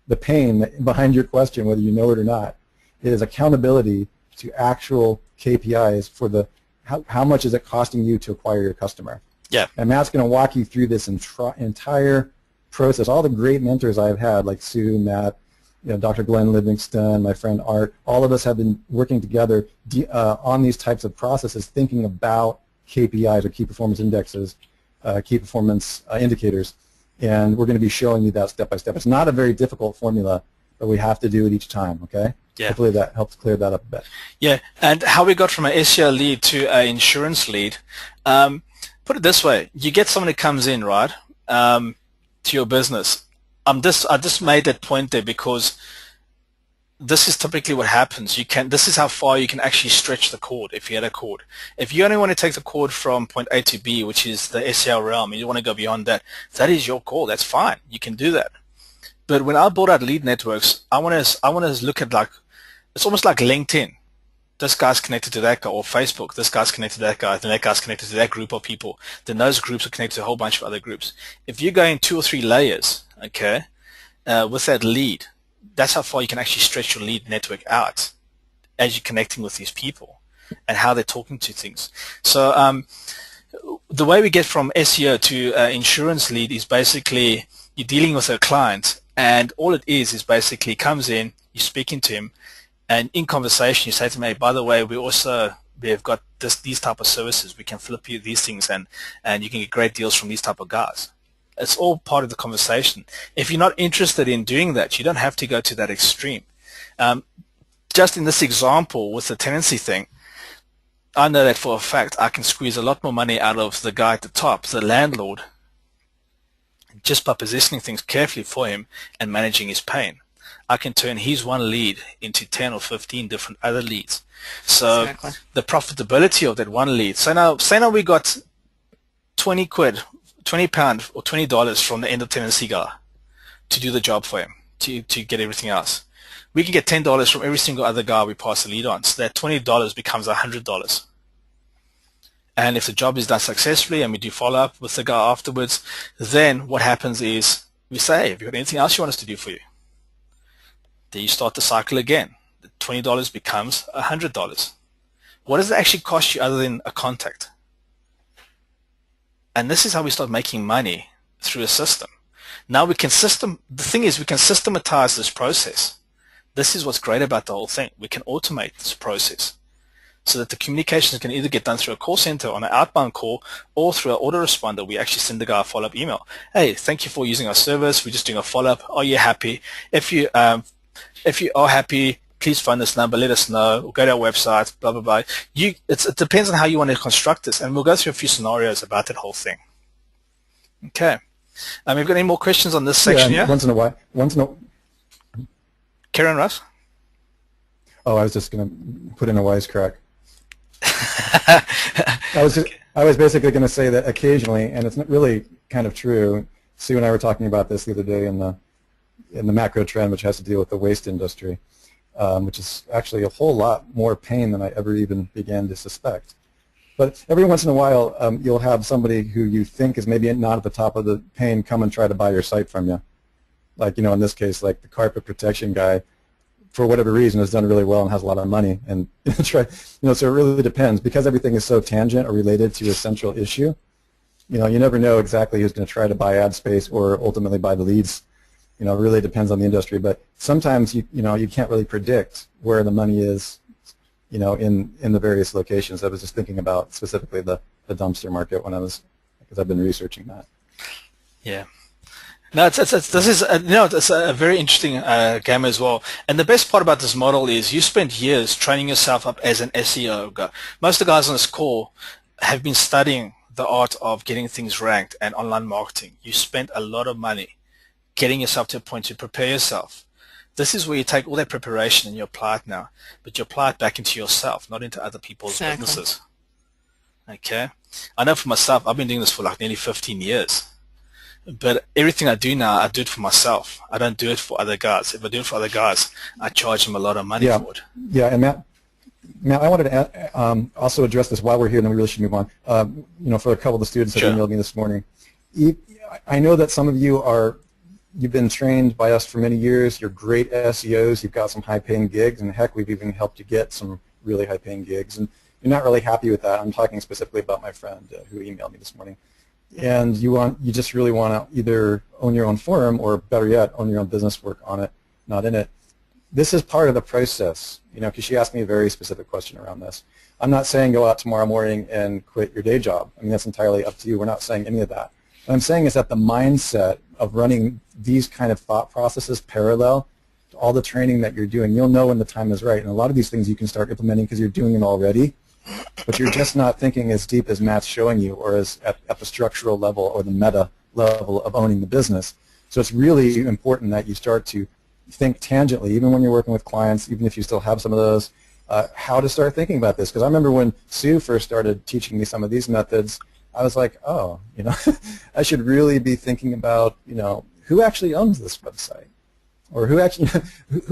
The pain behind your question, whether you know it or not, is accountability to actual KPIs for the how much is it costing you to acquire your customer. Yeah. And Matt's going to walk you through this entire process. All the great mentors I've had, like Sue, Matt, Dr. Glenn Livingston, my friend Art, all of us have been working together on these types of processes, thinking about KPIs or key performance indexes, key performance indicators, and we're going to be showing you that step by step. It's not a very difficult formula, but we have to do it each time, okay? Yeah. Hopefully that helps clear that up a bit. Yeah, and how we got from an SEO lead to an insurance lead, put it this way, you get someone who comes in, right, to your business. I just made that point there because this is typically what happens. This is how far you can actually stretch the cord if you had a cord. If you only want to take the cord from point A to B, which is the SEO realm, and you want to go beyond that, that is your call. That's fine. You can do that. But when I build out lead networks, I want to look at it's almost like LinkedIn. This guy's connected to that guy, or Facebook. This guy's connected to that guy, then that guy's connected to that group of people. Then those groups are connected to a whole bunch of other groups. If you go in 2 or 3 layers, okay, with that lead, that's how far you can actually stretch your lead network out as you're connecting with these people and how they're talking to things. So the way we get from SEO to insurance lead is basically you're dealing with a client, and all it is basically comes in, you're speaking to him, and in conversation you say to him, hey, by the way, we've got these type of services. We can flip you these things, and you can get great deals from these type of guys. It's all part of the conversation. If you're not interested in doing that, you don't have to go to that extreme. Just in this example with the tenancy thing, I know that for a fact I can squeeze a lot more money out of the guy at the top, the landlord, just by positioning things carefully for him and managing his pain. I can turn his one lead into 10 or 15 different other leads. So exactly. The profitability of that one lead. Say now we got 20 quid, £20 or $20 from the end of tenancy guy to do the job for him, to get everything else. We can get $10 from every single other guy we pass the lead on. So that $20 becomes $100. And if the job is done successfully and we do follow-up with the guy afterwards, then what happens is we say, hey, have you got anything else you want us to do for you? Then you start the cycle again. The $20 becomes $100. What does it actually cost you other than a contact? And this is how we start making money through a system. Now the thing is we can systematize this process. This is what's great about the whole thing. We can automate this process so that the communications can either get done through a call center on an outbound call or through an autoresponder. We actually send the guy a follow-up email. Hey, thank you for using our service. We're just doing a follow-up. Are you happy? If you are happy, please phone this number, let us know, or go to our website, blah, blah, blah. It depends on how you want to construct this, and we'll go through a few scenarios about that whole thing. Okay. We've got any more questions on this section here? Once in a while. Karen, Russ? Oh, I was just going to put in a wisecrack. I was basically going to say that occasionally, and it's not really kind of true. Sue and I were talking about this the other day in the macro trend, which has to deal with the waste industry, which is actually a whole lot more pain than I ever even began to suspect. But every once in a while, you'll have somebody who you think is maybe not at the top of the pain come and try to buy your site from you. Like, in this case, like the carpet protection guy, for whatever reason, has done really well and has a lot of money. And so it really depends. Because everything is so tangent or related to a central issue, you never know exactly who's going to try to buy ad space or ultimately buy the leads. It really depends on the industry. But sometimes, you can't really predict where the money is, in the various locations. I was just thinking about specifically the dumpster market because I've been researching that. Yeah. No, this is it's a very interesting game as well. And the best part about this model is you spent years training yourself up as an SEO guy. Most of the guys on this call have been studying the art of getting things ranked and online marketing. You spent a lot of money getting yourself to a point to prepare yourself. This is where you take all that preparation and you apply it now, but you apply it back into yourself, not into other people's businesses. Okay? I know for myself, I've been doing this for like nearly 15 years. But everything I do now, I do it for myself. I don't do it for other guys. If I do it for other guys, I charge them a lot of money for it. Yeah, and Matt, I wanted to also address this while we're here, and then we really should move on. For a couple of the students that emailed me this morning, I know that some of you you've been trained by us for many years. You're great SEOs. You've got some high-paying gigs, and heck, we've even helped you get some really high-paying gigs. And you're not really happy with that. I'm talking specifically about my friend who emailed me this morning. And you just really want to either own your own forum or, better yet, own your own business, work on it, not in it. This is part of the process, because she asked me a very specific question around this. I'm not saying go out tomorrow morning and quit your day job. I mean, that's entirely up to you. We're not saying any of that. What I'm saying is that the mindset of running these kind of thought processes parallel to all the training that you're doing, you'll know when the time is right. And a lot of these things you can start implementing because you're doing it already. But you're just not thinking as deep as Matt's showing you, or as at the structural level or the meta level of owning the business. So it's really important that you start to think tangentially, even when you're working with clients, even if you still have some of those, how to start thinking about this. Because I remember when Sue first started teaching me some of these methods, I was like, oh, I should really be thinking about, who actually owns this website, or who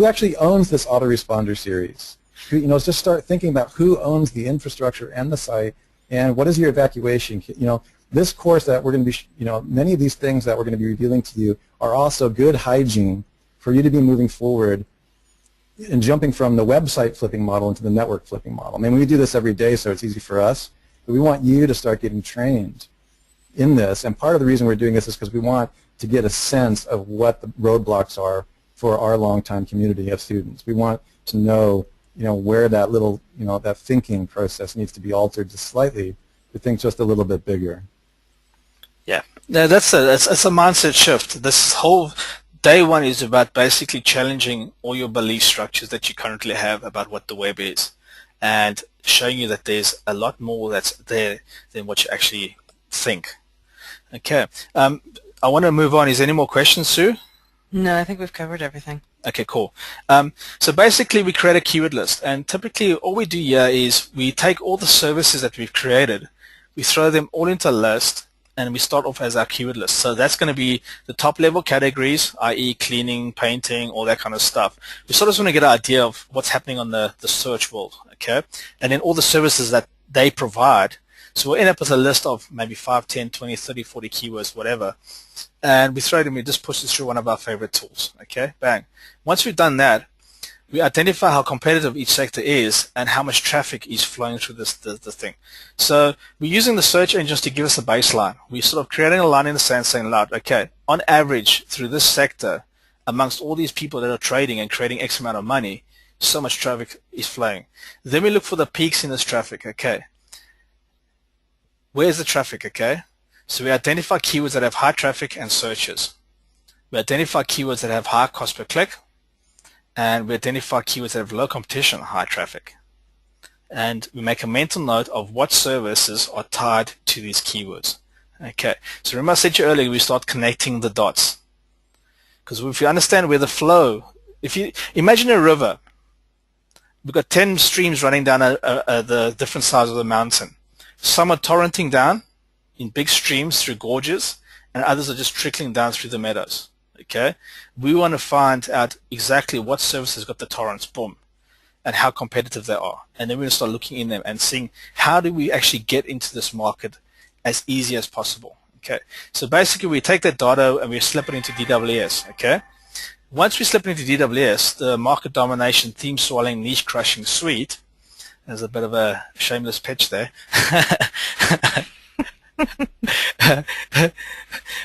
actually owns this autoresponder series. Just start thinking about who owns the infrastructure and the site, and what is your evacuation. This course that we're going to be, many of these things that we're going to be revealing to you are also good hygiene for you to be moving forward and jumping from the website flipping model into the network flipping model. I mean, we do this every day, so it's easy for us, but we want you to start getting trained in this. And part of the reason we're doing this is because we want to get a sense of what the roadblocks are for our long-time community of students. We want to know where that little, that thinking process needs to be altered just slightly to think just a little bit bigger. Yeah, that's a mindset shift. This whole day one is about basically challenging all your belief structures that you currently have about what the web is, and showing you that there's a lot more that's there than what you actually think. Okay, I want to move on. Is there any more questions, Sue? No, I think we've covered everything. Okay, cool. So basically we create a keyword list, and typically all we do here is we take all the services that we've created, we throw them all into a list, and we start off as our keyword list. So that's going to be the top level categories, i.e. cleaning, painting, all that kind of stuff. We sort of want to get an idea of what's happening on the search world, okay? And then all the services that they provide. So we'll end up with a list of maybe 5, 10, 20, 30, 40 keywords, whatever. And we throw it and we just push it through one of our favorite tools, okay? Bang. Once we've done that, we identify how competitive each sector is and how much traffic is flowing through this thing. So we're using the search engines to give us a baseline. We're sort of creating a line in the sand saying loud, okay, on average through this sector, amongst all these people that are trading and creating X amount of money, so much traffic is flowing. Then we look for the peaks in this traffic, okay? Where's the traffic, okay? So we identify keywords that have high traffic and searches. We identify keywords that have high cost per click, and we identify keywords that have low competition, high traffic. And we make a mental note of what services are tied to these keywords. Okay, so remember I said to you earlier, we start connecting the dots. Because if you understand where the flow, if you imagine a river, we've got 10 streams running down the different sides of the mountain. Some are torrenting down in big streams through gorges, and others are just trickling down through the meadows. Okay, we want to find out exactly what services got the torrents, boom, and how competitive they are, and then we're going to start looking in them and seeing how do we actually get into this market as easy as possible. Okay, so basically we take that data and we slip it into DWS. Okay, once we slip it into DWS, the market domination, theme swallowing, niche crushing suite. There's a bit of a shameless pitch there.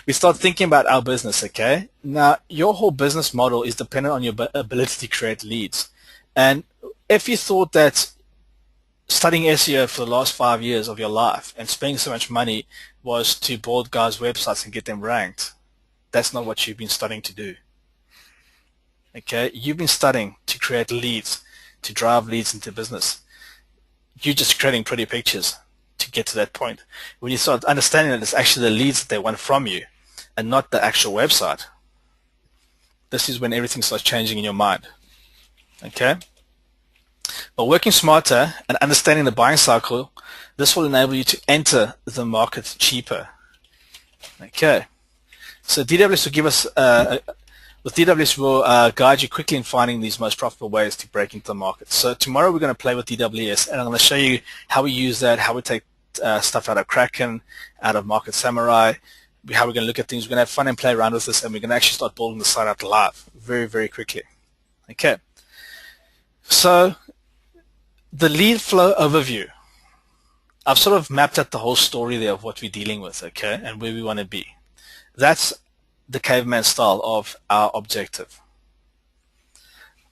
We start thinking about our business, okay? Now, your whole business model is dependent on your ability to create leads. And if you thought that studying SEO for the last 5 years of your life and spending so much money was to build guys' websites and get them ranked, That's not what you've been studying to do. Okay, you've been studying to create leads, to drive leads into business. You're just creating pretty pictures to get to that point. When you start understanding that it's actually the leads that they want from you and not the actual website, this is when everything starts changing in your mind. Okay? But working smarter and understanding the buying cycle, this will enable you to enter the market cheaper. Okay. So DWS will give us, with DWS will guide you quickly in finding these most profitable ways to break into the market. So tomorrow we're going to play with DWS, and I'm going to show you how we use that, how we take stuff out of Kraken, out of Market Samurai, how we're going to look at things. We're going to have fun and play around with this, and we're going to actually start building the site out live very, very quickly. Okay. So the lead flow overview. I've sort of mapped out the whole story there of what we're dealing with, okay, and where we want to be. That's the caveman style of our objective.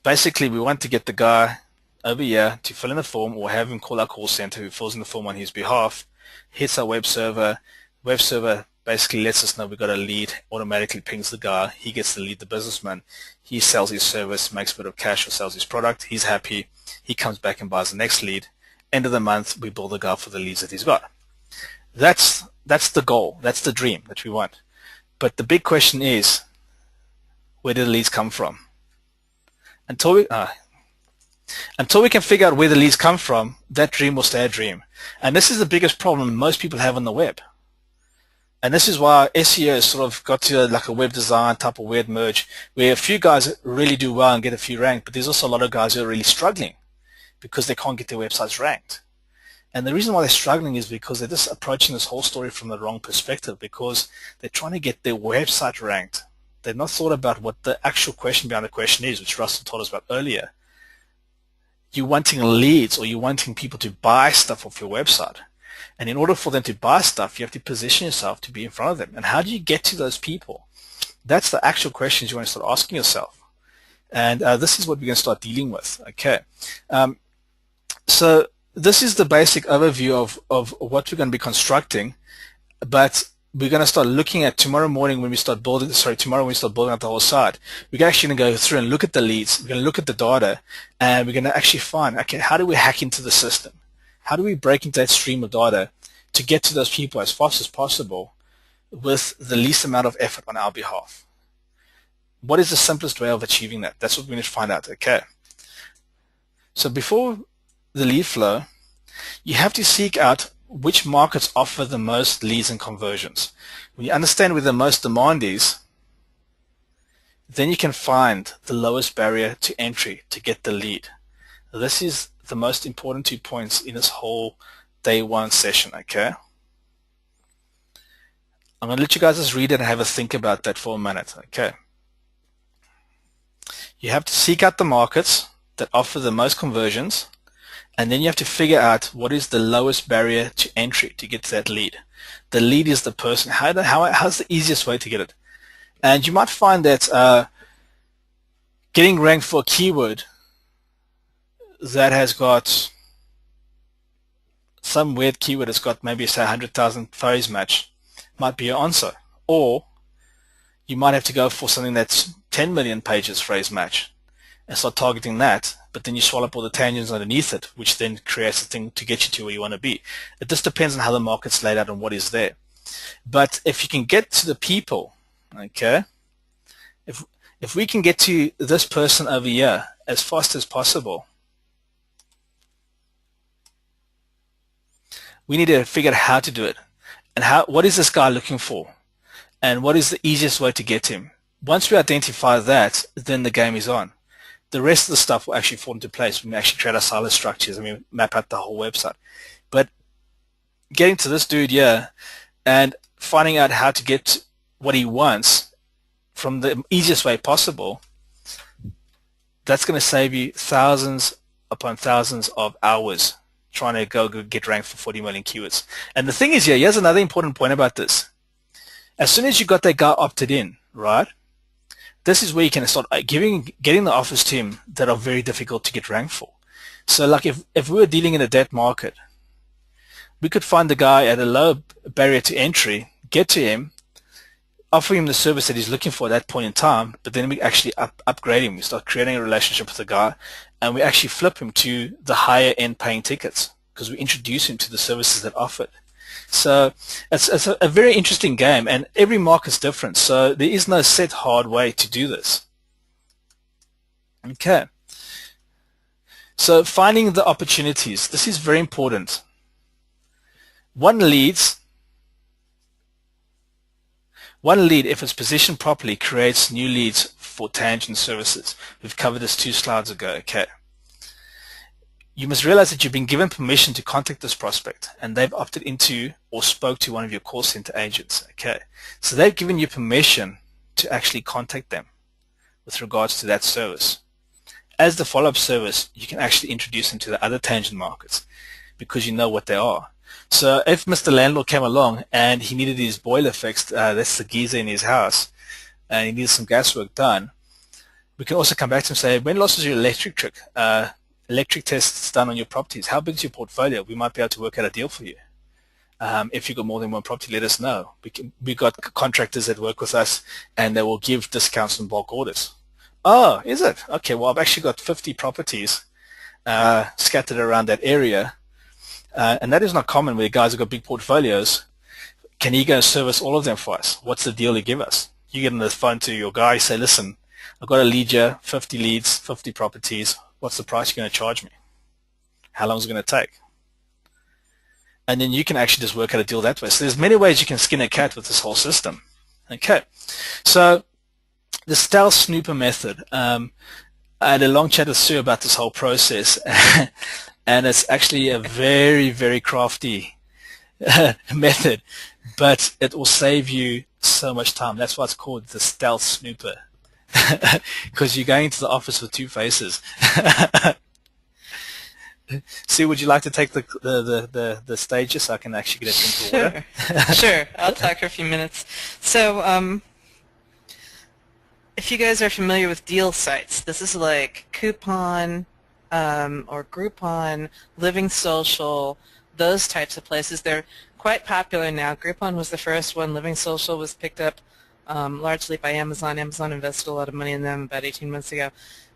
Basically, we want to get the guy over here to fill in the form or have him call our call center who fills in the form on his behalf, hits our web server. Web server basically lets us know we've got a lead, automatically pings the guy. He gets the lead, the businessman. He sells his service, makes a bit of cash or sells his product. He's happy. He comes back and buys the next lead. End of the month, we bill the guy for the leads that he's got. That's the goal. That's the dream that we want. But the big question is, where do the leads come from? Until we can figure out where the leads come from, that dream will stay a dream. And this is the biggest problem most people have on the web. And this is why SEO has sort of got to like a web design type of weird merge, where a few guys really do well and get a few ranked, but there's also a lot of guys who are really struggling because they can't get their websites ranked. And the reason why they're struggling is because they're just approaching this whole story from the wrong perspective, because they're trying to get their website ranked. They've not thought about what the actual question behind the question is, which Russell told us about earlier. You're wanting leads, or you're wanting people to buy stuff off your website. And in order for them to buy stuff, you have to position yourself to be in front of them. And how do you get to those people? That's the actual questions you want to start asking yourself. And this is what we're going to start dealing with. Okay. So this is the basic overview of what we're going to be constructing, but we're going to start looking at tomorrow morning when we start building, tomorrow when we start building out the whole site. We're actually going to go through and look at the leads. We're going to look at the data, and we're going to actually find, okay, how do we hack into the system? How do we break into that stream of data to get to those people as fast as possible with the least amount of effort on our behalf? What is the simplest way of achieving that? That's what we need to find out, okay? So before the lead flow, you have to seek out which markets offer the most leads and conversions. When you understand where the most demand is, then you can find the lowest barrier to entry to get the lead. This is the most important 2 points in this whole day one session, okay? I'm going to let you guys just read it and have a think about that for a minute, okay? You have to seek out the markets that offer the most conversions, and then you have to figure out what is the lowest barrier to entry to get to that lead. The lead is the person. How's the easiest way to get it? And you might find that getting ranked for a keyword that has got some weird keyword that's got maybe say 100,000 phrase match might be your answer. Or you might have to go for something that's 10 million pages phrase match and start targeting that, but then you swallow up all the tangents underneath it, which then creates a thing to get you to where you want to be. It just depends on how the market's laid out and what is there. But if you can get to the people, okay, if we can get to this person over here as fast as possible, we need to figure out how to do it. And what is this guy looking for? And what is the easiest way to get him? Once we identify that, then the game is on. The rest of the stuff will actually fall into place when we actually create our silo structures and we map out the whole website. But getting to this dude here and finding out how to get what he wants from the easiest way possible, that's going to save you thousands upon thousands of hours trying to go get ranked for 40 million keywords. And the thing is here, here's another important point about this. As soon as you got that guy opted in, right, this is where you can start getting the offers to him that are very difficult to get ranked for. So like if we were dealing in a debt market, we could find the guy at a low barrier to entry, get to him, offer him the service that he's looking for at that point in time, but then we actually upgrade him. We start creating a relationship with the guy, and we actually flip him to the higher end paying tickets because we introduce him to the services that offered. So it's a very interesting game, and every market's different, so there is no set hard way to do this. Okay. So finding the opportunities. This is very important. One lead, if it's positioned properly, creates new leads for tangent services. We've covered this 2 slides ago. Okay. You must realize that you've been given permission to contact this prospect, and they've opted into or spoke to one of your call center agents. Okay. So they've given you permission to actually contact them with regards to that service. As the follow-up service, you can actually introduce them to the other tangent markets because you know what they are. So if Mr. Landlord came along and he needed his boiler fixed, that's the geyser in his house, and he needs some gas work done, we can also come back to him and say, when last was your electric trick? Electric tests done on your properties. How big is your portfolio? We might be able to work out a deal for you. If you've got more than one property, let us know. We've got contractors that work with us, and they will give discounts on bulk orders. Oh, is it? Okay, well, I've actually got 50 properties scattered around that area, and that is not common where guys have got big portfolios. Can you go service all of them for us? What's the deal you give us? You get on the phone to your guy, say, listen, I've got a lead here, 50 leads, 50 properties. What's the price you're going to charge me? How long is it going to take? And then you can actually just work out a deal that way. So there's many ways you can skin a cat with this whole system. Okay, so the stealth snooper method. I had a long chat with Sue about this whole process, and it's actually a very, very crafty method, but it will save you so much time. That's why it's called the stealth snooper, because you're going to the office with 2 faces. Sue, would you like to take the stage so I can actually get a drink of water? Sure. I'll talk for a few minutes. So, if you guys are familiar with deal sites, this is like Coupon or Groupon, Living Social, those types of places. They're quite popular now. Groupon was the first one. Living Social was picked up largely by Amazon. Amazon invested a lot of money in them about 18 months ago.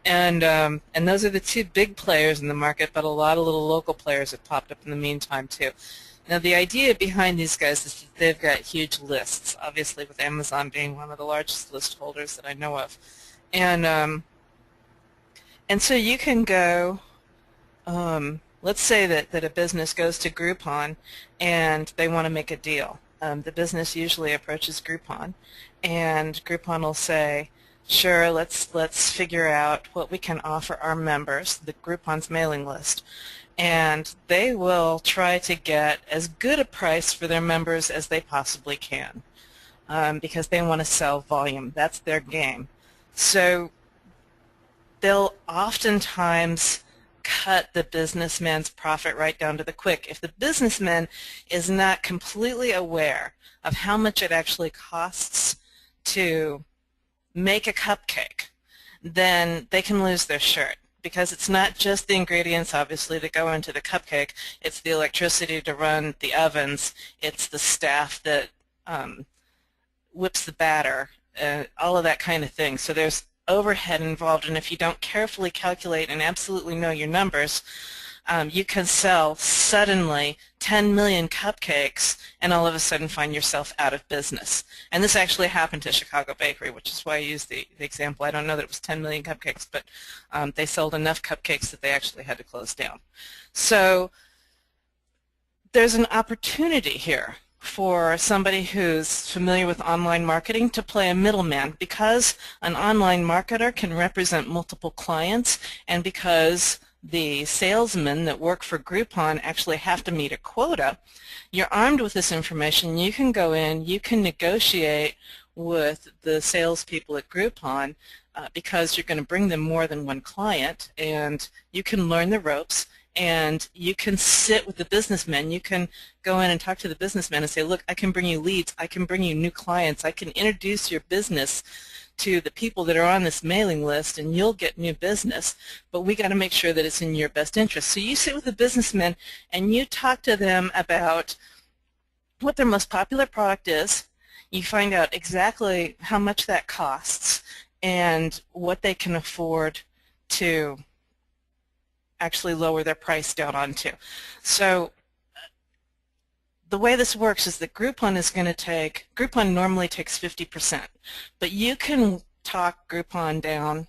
And those are the 2 big players in the market, but a lot of little local players have popped up in the meantime too. Now the idea behind these guys is that they've got huge lists, obviously with Amazon being one of the largest list holders that I know of. And so you can go, let's say that a business goes to Groupon and they want to make a deal. The business usually approaches Groupon, and Groupon will say, sure, let's figure out what we can offer our members, the Groupon's mailing list. And they will try to get as good a price for their members as they possibly can because they want to sell volume. That's their game. So they'll oftentimes cut the businessman's profit right down to the quick. If the businessman is not completely aware of how much it actually costs to make a cupcake, then they can lose their shirt. Because it's not just the ingredients, obviously, that go into the cupcake. It's the electricity to run the ovens. It's the staff that whips the batter, all of that kind of thing. So there's overhead involved, and if you don't carefully calculate and absolutely know your numbers, you can sell suddenly 10 million cupcakes and all of a sudden find yourself out of business. And this actually happened to Chicago Bakery, which is why I used the example. I don't know that it was 10 million cupcakes, but they sold enough cupcakes that they actually had to close down. So there's an opportunity here for somebody who's familiar with online marketing to play a middleman, because an online marketer can represent multiple clients, and because the salesmen that work for Groupon actually have to meet a quota. You're armed with this information. You can go in, you can negotiate with the salespeople at Groupon because you're going to bring them more than one client, and you can learn the ropes, and you can sit with the businessmen. You can go in and talk to the businessmen and say, look, I can bring you leads, I can bring you new clients, I can introduce your business to the people that are on this mailing list, and you'll get new business, but we got to make sure that it's in your best interest. So you sit with the businessmen and you talk to them about what their most popular product is. You find out exactly how much that costs and what they can afford to actually lower their price down onto. So the way this works is that Groupon normally takes 50%, but you can talk Groupon down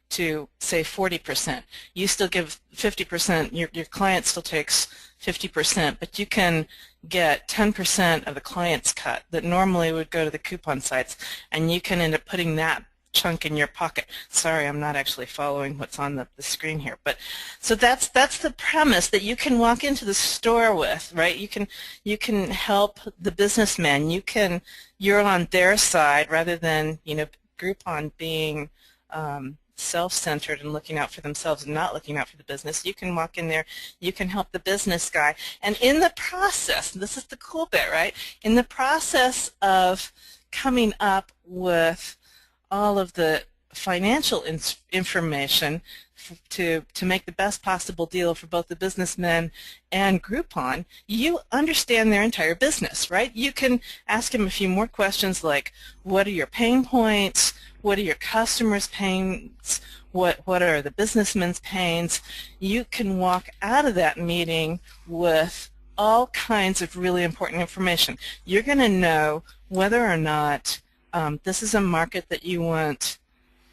to, say, 40%. You still give 50%, your client still takes 50%, but you can get 10% of the client's cut that normally would go to the coupon sites, and you can end up putting that chunk in your pocket. Sorry, I'm not actually following what's on the screen here, but so that's the premise that you can walk into the store with, right? You can help the businessman. You're on their side rather than, you know, Groupon being self-centered and looking out for themselves and not looking out for the business. You can walk in there, you can help the business guy, and in the process, this is the cool bit, right? In the process of coming up with all of the financial information to make the best possible deal for both the businessmen and Groupon, you understand their entire business, right? You can ask him a few more questions like, what are your pain points? What are your customers' pains? What are the businessmen's pains? You can walk out of that meeting with all kinds of really important information. You're going to know whether or not this is a market that you want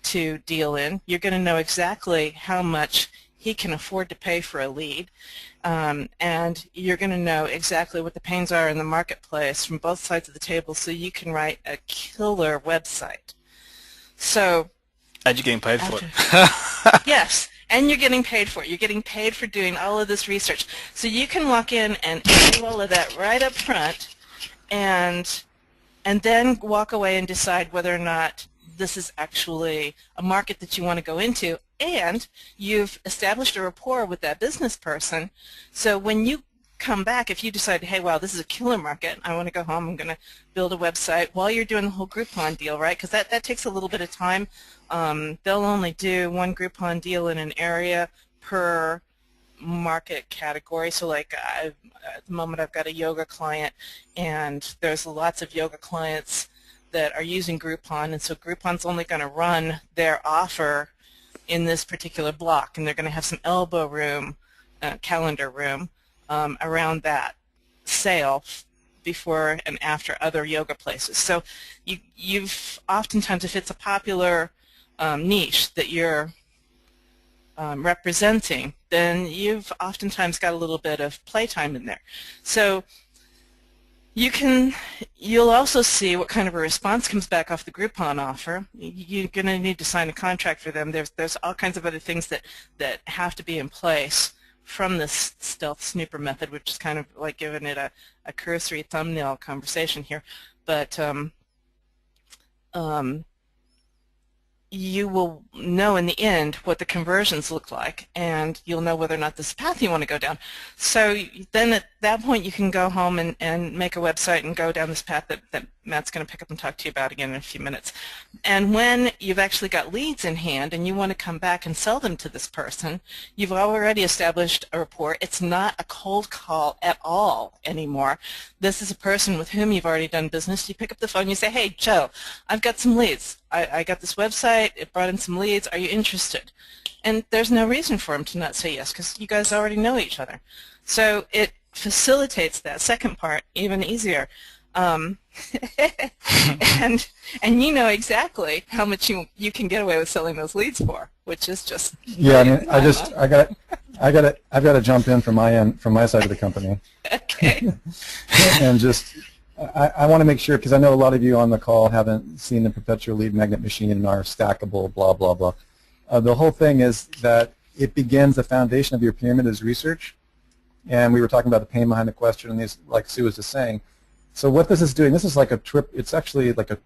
to deal in. You're going to know exactly how much he can afford to pay for a lead, and you're going to know exactly what the pains are in the marketplace from both sides of the table, so you can write a killer website. So, and you're getting paid for it. Yes, and you're getting paid for it. You're getting paid for doing all of this research. So you can walk in and do all of that right up front, and then walk away and decide whether or not this is actually a market that you want to go into, and you've established a rapport with that business person. So when you come back, if you decide, hey, wow, this is a killer market, I want to go home, I'm going to build a website while you're doing the whole Groupon deal, right? Because that takes a little bit of time. They'll only do one Groupon deal in an area per market category. So like at the moment I've got a yoga client, and there's lots of yoga clients that are using Groupon, and so Groupon's only going to run their offer in this particular block, and they're going to have some elbow room, calendar room around that sale before and after other yoga places. So you've oftentimes, if it's a popular niche that you're representing, then you've oftentimes got a little bit of playtime in there. So you'll also see what kind of a response comes back off the Groupon offer. You're going to need to sign a contract for them. There's all kinds of other things that have to be in place from this stealth snooper method, which is kind of like giving it a cursory thumbnail conversation here. But you will know in the end what the conversions look like, and you'll know whether or not this is the path you want to go down. So then at that point you can go home and make a website and go down this path that Matt's going to pick up and talk to you about again in a few minutes. And when you've actually got leads in hand and you want to come back and sell them to this person, you've already established a rapport. It's not a cold call at all anymore. This is a person with whom you've already done business. You pick up the phone, you say, hey, Joe, I've got some leads. I got this website, it brought in some leads, are you interested? And there's no reason for him to not say yes, because you guys already know each other. So it facilitates that second part even easier. And you know exactly how much you can get away with selling those leads for, which is just yeah. I mean, I've got to jump in from my end, from my side of the company. Okay. And just I want to make sure, because I know a lot of you on the call haven't seen the perpetual lead magnet machine and are stackable, blah blah blah. The whole thing is that it begins, the foundation of your pyramid is research, and we were talking about the pain behind the question, and these, like Sue was just saying. So what this is doing, this is like it's actually like a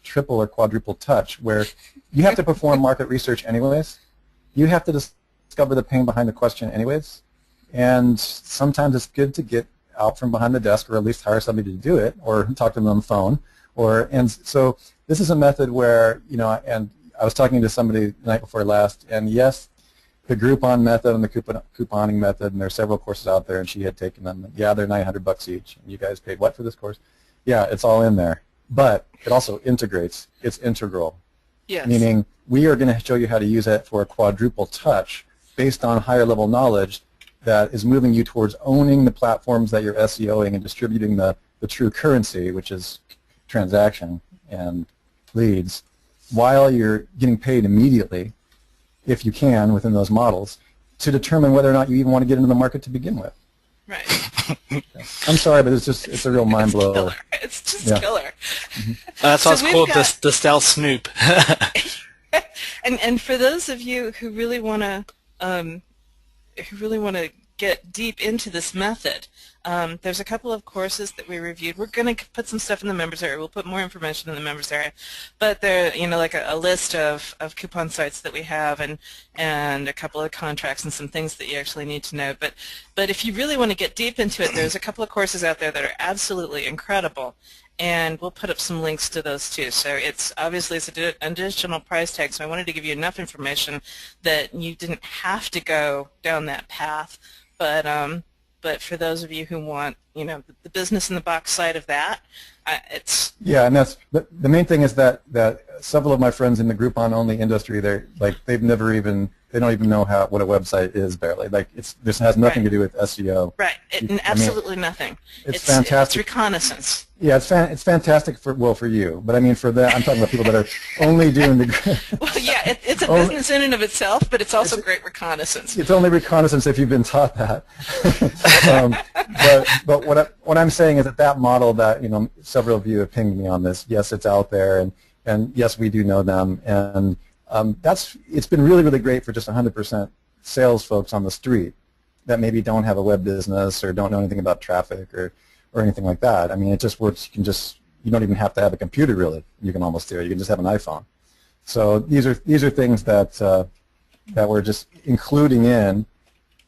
triple or quadruple touch, where you have to perform market research anyways. You have to discover the pain behind the question anyways, and sometimes it's good to get out from behind the desk, or at least hire somebody to do it, or talk to them on the phone. And so this is a method where, you know, and I was talking to somebody the night before last, and yes, the Groupon method and the couponing method, and there are several courses out there, and she had taken them. Yeah, they're $900 each. And you guys paid what for this course? Yeah, it's all in there. but it also integrates. It's integral. Yes. Meaning we are going to show you how to use it for a quadruple touch based on higher level knowledge that is moving you towards owning the platforms that you're SEOing and distributing the true currency, which is transaction and leads, while you're getting paid immediately, if you can, within those models, to determine whether or not you even want to get into the market to begin with. Right. I'm sorry, but it's a real mind blower. It's just killer. Mm-hmm. That's why it's called the stealth snoop. And for those of you who really want to get deep into this method, there's a couple of courses that we reviewed. We're going to put some stuff in the members area. We'll put more information in the members area, but there, like a list of coupon sites that we have, and a couple of contracts and some things that you actually need to know. But if you really want to get deep into it, there's a couple of courses out there that are absolutely incredible, and we'll put up some links to those too. So it's obviously an additional price tag, so I wanted to give you enough information that you didn't have to go down that path. But for those of you who want, the business in the box side of that, it's and that's the main thing is that several of my friends in the Groupon only industry, they don't even know what a website is barely. This has nothing to do with SEO. Right, absolutely nothing. It's fantastic. It's reconnaissance. Yeah, it's fantastic for you, but I mean for that, I'm talking about people that are only doing the. Well, yeah, it's a business in and of itself, but it's also great reconnaissance. It's only reconnaissance if you've been taught that. But what I'm saying is that model that several of you have pinged me on this. Yes, it's out there, and yes, we do know them, and it's been really, really great for just 100% sales folks on the street that maybe don't have a web business or don't know anything about traffic or anything like that. I mean, it just works. You don't even have to have a computer really. You can almost do it. You can just have an iPhone. So these are things that we're just including in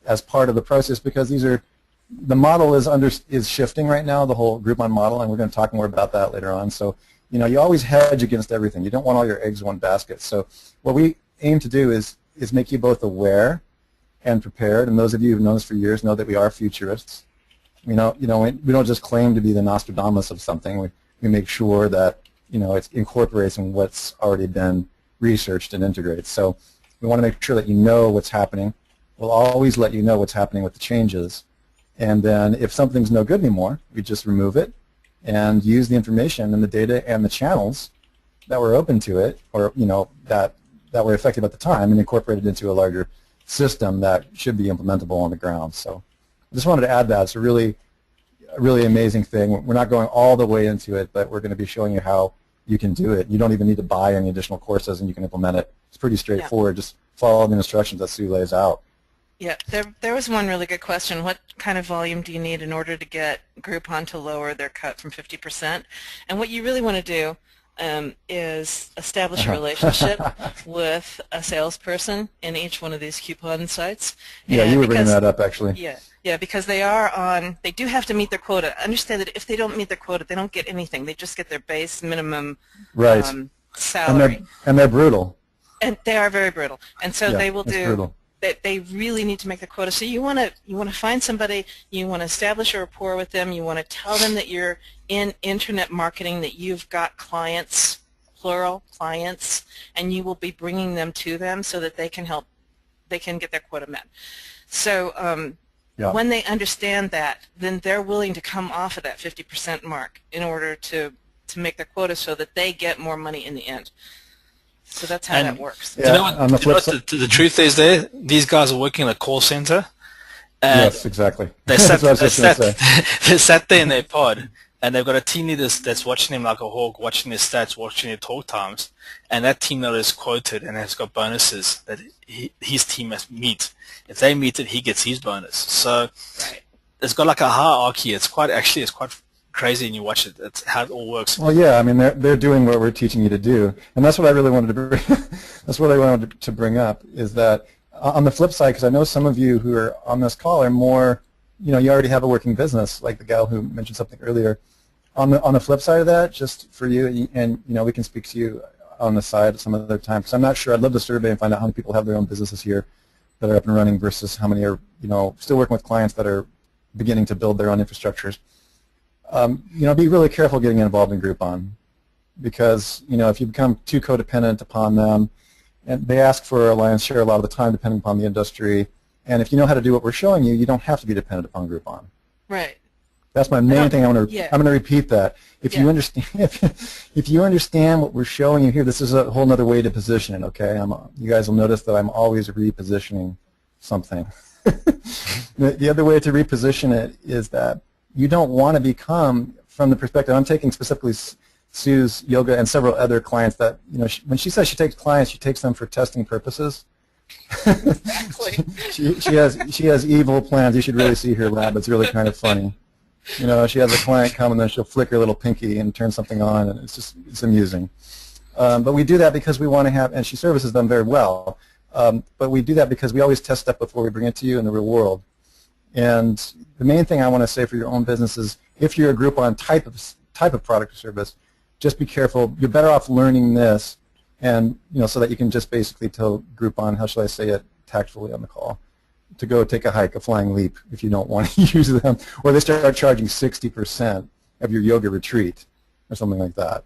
as part of the process, because the model is shifting right now, the whole Groupon model, and we're going to talk more about that later on. So you always hedge against everything. You don't want all your eggs in one basket. So what we aim to do is make you both aware and prepared. And those of you who've known us for years know that we are futurists. We don't just claim to be the Nostradamus of something. We make sure that it incorporates in what's already been researched and integrated. So we want to make sure that you know what's happening. We'll always let you know what's happening with the changes. And then if something's no good anymore, we just remove it and use the information and the data and the channels that were open to it, or that were effective at the time, and incorporate it into a larger system that should be implementable on the ground. So I just wanted to add that. It's a really amazing thing. We're not going all the way into it, but we're going to be showing you how you can do it. You don't even need to buy any additional courses, and you can implement it. It's pretty straightforward. Just follow the instructions that Sue lays out. Yeah, there was one really good question. What kind of volume do you need in order to get Groupon to lower their cut from 50%? And what you really want to do is establish a relationship with a salesperson in each one of these coupon sites. Yeah, you were bringing that up actually. Yeah, because they do have to meet their quota. Understand that if they don't meet their quota, they don't get anything. They just get their base minimum salary. And they're brutal. And they are very brutal. And so they will do. Brutal. They really need to make the quota. So you want to find somebody, you want to establish a rapport with them, you want to tell them that you're in internet marketing, that you've got clients, plural clients, and you will be bringing them to them so that they can get their quota met. So when they understand that, then they're willing to come off of that 50% mark in order to make their quota so that they get more money in the end. So that's how that works. Yeah, the truth is there? These guys are working in a call center. Yes, exactly. They sat there in their pod, and they've got a team leader that's watching him like a hawk, watching their stats, watching their talk times, and that team leader is quoted and has got bonuses that his team must meet. If they meet it, he gets his bonus. So it's got like a hierarchy. It's quite crazy, and you watch it. That's how it all works. Well, yeah, I mean, they're doing what we're teaching you to do, and that's what I really wanted to bring. That's what I wanted to bring up is that on the flip side, because I know some of you who are on this call are more, you already have a working business, like the gal who mentioned something earlier. On the flip side of that, just for you, and we can speak to you on the side some other time, because I'm not sure. I'd love to survey and find out how many people have their own businesses here that are up and running versus how many are, still working with clients that are beginning to build their own infrastructures. Be really careful getting involved in Groupon. because if you become too codependent upon them, and they ask for a lion's share a lot of the time depending upon the industry, and if you know how to do what we're showing you, you don't have to be dependent upon Groupon. Right. That's my main thing. I'm going to repeat that. If you understand, if you understand what we're showing you here, this is a whole other way to position it. Okay, you guys will notice that I'm always repositioning something. The other way to reposition it is that you don't want to become, from the perspective, I'm taking specifically Sue's yoga and several other clients that when she says she takes clients, she takes them for testing purposes. Exactly. she has evil plans. You should really see her lab. It's really kind of funny. She has a client come and then she'll flick her little pinky and turn something on, and it's amusing. But we do that because we want to have, and she services them very well. But we do that because we always test stuff before we bring it to you in the real world. And the main thing I want to say for your own business is, if you're a Groupon type of product or service, just be careful. You're better off learning this, and so that you can just basically tell Groupon, how shall I say it tactfully on the call, to go take a hike, a flying leap, if you don't want to use them, or they start charging 60% of your yoga retreat or something like that.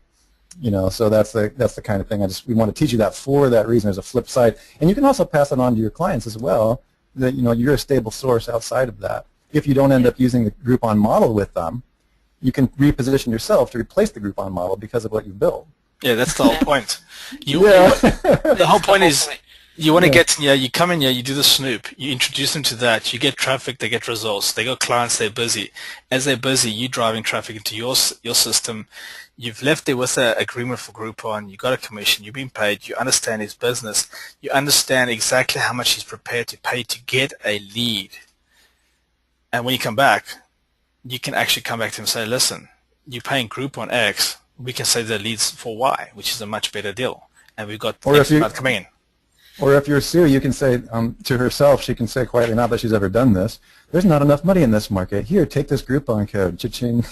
So that's the kind of thing. We want to teach you that for that reason. There's a flip side, and you can also pass it on to your clients as well. That you're a stable source outside of that. If you don't end up using the Groupon model with them, you can reposition yourself to replace the Groupon model because of what you've built. Yeah, that's the whole point. The whole point is, you want to get in here, you come in here, you do the snoop, you introduce them to that, you get traffic, they get results, they got clients, they're busy. As they're busy, you're driving traffic into your system. You've left there with an agreement for Groupon, you got a commission, you've been paid, you understand his business, you understand exactly how much he's prepared to pay to get a lead. And when you come back, you can actually come back to him and say, listen, you're paying Groupon X, we can save the leads for Y, which is a much better deal. And we've got X amount coming in. Or if you're Sue, you can say to herself, she can say quietly, not that she's ever done this, there's not enough money in this market. Here, take this Groupon code. Cha-ching.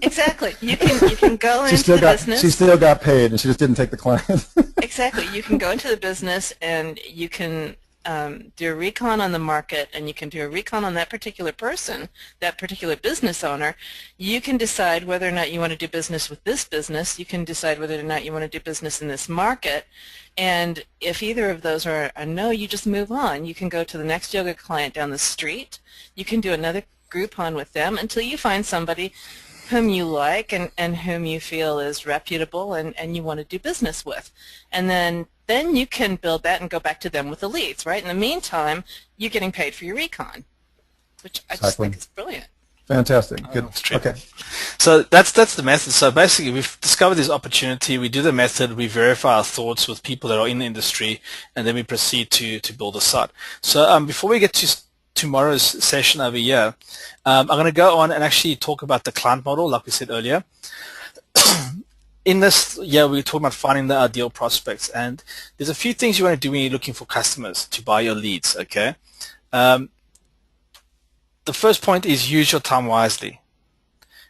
Exactly. You can go into the business. She still got paid, and she just didn't take the client. Exactly. You can go into the business, and you can do a recon on the market, and you can do a recon on that particular person, that particular business owner. You can decide whether or not you want to do business with this business. You can decide whether or not you want to do business in this market. And if either of those are a no, you just move on. You can go to the next yoga client down the street. You can do another Groupon with them until you find somebody whom you like and whom you feel is reputable and you want to do business with. And then you can build that and go back to them with the leads, right? In the meantime, you're getting paid for your recon, which I just think is brilliant. Fantastic. Good. Okay. So that's the method. So basically, we've discovered this opportunity. We do the method. We verify our thoughts with people that are in the industry, and then we proceed to build a site. So before we get to tomorrow's session over here, I'm going to go on and actually talk about the client model, like we said earlier. In this, we're talking about finding the ideal prospects, and there's a few things you want to do when you're looking for customers to buy your leads. Okay. The first point is use your time wisely.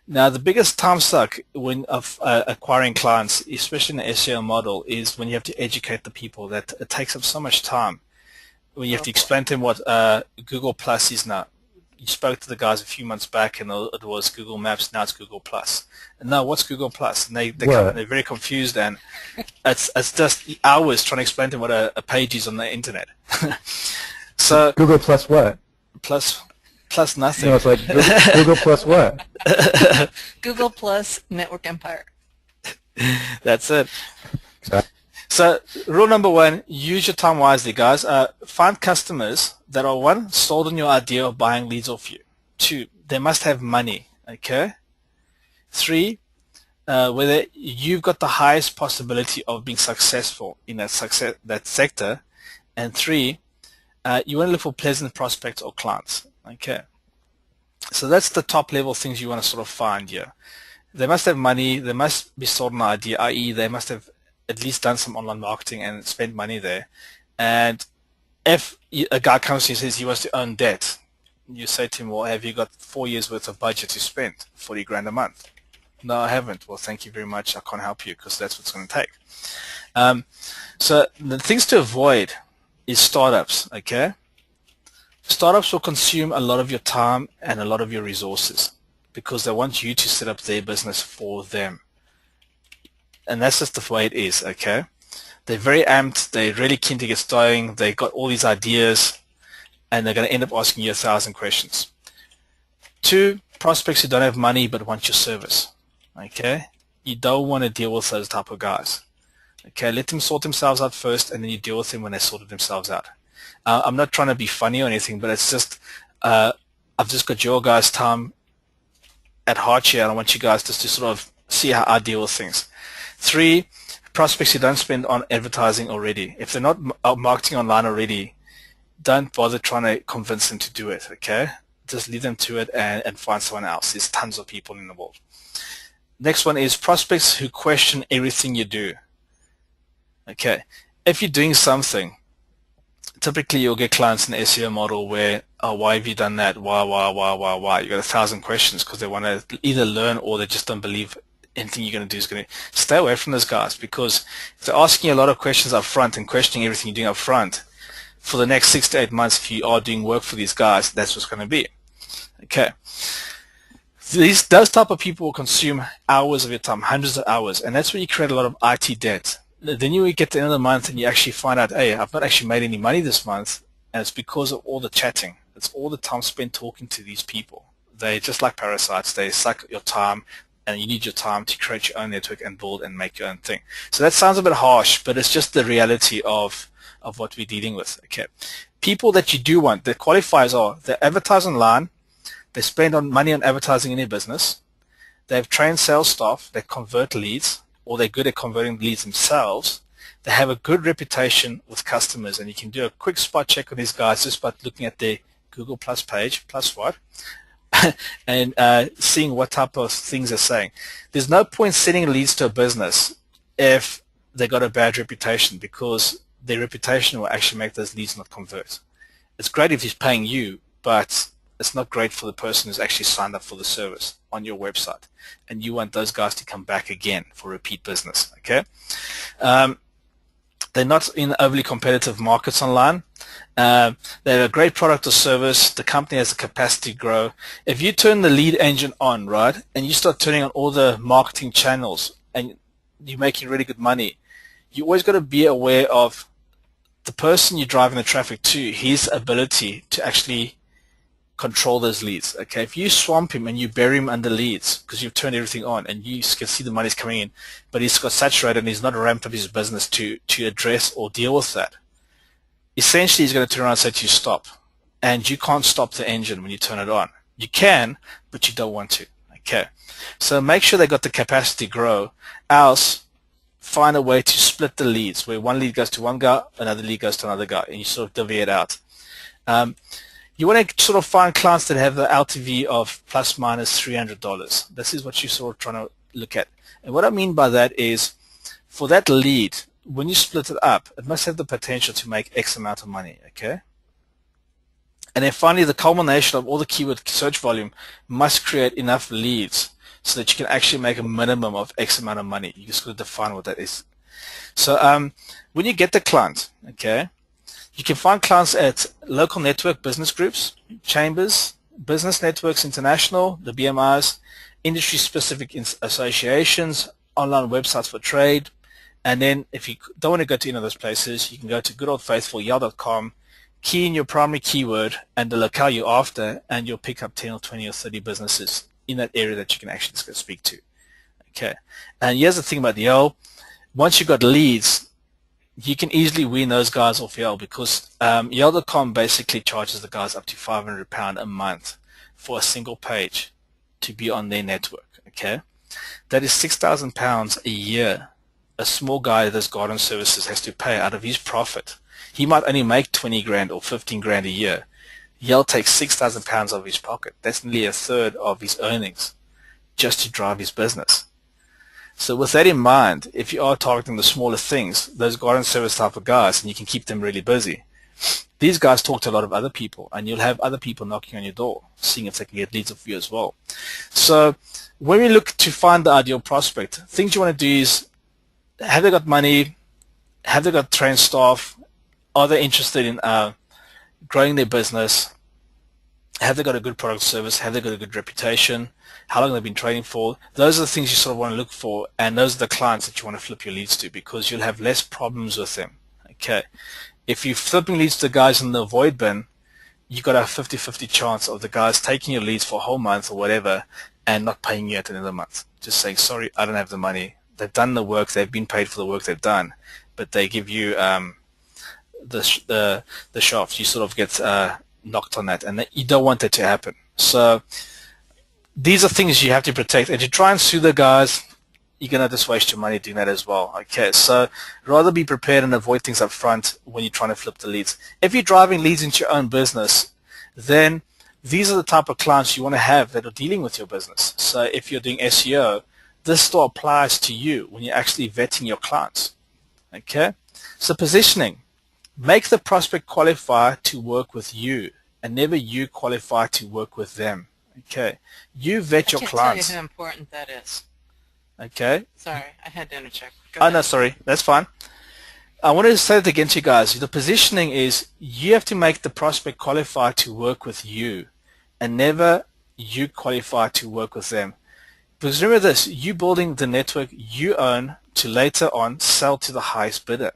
Now, the biggest time suck when acquiring clients, especially in the SEO model, is when you have to educate the people. That it takes up so much time. When you have to explain to them what Google Plus is now. You spoke to the guys a few months back, and it was Google Maps. Now it's Google Plus. And now, what's Google Plus? And they're very confused, and it's just hours trying to explain to them what a page is on the internet. So Google Plus what? Plus nothing. No, it's like Google Plus what? Google Plus Network Empire. That's it. So rule number one, use your time wisely, guys. Find customers that are, one, sold on your idea of buying leads off you. Two, they must have money, okay? Three, whether you've got the highest possibility of being successful in that sector. And three, you want to look for pleasant prospects or clients, okay? So that's the top level things you want to sort of find here. They must have money, they must be sold on an idea, i.e. they must have at least done some online marketing and spent money there. And if a guy comes to you and says he wants to earn debt, you say to him, well, have you got 4 years worth of budget to spend, 40 grand a month? No, I haven't. Well, thank you very much. I can't help you because that's what's going to take. So the things to avoid is startups, okay? Startups will consume a lot of your time and a lot of your resources because they want you to set up their business for them. and that's just the way it is, okay? They're very amped, they're really keen to get starting, they got all these ideas, and they're going to end up asking you 1,000 questions. 2, prospects who don't have money but want your service, okay? You don't want to deal with those type of guys. Okay, let them sort themselves out first, and then you deal with them when they sorted themselves out. I'm not trying to be funny or anything, but it's just, I've just got your guys' time at heart here, and I want you guys just to sort of see how I deal with things. 3, prospects who don't spend on advertising already. If they're not marketing online already, don't bother trying to convince them to do it, okay? Just leave them to it and find someone else. There's tons of people in the world. Next one is prospects who question everything you do. Okay, if you're doing something, typically you'll get clients in the SEO model where, oh, why have you done that? Why? You got 1,000 questions because they want to either learn or they just don't believe anything you're going to do is going to. Stay away from those guys, because if they're asking you a lot of questions up front and questioning everything you're doing up front, for the next 6 to 8 months, if you are doing work for these guys, that's what's going to be. Okay. Those type of people will consume hours of your time, hundreds of hours, and that's where you create a lot of IT debt. Then you get to the end of the month and you actually find out, hey, I've not actually made any money this month, and it's because of all the chatting. It's all the time spent talking to these people. They're just like parasites. They suck your time, and you need your time to create your own network and build and make your own thing. So that sounds a bit harsh, but it's just the reality of what we're dealing with. Okay, people that you do want, the qualifiers are they advertise online, they spend money on advertising in their business, they have trained sales staff that convert leads, or they're good at converting leads themselves. They have a good reputation with customers, and you can do a quick spot check on these guys just by looking at their Google Plus page, plus what, and seeing what type of things they're saying. There's no point sending leads to a business if they got a bad reputation, because their reputation will actually make those leads not convert. It's great if he's paying you, but it's not great for the person who's actually signed up for the service on your website, and you want those guys to come back again for repeat business. Okay, they're not in overly competitive markets online. They have a great product or service. The company has the capacity to grow. If you turn the lead engine on, right, and you start turning on all the marketing channels, and you're making really good money, you always got to be aware of the person you're driving the traffic to, his ability to actually control those leads. Okay, if you swamp him and you bury him under leads because you've turned everything on and you can see the money's coming in, but he's got saturated and he's not ramped up his business to address or deal with that, essentially he's going to turn around and say to you, stop. And you can't stop the engine when you turn it on. You can, but you don't want to. Okay, so make sure they got the capacity to grow, else find a way to split the leads, where one lead goes to one guy, another lead goes to another guy, and you sort of divvy it out. You want to sort of find clients that have the LTV of plus minus $300. This is what you're sort of trying to look at. And what I mean by that is, for that lead, when you split it up, it must have the potential to make X amount of money, okay? And then finally, the culmination of all the keyword search volume must create enough leads so that you can actually make a minimum of X amount of money. You just got to define what that is. So when you get the client, okay, you can find clients at local network business groups, chambers, business networks international, the BMIs, industry-specific associations, online websites for trade. And then if you don't want to go to any of those places, you can go to good old faithful yale.com, key in your primary keyword and the locale you're after, and you'll pick up 10 or 20 or 30 businesses in that area that you can actually just go speak to. Okay. And here's the thing about Yale. Once you've got leads, you can easily wean those guys off Yale, because Yale.com basically charges the guys up to £500 a month for a single page to be on their network. Okay, that is £6,000 a year. A small guy that does garden services has to pay out of his profit. He might only make 20 grand or 15 grand a year. Yale takes £6,000 out of his pocket. That's nearly a third of his earnings just to drive his business. So with that in mind, if you are targeting the smaller things, those garden service type of guys, and you can keep them really busy, these guys talk to a lot of other people, and you'll have other people knocking on your door, seeing if they can get leads off you as well. So when we look to find the ideal prospect, things you want to do is, have they got money? Have they got trained staff? Are they interested in growing their business? Have they got a good product service? Have they got a good reputation? How long they've been trading for? Those are the things you sort of want to look for, and those are the clients that you want to flip your leads to, because you'll have less problems with them. Okay. If you're flipping leads to the guys in the void bin, you got a 50-50 chance of the guys taking your leads for a whole month or whatever and not paying you at the end of the month. Just saying, sorry, I don't have the money. They've done the work. They've been paid for the work they've done, but they give you the shaft. You sort of get knocked on that, and you don't want that to happen. So these are things you have to protect, and to try and sue the guys, you're going to just waste your money doing that as well. Okay, so rather be prepared and avoid things up front when you're trying to flip the leads. If you're driving leads into your own business, then these are the type of clients you want to have that are dealing with your business. So if you're doing SEO, this still applies to you when you're actually vetting your clients. Okay, so positioning. Make the prospect qualify to work with you, and never you qualify to work with them. Okay, you vet your clients. I can't tell you how important that is. Okay. Sorry, I had to interject. Oh, no, sorry. That's fine. I wanted to say that again to you guys. The positioning is you have to make the prospect qualify to work with you, and never you qualify to work with them. Because remember this, you building the network you own to later on sell to the highest bidder.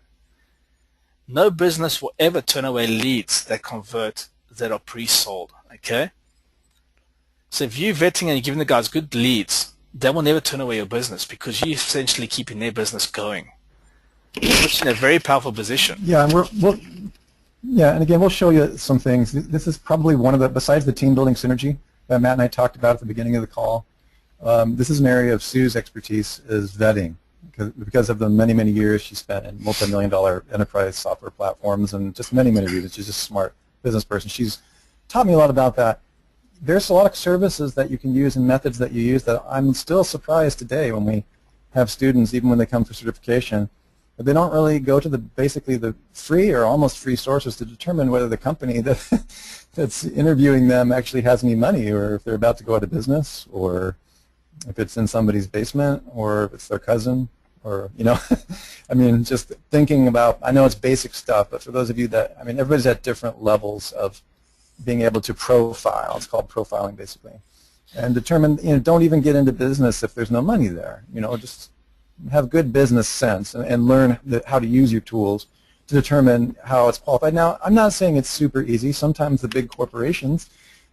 No business will ever turn away leads that convert that are pre-sold, okay? So if you're vetting and you're giving the guys good leads, they will never turn away your business, because you're essentially keeping their business going. It puts you in a very powerful position. Yeah, and and again, we'll show you some things. This is probably one of the, besides the team building synergy that Matt and I talked about at the beginning of the call, this is an area of Sue's expertise, is vetting, because of the many, many years she spent in multi-million-dollar enterprise software platforms and just many, many reasons. She's just a smart business person. She's taught me a lot about that. There's a lot of services that you can use and methods that you use that I'm still surprised today when we have students, even when they come for certification, but they don't really go to basically the free or almost free sources to determine whether the company that's interviewing them actually has any money, or if they're about to go out of business, or if it's in somebody's basement, or if it's their cousin, or, you know, I mean, just thinking about, I know it's basic stuff, but for those of you that, I mean, everybody's at different levels of being able to profile. It's called profiling, basically. And determine, you know, don't even get into business if there's no money there. You know, just have good business sense and learn how to use your tools to determine how it's qualified. Now, I'm not saying it's super easy. Sometimes the big corporations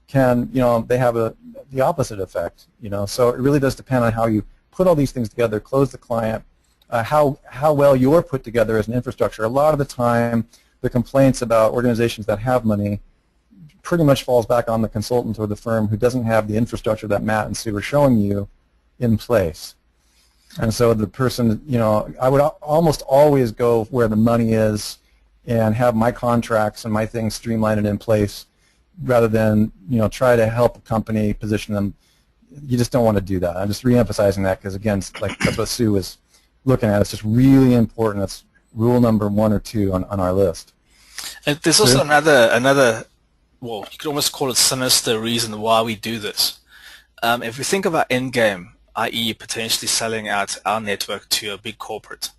can, you know, they have the opposite effect, you know. So it really does depend on how you put all these things together, close the client, how well you're put together as an infrastructure. A lot of the time, the complaints about organizations that have money pretty much falls back on the consultant or the firm who doesn't have the infrastructure that Matt and Sue are showing you in place. And so the person, you know, I would almost always go where the money is and have my contracts and my things streamlined and in place, rather than, you know, try to help a company position them. You just don't want to do that. I'm just re-emphasizing that because, again, like that's what Sue was looking at. It's just really important. It's rule number 1 or 2 on our list. And there's also another, well, you could almost call it sinister reason why we do this. If we think of our end game, i.e. potentially selling out our network to a big corporate,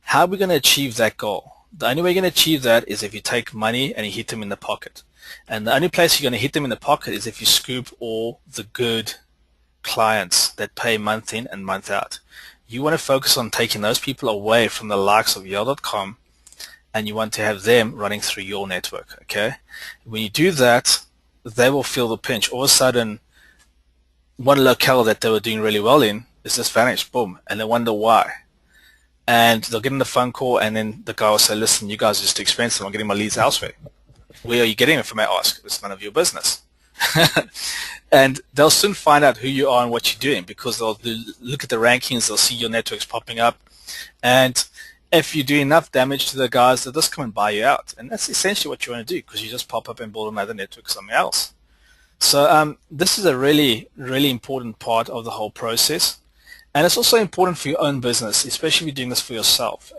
how are we going to achieve that goal? The only way you're going to achieve that is if you take money and you hit them in the pocket. And the only place you're going to hit them in the pocket is if you scoop all the good clients that pay month in and month out. You want to focus on taking those people away from the likes of Yale.com, and you want to have them running through your network, okay? When you do that, they will feel the pinch. All of a sudden, one locale that they were doing really well in is just vanished, boom, and they wonder why. And they'll get in the phone call, and then the guy will say, listen, you guys are just too expensive. I'm getting my leads elsewhere. Where are you getting it from? I ask. It's none of your business. And they'll soon find out who you are and what you're doing, because they'll look at the rankings, they'll see your networks popping up, and if you do enough damage to the guys, they'll just come and buy you out. And that's essentially what you want to do, because you just pop up and build another network somewhere else. So this is a really, really important part of the whole process. And it's also important for your own business, especially if you're doing this for yourself.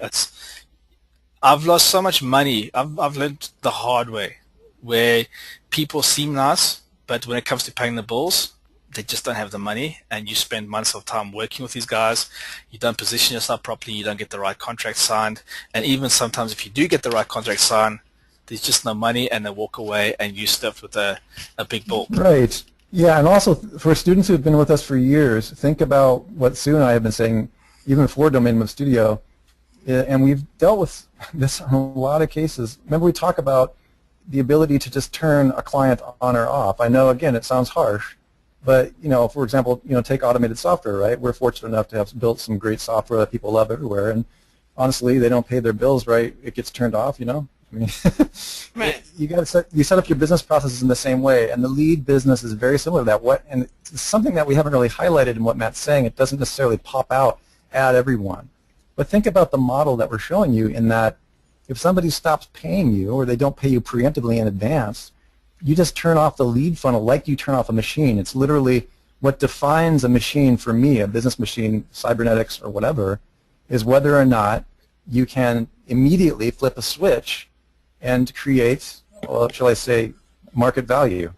I've lost so much money. I've learned the hard way, where people seem nice, but when it comes to paying the bills, they just don't have the money, and you spend months of time working with these guys. You don't position yourself properly. You don't get the right contract signed. And even sometimes if you do get the right contract signed, there's just no money, and they walk away, and you stuffed with a big bill. Right. Yeah, and also for students who have been with us for years, think about what Sue and I have been saying, even before Domain Web Studio, and we've dealt with this in a lot of cases. Remember, we talk about the ability to just turn a client on or off. I know, again, it sounds harsh, but for example, take automated software, right? We're fortunate enough to have built some great software that people love everywhere, and honestly, they don't pay their bills right. It gets turned off, I mean, Right. you set up your business processes in the same way, and the lead business is very similar to that. And it's something that we haven't really highlighted in what Matt's saying. It doesn't necessarily pop out at everyone. But think about the model that we're showing you in that if somebody stops paying you or they don't pay you preemptively in advance, you just turn off the lead funnel like you turn off a machine. It's literally what defines a machine for me, a business machine, cybernetics or whatever, is whether or not you can immediately flip a switch and create, well, shall I say, market value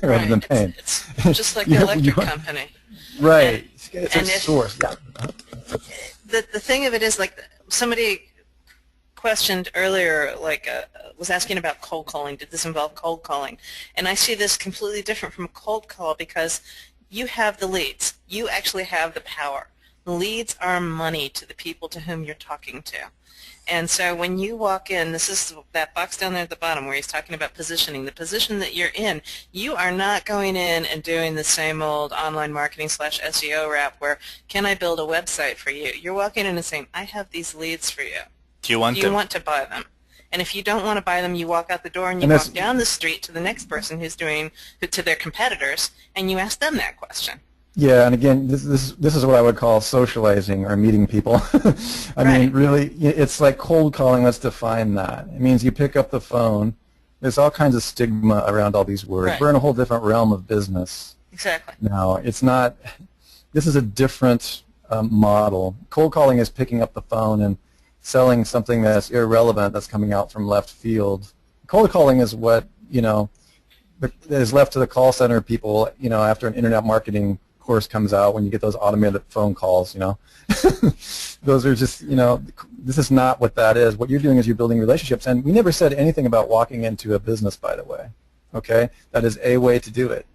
rather than pain. It's just like the electric company. Right. And, it's a source. Yeah. The thing of it is, like somebody questioned earlier, was asking about cold calling. Did this involve cold calling? And I see this completely different from a cold call because you have the leads. You actually have the power. The leads are money to the people to whom you're talking to. And so when you walk in, this is that box down there at the bottom where he's talking about positioning. The position that you're in, you are not going in and doing the same old online marketing / SEO rap where, can I build a website for you? You're walking in and saying, I have these leads for you. Do you want them? You want to buy them? And if you don't want to buy them, you walk out the door and you walk down the street to the next person to their competitors, and you ask them that question. Yeah, and again, this is what I would call socializing or meeting people. I mean, really, it's like cold calling. Let's define that. It means you pick up the phone. There's all kinds of stigma around all these words. Right. We're in a whole different realm of business. Exactly. Now, it's not. This is a different model. Cold calling is picking up the phone and selling something that's irrelevant that's coming out from left field. Cold calling is what is left to the call center people. After an internet marketing course comes out, when you get those automated phone calls, those are just, this is not what that is. What you're doing is you're building relationships, and we never said anything about walking into a business, by the way, okay? That is a way to do it,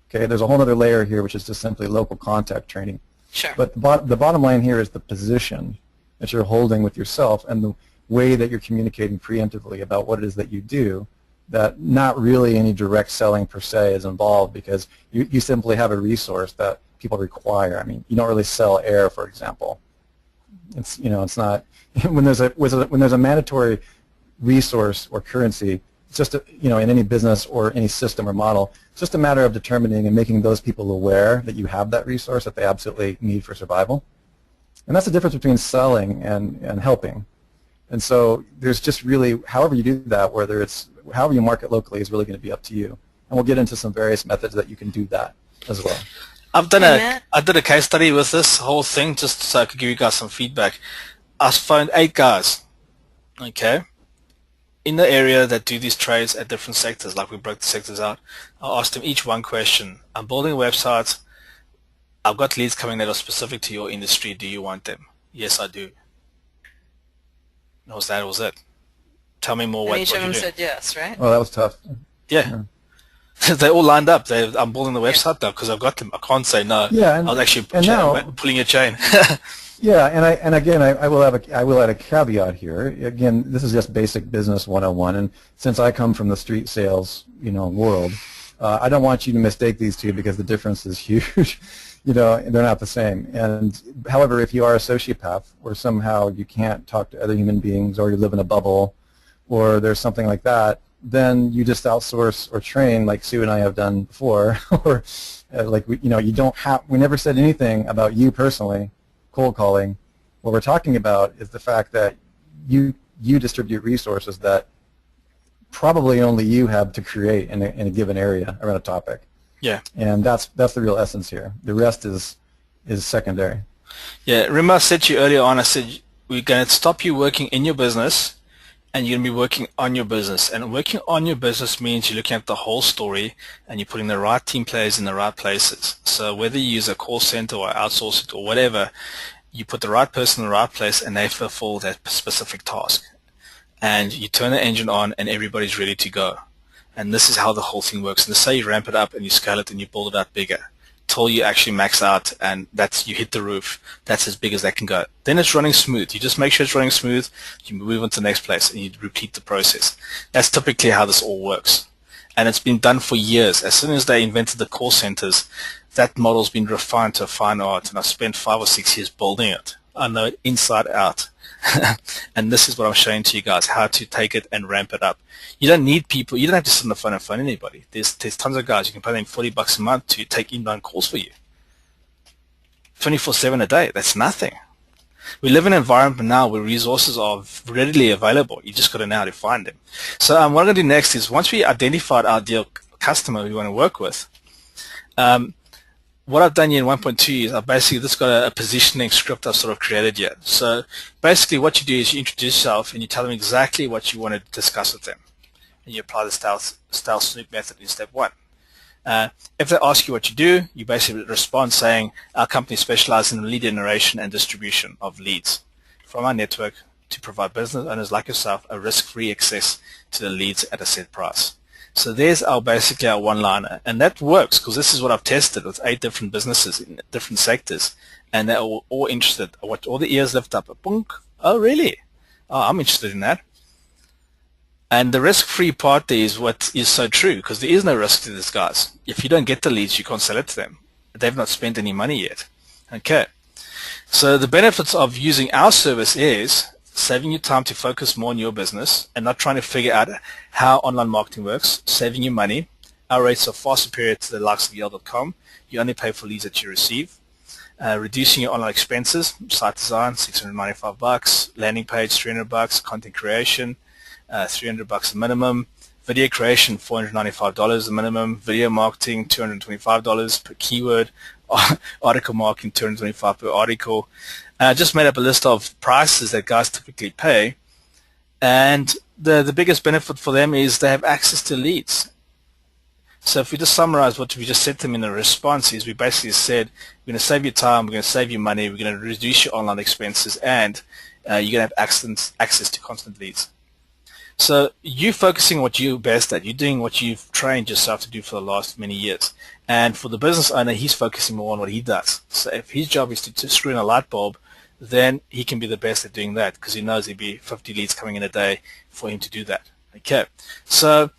okay? There's a whole other layer here, which is just simply local contact training. Sure. But the bottom line here is the position that you're holding with yourself and the way that you're communicating preemptively about what it is that you do, that not really any direct selling per se is involved because you simply have a resource that people require. I mean, you don't really sell air, for example. It's it's not when there's a mandatory resource or currency. It's just in any business or any system or model. It's just a matter of determining and making those people aware that you have that resource that they absolutely need for survival. And that's the difference between selling and helping. And so there's just really, however you do that, whether it's however you market locally is really going to be up to you. And we'll get into some various methods that you can do that as well. I did a case study with this whole thing just so I could give you guys some feedback. I found 8 guys, okay, in the area that do these trades at different sectors, like we broke the sectors out. I asked them each one question. I'm building a website. I've got leads coming that are specific to your industry. Do you want them? Yes, I do. That was it. Tell me more. And each of them said yes, right? Oh, that was tough. Yeah. They all lined up. I'm building the website now because I've got them. I can't say no. Yeah, I was actually pulling a chain. Yeah, and again, I will add a caveat here. Again, this is just basic business 101, and since I come from the street sales, world, I don't want you to mistake these two because the difference is huge. They're not the same. And however, if you are a sociopath or somehow you can't talk to other human beings, or you live in a bubble, or there's something like that, then you just outsource or train like Sue and I have done before, or we never said anything about you personally cold calling. What we're talking about is the fact that you distribute resources that probably only you have to create in a given area around a topic. Yeah. And that's the real essence here. The rest is secondary. Yeah. Remember I said to you earlier on, I said we're going to stop you working in your business and you're going to be working on your business. And working on your business means you're looking at the whole story and you're putting the right team players in the right places. So whether you use a call center or outsource it or whatever, you put the right person in the right place and they fulfill that specific task. and you turn the engine on and everybody's ready to go. And this is how the whole thing works. And let's say you ramp it up and you scale it and you build it out bigger till you actually max out, and that's, you hit the roof. That's as big as that can go. Then it's running smooth. You just make sure it's running smooth. You move on to the next place and you repeat the process. That's typically how this all works. And it's been done for years. As soon as they invented the call centers, that model's been refined to a fine art, and I've spent 5 or 6 years building it. I know it inside out. And this is what I'm showing to you guys, how to take it and ramp it up. You don't need people. You don't have to sit on the phone and phone anybody. There's tons of guys. You can pay them $40 a month to take inbound calls for you. 24/7 a day. That's nothing. We live in an environment now where resources are readily available. You just got to know how to find them. So what I'm going to do next is, once we identified our ideal customer we want to work with, what I've done here in 1.2 is I've basically just got a positioning script I've sort of created here. So basically what you do is you introduce yourself and you tell them exactly what you want to discuss with them. And you apply the style snoop method in step 1. If they ask you what you do, you basically respond saying, our company specializes in lead generation and distribution of leads from our network to provide business owners like yourself a risk-free access to the leads at a set price. So there's basically our one-liner, and that works because this is what I've tested with 8 different businesses in different sectors, and they're all interested. I watch all the ears lift up. Boink. Oh, really? Oh, I'm interested in that. And the risk-free part there is what is so true, because there is no risk to these guys. If you don't get the leads, you can't sell it to them. They've not spent any money yet. Okay. So the benefits of using our service is saving you time to focus more on your business and not trying to figure out how online marketing works, saving you money. Our rates are far superior to the likes of Yale.com. You only pay for leads that you receive. Reducing your online expenses, site design, $695, landing page, $300, content creation, $300 a minimum, video creation, $495 a minimum, video marketing, $225 per keyword, article marketing, $225 per article. I just made up a list of prices that guys typically pay, and the biggest benefit for them is they have access to leads. So if we just summarize what we just said to them in the response is, we basically said, we're going to save you time, we're going to save you money, we're going to reduce your online expenses, and you're going to have access to constant leads. So you focusing on what you're best at, you're doing what you've trained yourself to do for the last many years. And for the business owner, he's focusing more on what he does. So if his job is to screw in a light bulb, then he can be the best at doing that, because he knows there'll be 50 leads coming in a day for him to do that. Okay. So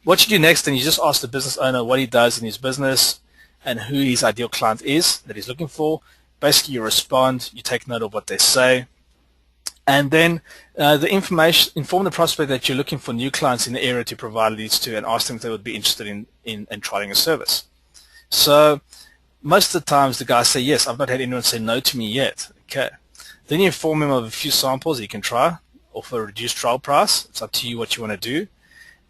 what you do next, then you just ask the business owner what he does in his business and who his ideal client is that he's looking for. Basically, you respond, you take note of what they say, and then inform the prospect that you're looking for new clients in the area to provide leads to, and ask them if they would be interested in trialing a service. So most of the times the guys say, yes, I've not had anyone say no to me yet. Okay. Then you inform him of a few samples that you can try, offer a reduced trial price. It's up to you what you want to do.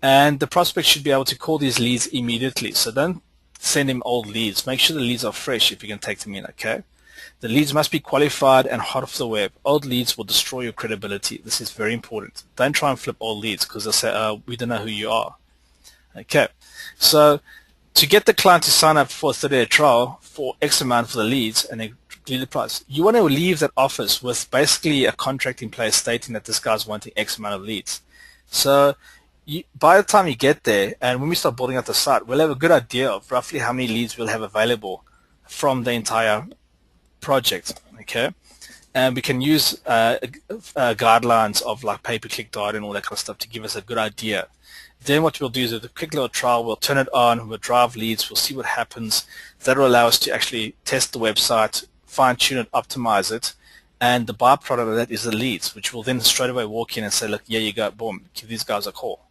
And the prospect should be able to call these leads immediately. So don't send him old leads. Make sure the leads are fresh if you can take them in, okay? The leads must be qualified and hot off the web. Old leads will destroy your credibility. This is very important. Don't try and flip old leads, because they'll say, we don't know who you are. Okay. So to get the client to sign up for a 30-day trial for X amount for the leads and agree the price, you want to leave that office with basically a contract in place stating that this guy's wanting X amount of leads. So by the time you get there, and when we start building up the site, we'll have a good idea of roughly how many leads we'll have available from the entire project, okay? And we can use guidelines of like pay-per-click data and all that kind of stuff to give us a good idea. Then what we'll do is with a quick little trial, we'll turn it on, we'll drive leads, we'll see what happens. That will allow us to actually test the website, fine-tune it, optimize it, and the byproduct of that is the leads, which will then straight away walk in and say, look, here you go, boom, give these guys a call.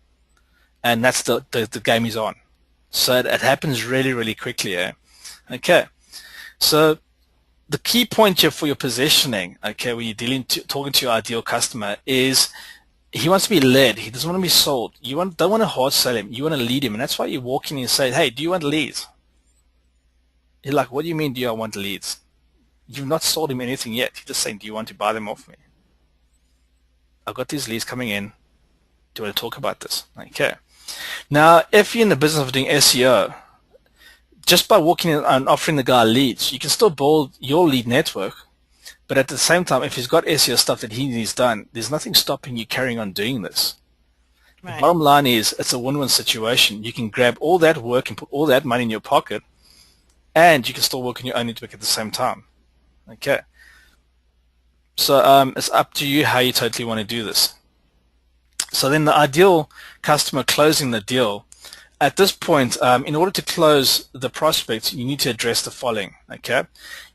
And that's the game is on. So it happens really, really quickly. Okay. So the key point here for your positioning, okay, when you're talking to your ideal customer, is he wants to be led. He doesn't want to be sold. You don't want to hard sell him. You want to lead him. And that's why you walk in and say, hey, do you want leads? You're like, what do you mean, do I want leads? You've not sold him anything yet. You're just saying, do you want to buy them off me? I've got these leads coming in. Do you want to talk about this? Okay. Now, if you're in the business of doing SEO, just by walking in and offering the guy leads, you can still build your lead network, But at the same time, if he's got SEO stuff that he needs done, there's nothing stopping you carrying on doing this. Right. The bottom line is it's a win-win situation. You can grab all that work and put all that money in your pocket, and you can still work on your own network at the same time. Okay. So it's up to you how you totally want to do this. So then the ideal customer closing the deal. At this point, in order to close the prospect, you need to address the following, okay?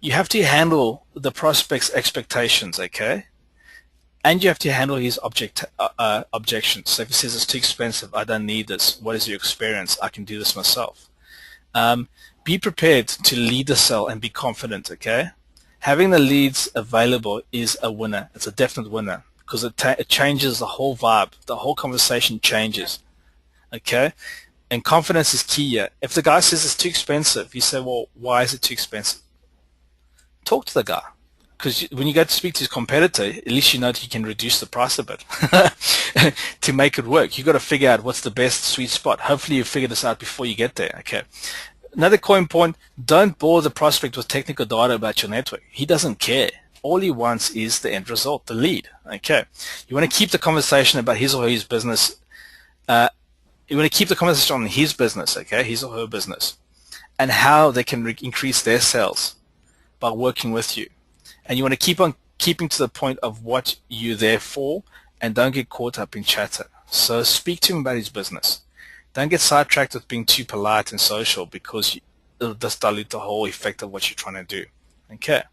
You have to handle the prospect's expectations, okay? And you have to handle his objections. So if he says it's too expensive, I don't need this, what is your experience? I can do this myself. Be prepared to lead the sale and be confident, okay? Having the leads available is a winner. It's a definite winner because it changes the whole vibe. The whole conversation changes, okay? And confidence is key here. If the guy says it's too expensive, you say, well, why is it too expensive? Talk to the guy. Because when you go to speak to his competitor, at least you know that you can reduce the price a bit to make it work. You've got to figure out what's the best sweet spot. Hopefully you figure this out before you get there. Okay. Another coin point, don't bore the prospect with technical data about your network. He doesn't care. All he wants is the end result, the lead. Okay. You want to keep the conversation about his or his business you want to keep the conversation on his business, okay, his or her business, and how they can increase their sales by working with you. And you want to keep on keeping to the point of what you're there for, and don't get caught up in chatter. So speak to him about his business. Don't get sidetracked with being too polite and social, because it'll just dilute the whole effect of what you're trying to do. Okay.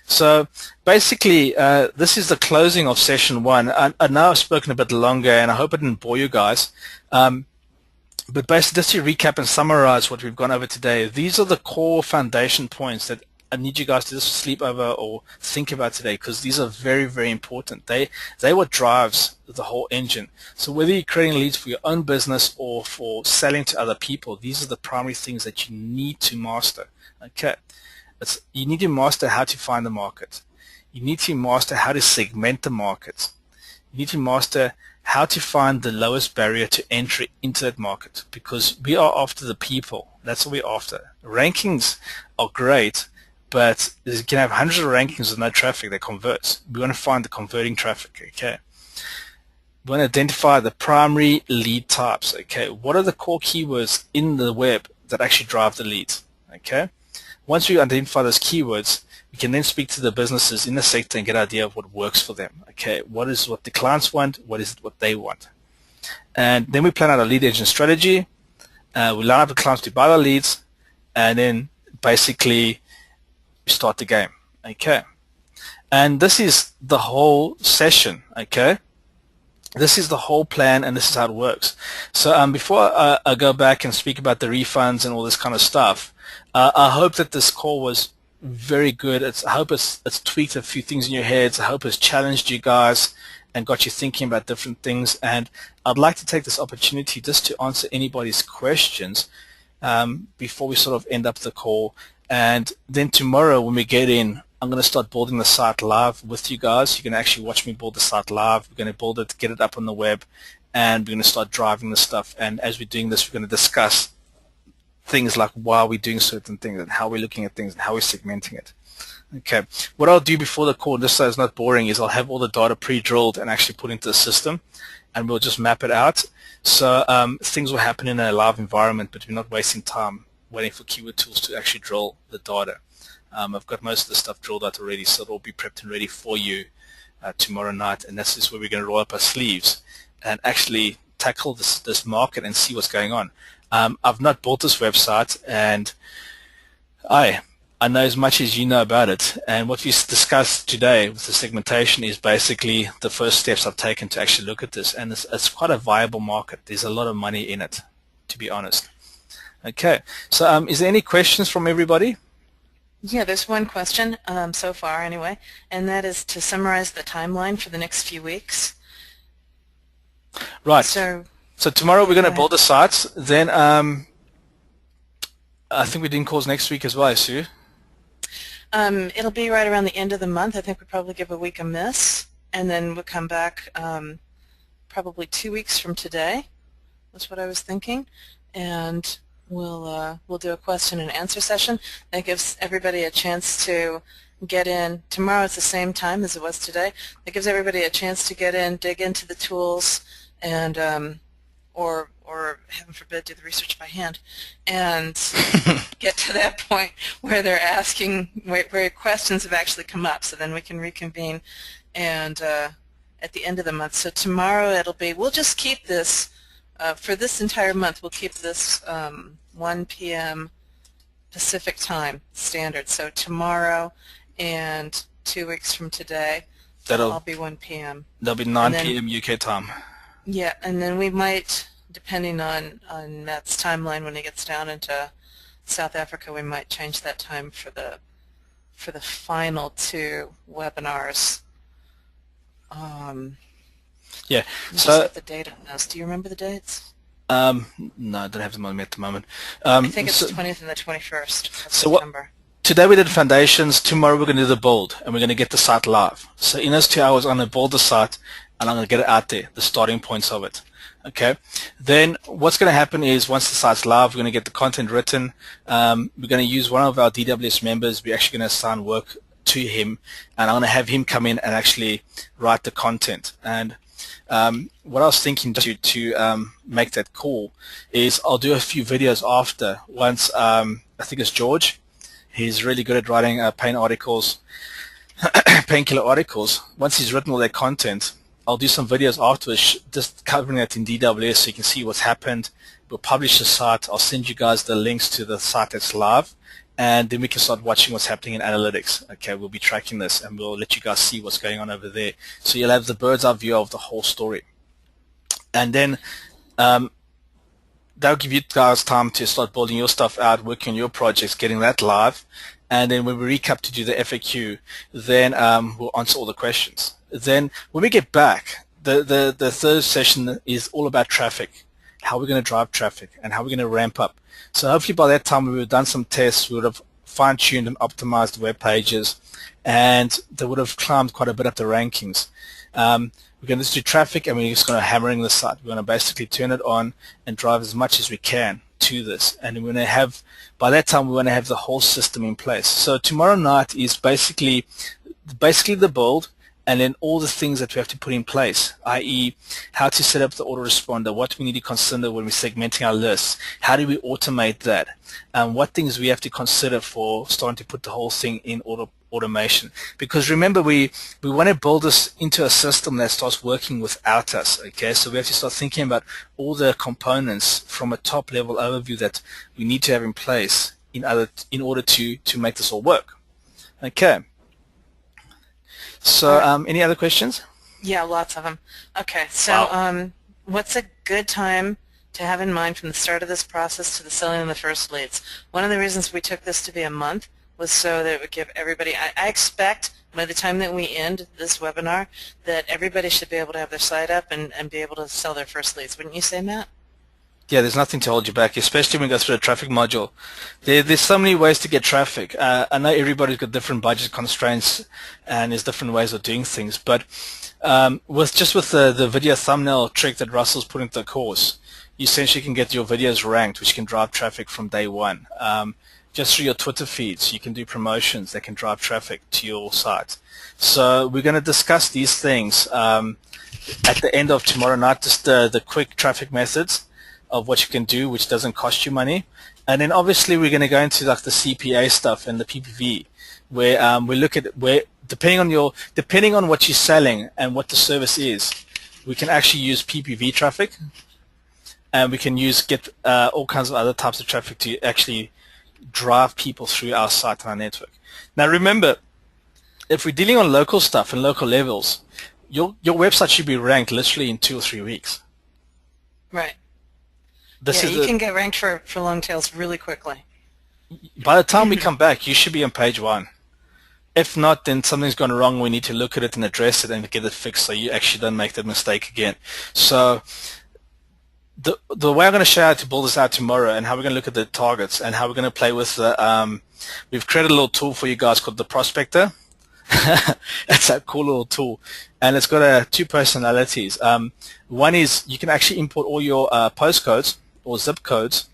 So basically, this is the closing of session 1. I know I've spoken a bit longer, and I hope I didn't bore you guys. But basically, just to recap and summarize what we've gone over today, these are the core foundation points that I need you guys to just sleep over or think about today, because these are very, very important. They what drives the whole engine. So whether you're creating leads for your own business or for selling to other people, these are the primary things that you need to master. Okay. You need to master how to find the market. You need to master how to segment the market. You need to master how to find the lowest barrier to entry into that market, because we are after the people. That's what we're after. Rankings are great, but you can have hundreds of rankings with no traffic that converts. We want to find the converting traffic, okay? We want to identify the primary lead types, okay? What are the core keywords in the web that actually drive the leads, okay? Once we identify those keywords, we can then speak to the businesses in the sector and get an idea of what works for them. Okay, what is what the clients want? What is what they want? And then we plan out a lead engine strategy. We line up the clients to buy the leads, and then basically we start the game. Okay, and this is the whole session. Okay, this is the whole plan, and this is how it works. So before I go back and speak about the refunds and all this kind of stuff, I hope that this call was very good. I hope it's tweaked a few things in your heads. I hope it's challenged you guys and got you thinking about different things. And I'd like to take this opportunity just to answer anybody's questions before we sort of end up the call. And then tomorrow when we get in, I'm going to start building the site live with you guys. You can actually watch me build the site live. We're going to build it, get it up on the web, and we're going to start driving the stuff. And as we're doing this, we're going to discuss things like why we're doing certain things and how we're looking at things and how we're segmenting it. Okay, what I'll do before the call, just so it's not boring, is I'll have all the data pre-drilled and actually put into the system, and we'll just map it out. So things will happen in a live environment, but we're not wasting time waiting for keyword tools to actually drill the data. I've got most of the stuff drilled out already, so it'll be prepped and ready for you tomorrow night, and this is where we're going to roll up our sleeves and actually tackle this market and see what's going on. I've not built this website, and I know as much as you know about it, and what we discussed today with the segmentation is basically the first steps I've taken to actually look at this, and it's quite a viable market. There's a lot of money in it, to be honest. Okay, so is there any questions from everybody? Yeah, there's one question so far anyway, and that is to summarize the timeline for the next few weeks. Right. So tomorrow we're going to build the sites. Then I think we're doing calls next week as well, Sue. It'll be right around the end of the month. I think we'll probably give a week a miss, and then we'll come back probably 2 weeks from today. That's what I was thinking. And we'll do a question and answer session that gives everybody a chance to get in. Tomorrow it's the same time as it was today. It gives everybody a chance to get in, dig into the tools, and or heaven forbid, do the research by hand, and get to that point where they're asking, where questions have actually come up. So then we can reconvene, and at the end of the month. So tomorrow it'll be. We'll just keep this for this entire month. We'll keep this 1 p.m. Pacific time standard. So tomorrow and 2 weeks from today, I'll be 1 p.m. That'll be 9 p.m. UK time. Yeah, and then we might, depending on Matt's timeline when he gets down into South Africa, we might change that time for the final 2 webinars. Yeah. So set the date on those. Do you remember the dates? No, I don't have them on me at the moment. I think it's the 20th and the 21st of September. Today we did foundations. Tomorrow we're going to do the build, and we're going to get the site live. So in those 2 hours, I'm going to build the site, and I'm going to get it out there, the starting points of it. Okay. Then what's going to happen is once the site's live, we're going to get the content written. We're going to use one of our DWS members. We're actually going to assign work to him, and I'm going to have him come in and actually write the content. And what I was thinking to make that call is I'll do a few videos after. Once I think it's George. He's really good at writing pain articles, painkiller articles. Once he's written all that content, I'll do some videos afterwards just covering it in DWS so you can see what's happened. We'll publish the site. I'll send you guys the links to the site that's live, and then we can start watching what's happening in analytics. Okay, we'll be tracking this, and we'll let you guys see what's going on over there. So you'll have the bird's eye view of the whole story. And then that'll give you guys time to start building your stuff out, working on your projects, getting that live. And then when we recap to do the FAQ, then we'll answer all the questions. Then when we get back, the third session is all about traffic, how we're going to drive traffic, and how we're going to ramp up. So hopefully by that time we would have done some tests, we would have fine-tuned and optimized web pages, and they would have climbed quite a bit up the rankings. We're going to do traffic, and we're just going to hammering the site. We're going to basically turn it on and drive as much as we can to this. And we're going to have, by that time, we want to have the whole system in place. So tomorrow night is basically the build, and then all the things that we have to put in place, i.e. how to set up the autoresponder, what we need to consider when we're segmenting our lists, how do we automate that, and what things we have to consider for starting to put the whole thing in automation. Because remember, we want to build this into a system that starts working without us. Okay, so we have to start thinking about all the components from a top level overview that we need to have in place in order to make this all work. Okay. So any other questions? Yeah, lots of them. Okay, so what's a good time to have in mind from the start of this process to the selling of the first leads? One of the reasons we took this to be a month was so that it would give everybody, I expect by the time that we end this webinar that everybody should be able to have their site up and be able to sell their first leads. Wouldn't you say, Matt? Yeah, there's nothing to hold you back, especially when we go through the traffic module. There's so many ways to get traffic. I know everybody's got different budget constraints and there's different ways of doing things, but with the video thumbnail trick that Russell's put into the course, you essentially can get your videos ranked, which can drive traffic from day one. Just through your Twitter feeds, you can do promotions that can drive traffic to your site. So we're going to discuss these things at the end of tomorrow night, just the quick traffic methods of what you can do, which doesn't cost you money. And then obviously we're going to go into like the CPA stuff and the PPV, where we look at where depending on what you're selling and what the service is, we can actually use PPV traffic, and we can get all kinds of other types of traffic to actually drive people through our site and our network. Now remember, if we're dealing on local stuff and local levels, your website should be ranked literally in 2 or 3 weeks. Right. You can get ranked for long tails really quickly. By the time we come back, you should be on page 1. If not, then something's gone wrong. We need to look at it and address it and get it fixed so you actually don't make that mistake again. So the way I'm going to show you how to build this out tomorrow, and how we're going to look at the targets, and how we're going to play with the we've created a little tool for you guys called the Prospector. It's a cool little tool, and it's got 2 personalities. One is you can actually import all your postcodes or zip codes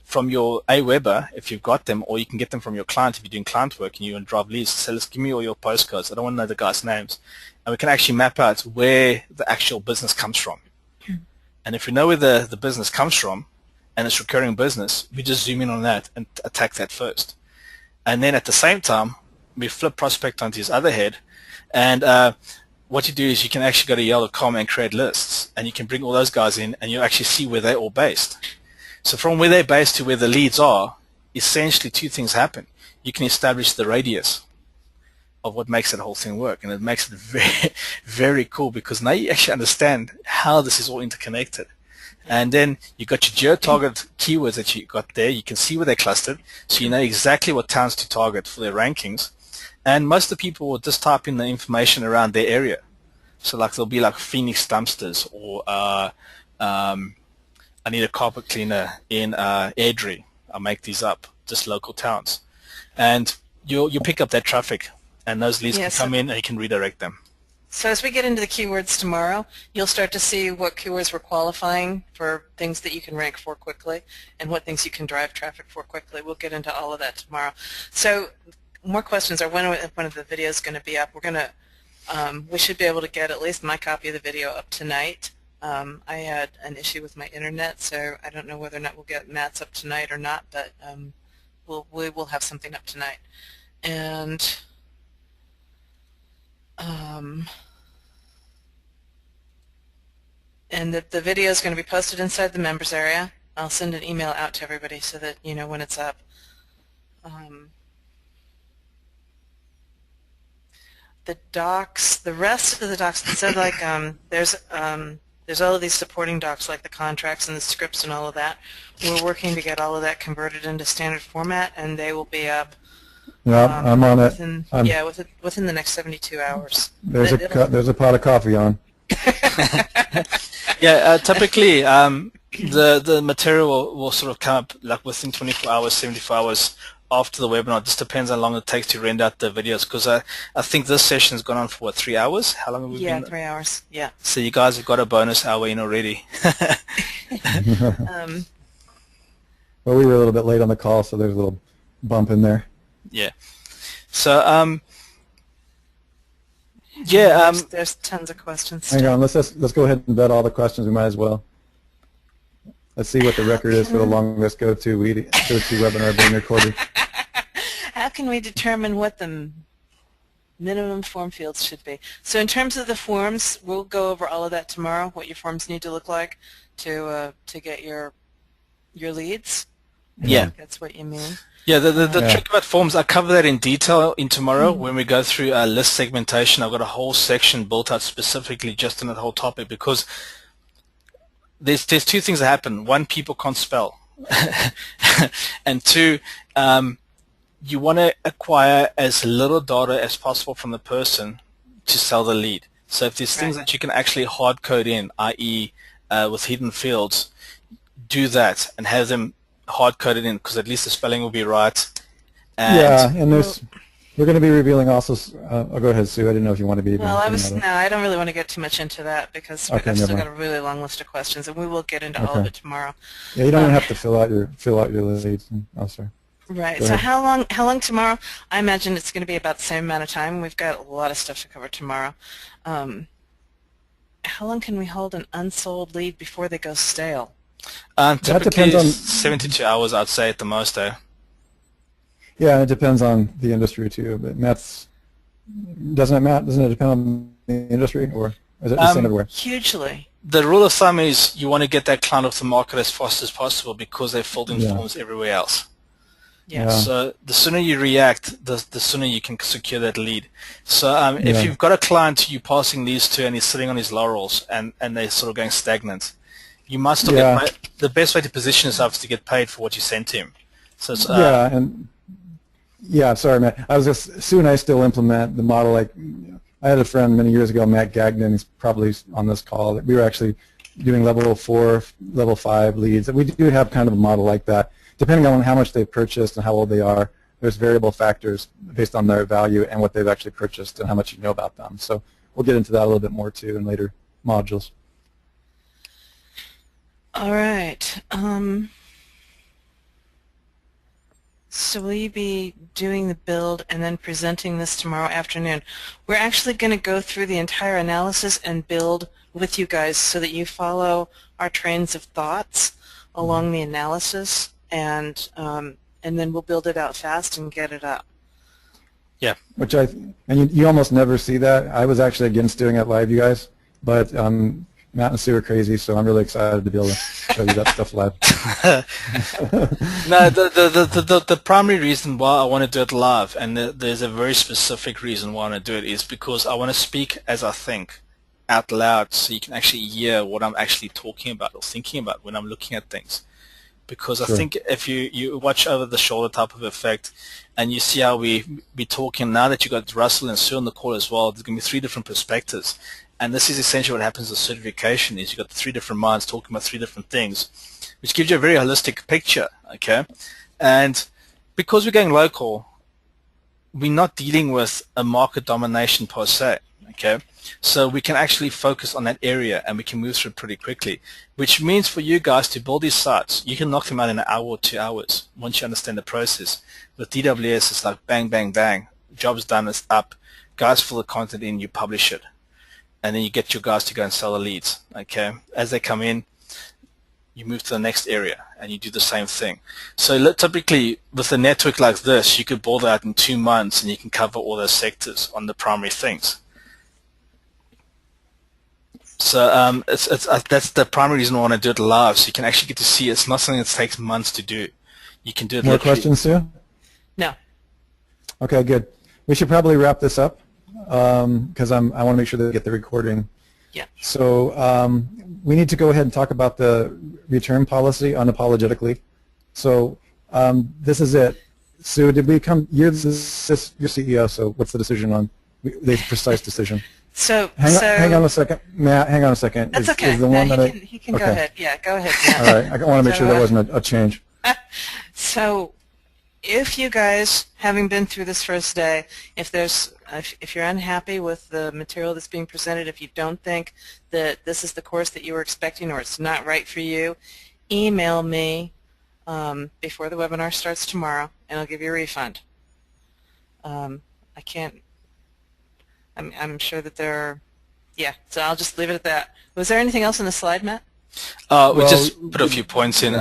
from your Aweber, if you've got them, or you can get them from your client if you're doing client work and you want to drive leads. So let's give me all your postcodes. I don't want to know the guys' names. And we can actually map out where the actual business comes from. And if we know where the business comes from and it's recurring business, we just zoom in on that and attack that first. And then at the same time, we flip prospect onto his other head. And what you do is you can actually go to Yale.com and create lists. And you can bring all those guys in and you actually see where they're all based. So from where they're based to where the leads are, essentially two things happen. You can establish the radius of what makes that whole thing work, and it makes it very, very cool because now you actually understand how this is all interconnected. And then you got your geo-target keywords that you got there. You can see where they're clustered, so you know exactly what towns to target for their rankings. And most of the people will just type in the information around their area. So like there'll be like Phoenix dumpsters, or I need a carpet cleaner in Airdrie. I'll make these up, just local towns. And you'll pick up that traffic, and those leads can come in and you can redirect them. So as we get into the keywords tomorrow, you'll start to see what keywords we're qualifying for, things that you can rank for quickly, and what things you can drive traffic for quickly. We'll get into all of that tomorrow. So more questions are when of the videos going to be up. We're going to, we should be able to get at least my copy of the video up tonight. I had an issue with my internet, so I don't know whether or not we'll get Matt's up tonight or not, but we will have something up tonight. And the video is going to be posted inside the members area. I'll send an email out to everybody so that you know when it's up. The docs, the rest of the docs, instead like there's all of these supporting docs like the contracts and the scripts and all of that. We're working to get all of that converted into standard format, and they will be up. Yeah, I'm on it. Within the next 72 hours. There's a pot of coffee on. Yeah, typically the material will sort of come up like within 24 hours, 74 hours after the webinar. It just depends how long it takes to render out the videos, because I think this session has gone on for what, 3 hours? How long have we been? Yeah, 3 hours. Yeah. So you guys have got a bonus hour in already. Well, we were a little bit late on the call, so there's a little bump in there. Yeah. So yeah, there's tons of questions. Hang on, let's go ahead and vet all the questions. We might as well. Let's see what the record is for the longest go-to webinar being recorded. How can we determine what the minimum form fields should be? So in terms of the forms, we'll go over all of that tomorrow, what your forms need to look like to get your leads. Yeah. That's what you mean. Yeah, the trick about forms, I cover that in detail in tomorrow when we go through list segmentation. I've got a whole section built out specifically just on that whole topic, because there's two things that happen. One, people can't spell. And two, you want to acquire as little data as possible from the person to sell the lead. So if there's things that you can actually hard code in, i.e. with hidden fields, do that and have them hard coded in, because at least the spelling will be right. And we're going to be revealing also. I'll go ahead, Sue. I didn't know if you want to be. Well, I don't really want to get too much into that because we've still got a really long list of questions, and we will get into all of it tomorrow. Yeah, you don't even have to fill out your leads. Oh, sorry. Right. So how long tomorrow? I imagine it's going to be about the same amount of time. We've got a lot of stuff to cover tomorrow. How long can we hold an unsold lead before they go stale? Typically 72 hours, I'd say, at the most, though. Yeah, it depends on the industry too. But doesn't it depend on the industry, or is it the same everywhere? Hugely. The rule of thumb is you want to get that client off the market as fast as possible, because they've filled in forms everywhere else. Yeah. So the sooner you react, the sooner you can secure that lead. So if you've got a client you're passing leads to and he's sitting on his laurels and they're sort of going stagnant, you must still get paid. The best way to position yourself is to get paid for what you sent to him. So it's, sorry, Matt. Sue and I still implement the model. Like, I had a friend many years ago, Matt Gagnon. He's probably on this call. We were actually doing level 4, level 5 leads. We do have kind of a model like that. Depending on how much they've purchased and how old they are, there's variable factors based on their value and what they've actually purchased and how much you know about them. So we'll get into that a little bit more too in later modules. All right. So will you be doing the build and then presenting this tomorrow afternoon? We're actually going to go through the entire analysis and build with you guys so that you follow our trains of thoughts along the analysis, and then we'll build it out fast and get it up. Yeah. And you almost never see that. I was actually against doing it live, you guys, but Matt and Sue are crazy, so I'm really excited to be able to show you that stuff live. No, the primary reason why I want to do it live, and there's a very specific reason why I want to do it, is because I want to speak as I think out loud, so you can actually hear what I'm actually talking about or thinking about when I'm looking at things. Because I think if you watch over the shoulder type of effect, and you see how we be talking now that you got Russell and Sue on the call as well, there's going to be 3 different perspectives. And this is essentially what happens with certification, is you've got 3 different minds talking about 3 different things, which gives you a very holistic picture, okay? And because we're going local, we're not dealing with a market domination per se, okay? So we can actually focus on that area and we can move through pretty quickly, which means for you guys to build these sites, you can knock them out in an hour or 2 hours once you understand the process. With DWS, it's like bang, bang, bang. Job's done, it's up. Guys fill the content in, you publish it. And then you get your guys to go and sell the leads, okay? As they come in, you move to the next area and you do the same thing. So typically with a network like this, you could build out in 2 months and you can cover all those sectors on the primary things. So that's the primary reason I want to do it live, so you can actually get to see it's not something that takes months to do. You can do it. More questions, Sue? No. Okay, good. We should probably wrap this up because I want to make sure that we get the recording. Yeah. So we need to go ahead and talk about the return policy unapologetically. So this is it. Sue, did we come? You're your CEO, so what's the decision on the precise decision? So hang on a second, Matt. Hang on a second. That's okay. Is the one that he can go ahead. Yeah, go ahead. Matt. All right. I want to make sure there wasn't a change. So, if you guys, having been through this first day, if you're unhappy with the material that's being presented, if you don't think that this is the course that you were expecting or it's not right for you, email me before the webinar starts tomorrow, and I'll give you a refund. I can't. I'm sure that there are, yeah, so I'll just leave it at that. Was there anything else on the slide, Matt? We just put a few points in.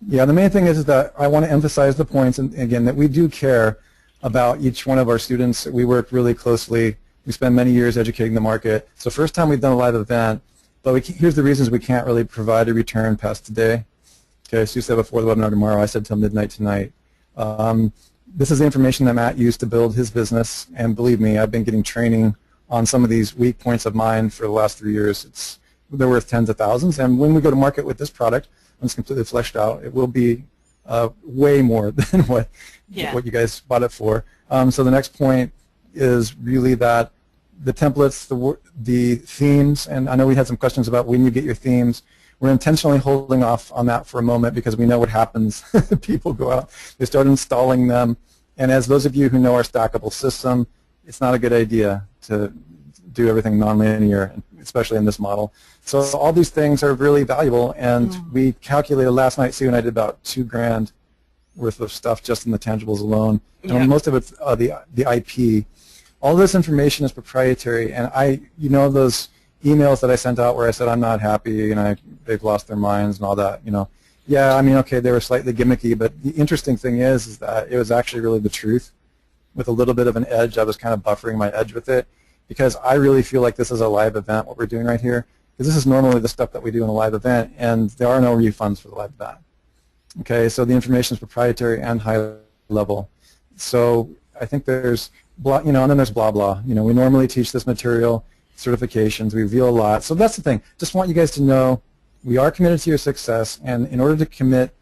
Yeah, the main thing is that I want to emphasize the points, and again, that we do care about each one of our students. We work really closely. We spend many years educating the market. So first time we've done a live event, but here's the reasons we can't really provide a return past today. Okay, Sue said before the webinar tomorrow, I said till midnight tonight. This is the information that Matt used to build his business, and believe me, I've been getting training on some of these weak points of mine for the last 3 years. They're worth tens of thousands, and when we go to market with this product, when it's completely fleshed out, it will be way more than what you guys bought it for. So the next point is really that the templates, the themes, and I know we had some questions about when you get your themes. We're intentionally holding off on that for a moment because we know what happens. People go out, they start installing them, and as those of you who know our stackable system, it's not a good idea to do everything nonlinear, especially in this model. So all these things are really valuable, and we calculated last night, Sue and I did about $2,000 worth of stuff just in the tangibles alone, and most of it's the IP. All this information is proprietary, and those emails that I sent out where I said I'm not happy and they've lost their minds and all that, yeah, I mean, okay, they were slightly gimmicky, but the interesting thing is that it was actually really the truth with a little bit of an edge. I was kind of buffering my edge with it because I really feel like this is a live event, what we're doing right here, because this is normally the stuff that we do in a live event, and there are no refunds for the live event. Okay, so the information is proprietary and high level. So I think there's blah, and then there's blah blah. We normally teach this material, certifications, we reveal a lot. So that's the thing. Just want you guys to know we are committed to your success, and in order to commit,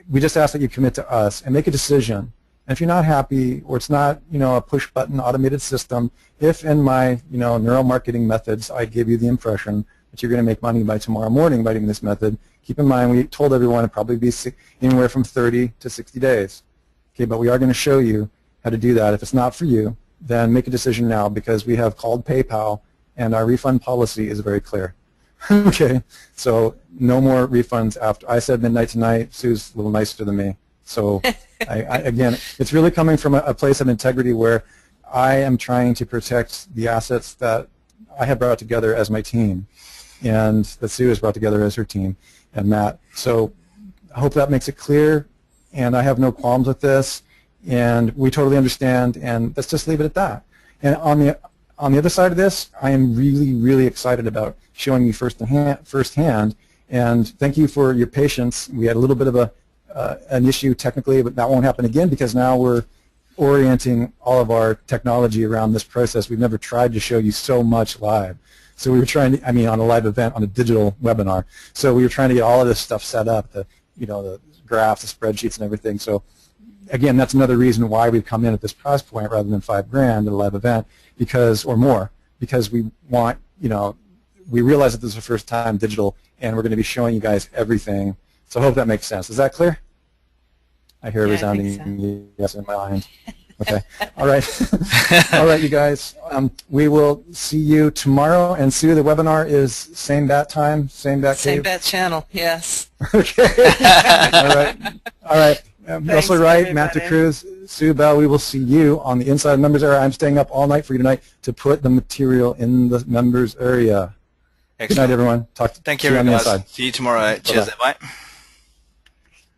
we just ask that you commit to us and make a decision. And if you're not happy, or it's not, a push-button automated system, if in my, neuromarketing methods I give you the impression that you're going to make money by tomorrow morning by doing this method, keep in mind we told everyone it'd probably be anywhere from 30 to 60 days. Okay, but we are going to show you how to do that. If it's not for you, then make a decision now, because we have called PayPal, and our refund policy is very clear. Okay, so no more refunds after. I said midnight tonight. Sue's a little nicer than me. So again, it's really coming from a place of integrity where I am trying to protect the assets that I have brought together as my team, and that Sue has brought together as her team, and Matt. So I hope that makes it clear, and I have no qualms with this, and we totally understand, and let's just leave it at that. And on the other side of this, I am really, really excited about showing you firsthand, and thank you for your patience. We had a little bit of an issue technically, but that won't happen again because now we're orienting all of our technology around this process. We've never tried to show you so much live. So we were trying to, on a live event, on a digital webinar. So we were trying to get all of this stuff set up, the graphs, the spreadsheets, and everything. So again, that's another reason why we've come in at this price point rather than $5,000 at a live event, or more, because we want, we realize that this is the first time digital, and we're going to be showing you guys everything. So I hope that makes sense. Is that clear? I hear a resounding yes in my mind. Okay. All right. All right, you guys. We will see you tomorrow. And Sue, the webinar is same bat time, same bat Same cave? bat channel, yes. Okay. All right. All right. Russell Wright, everybody. Matt DeCruz, Sue Bell, we will see you on the Inside Members area. I'm staying up all night for you tonight to put the material in the members area. Excellent. Good night, everyone. Thank you, on the guys. inside. See you tomorrow. Cheers. Bye.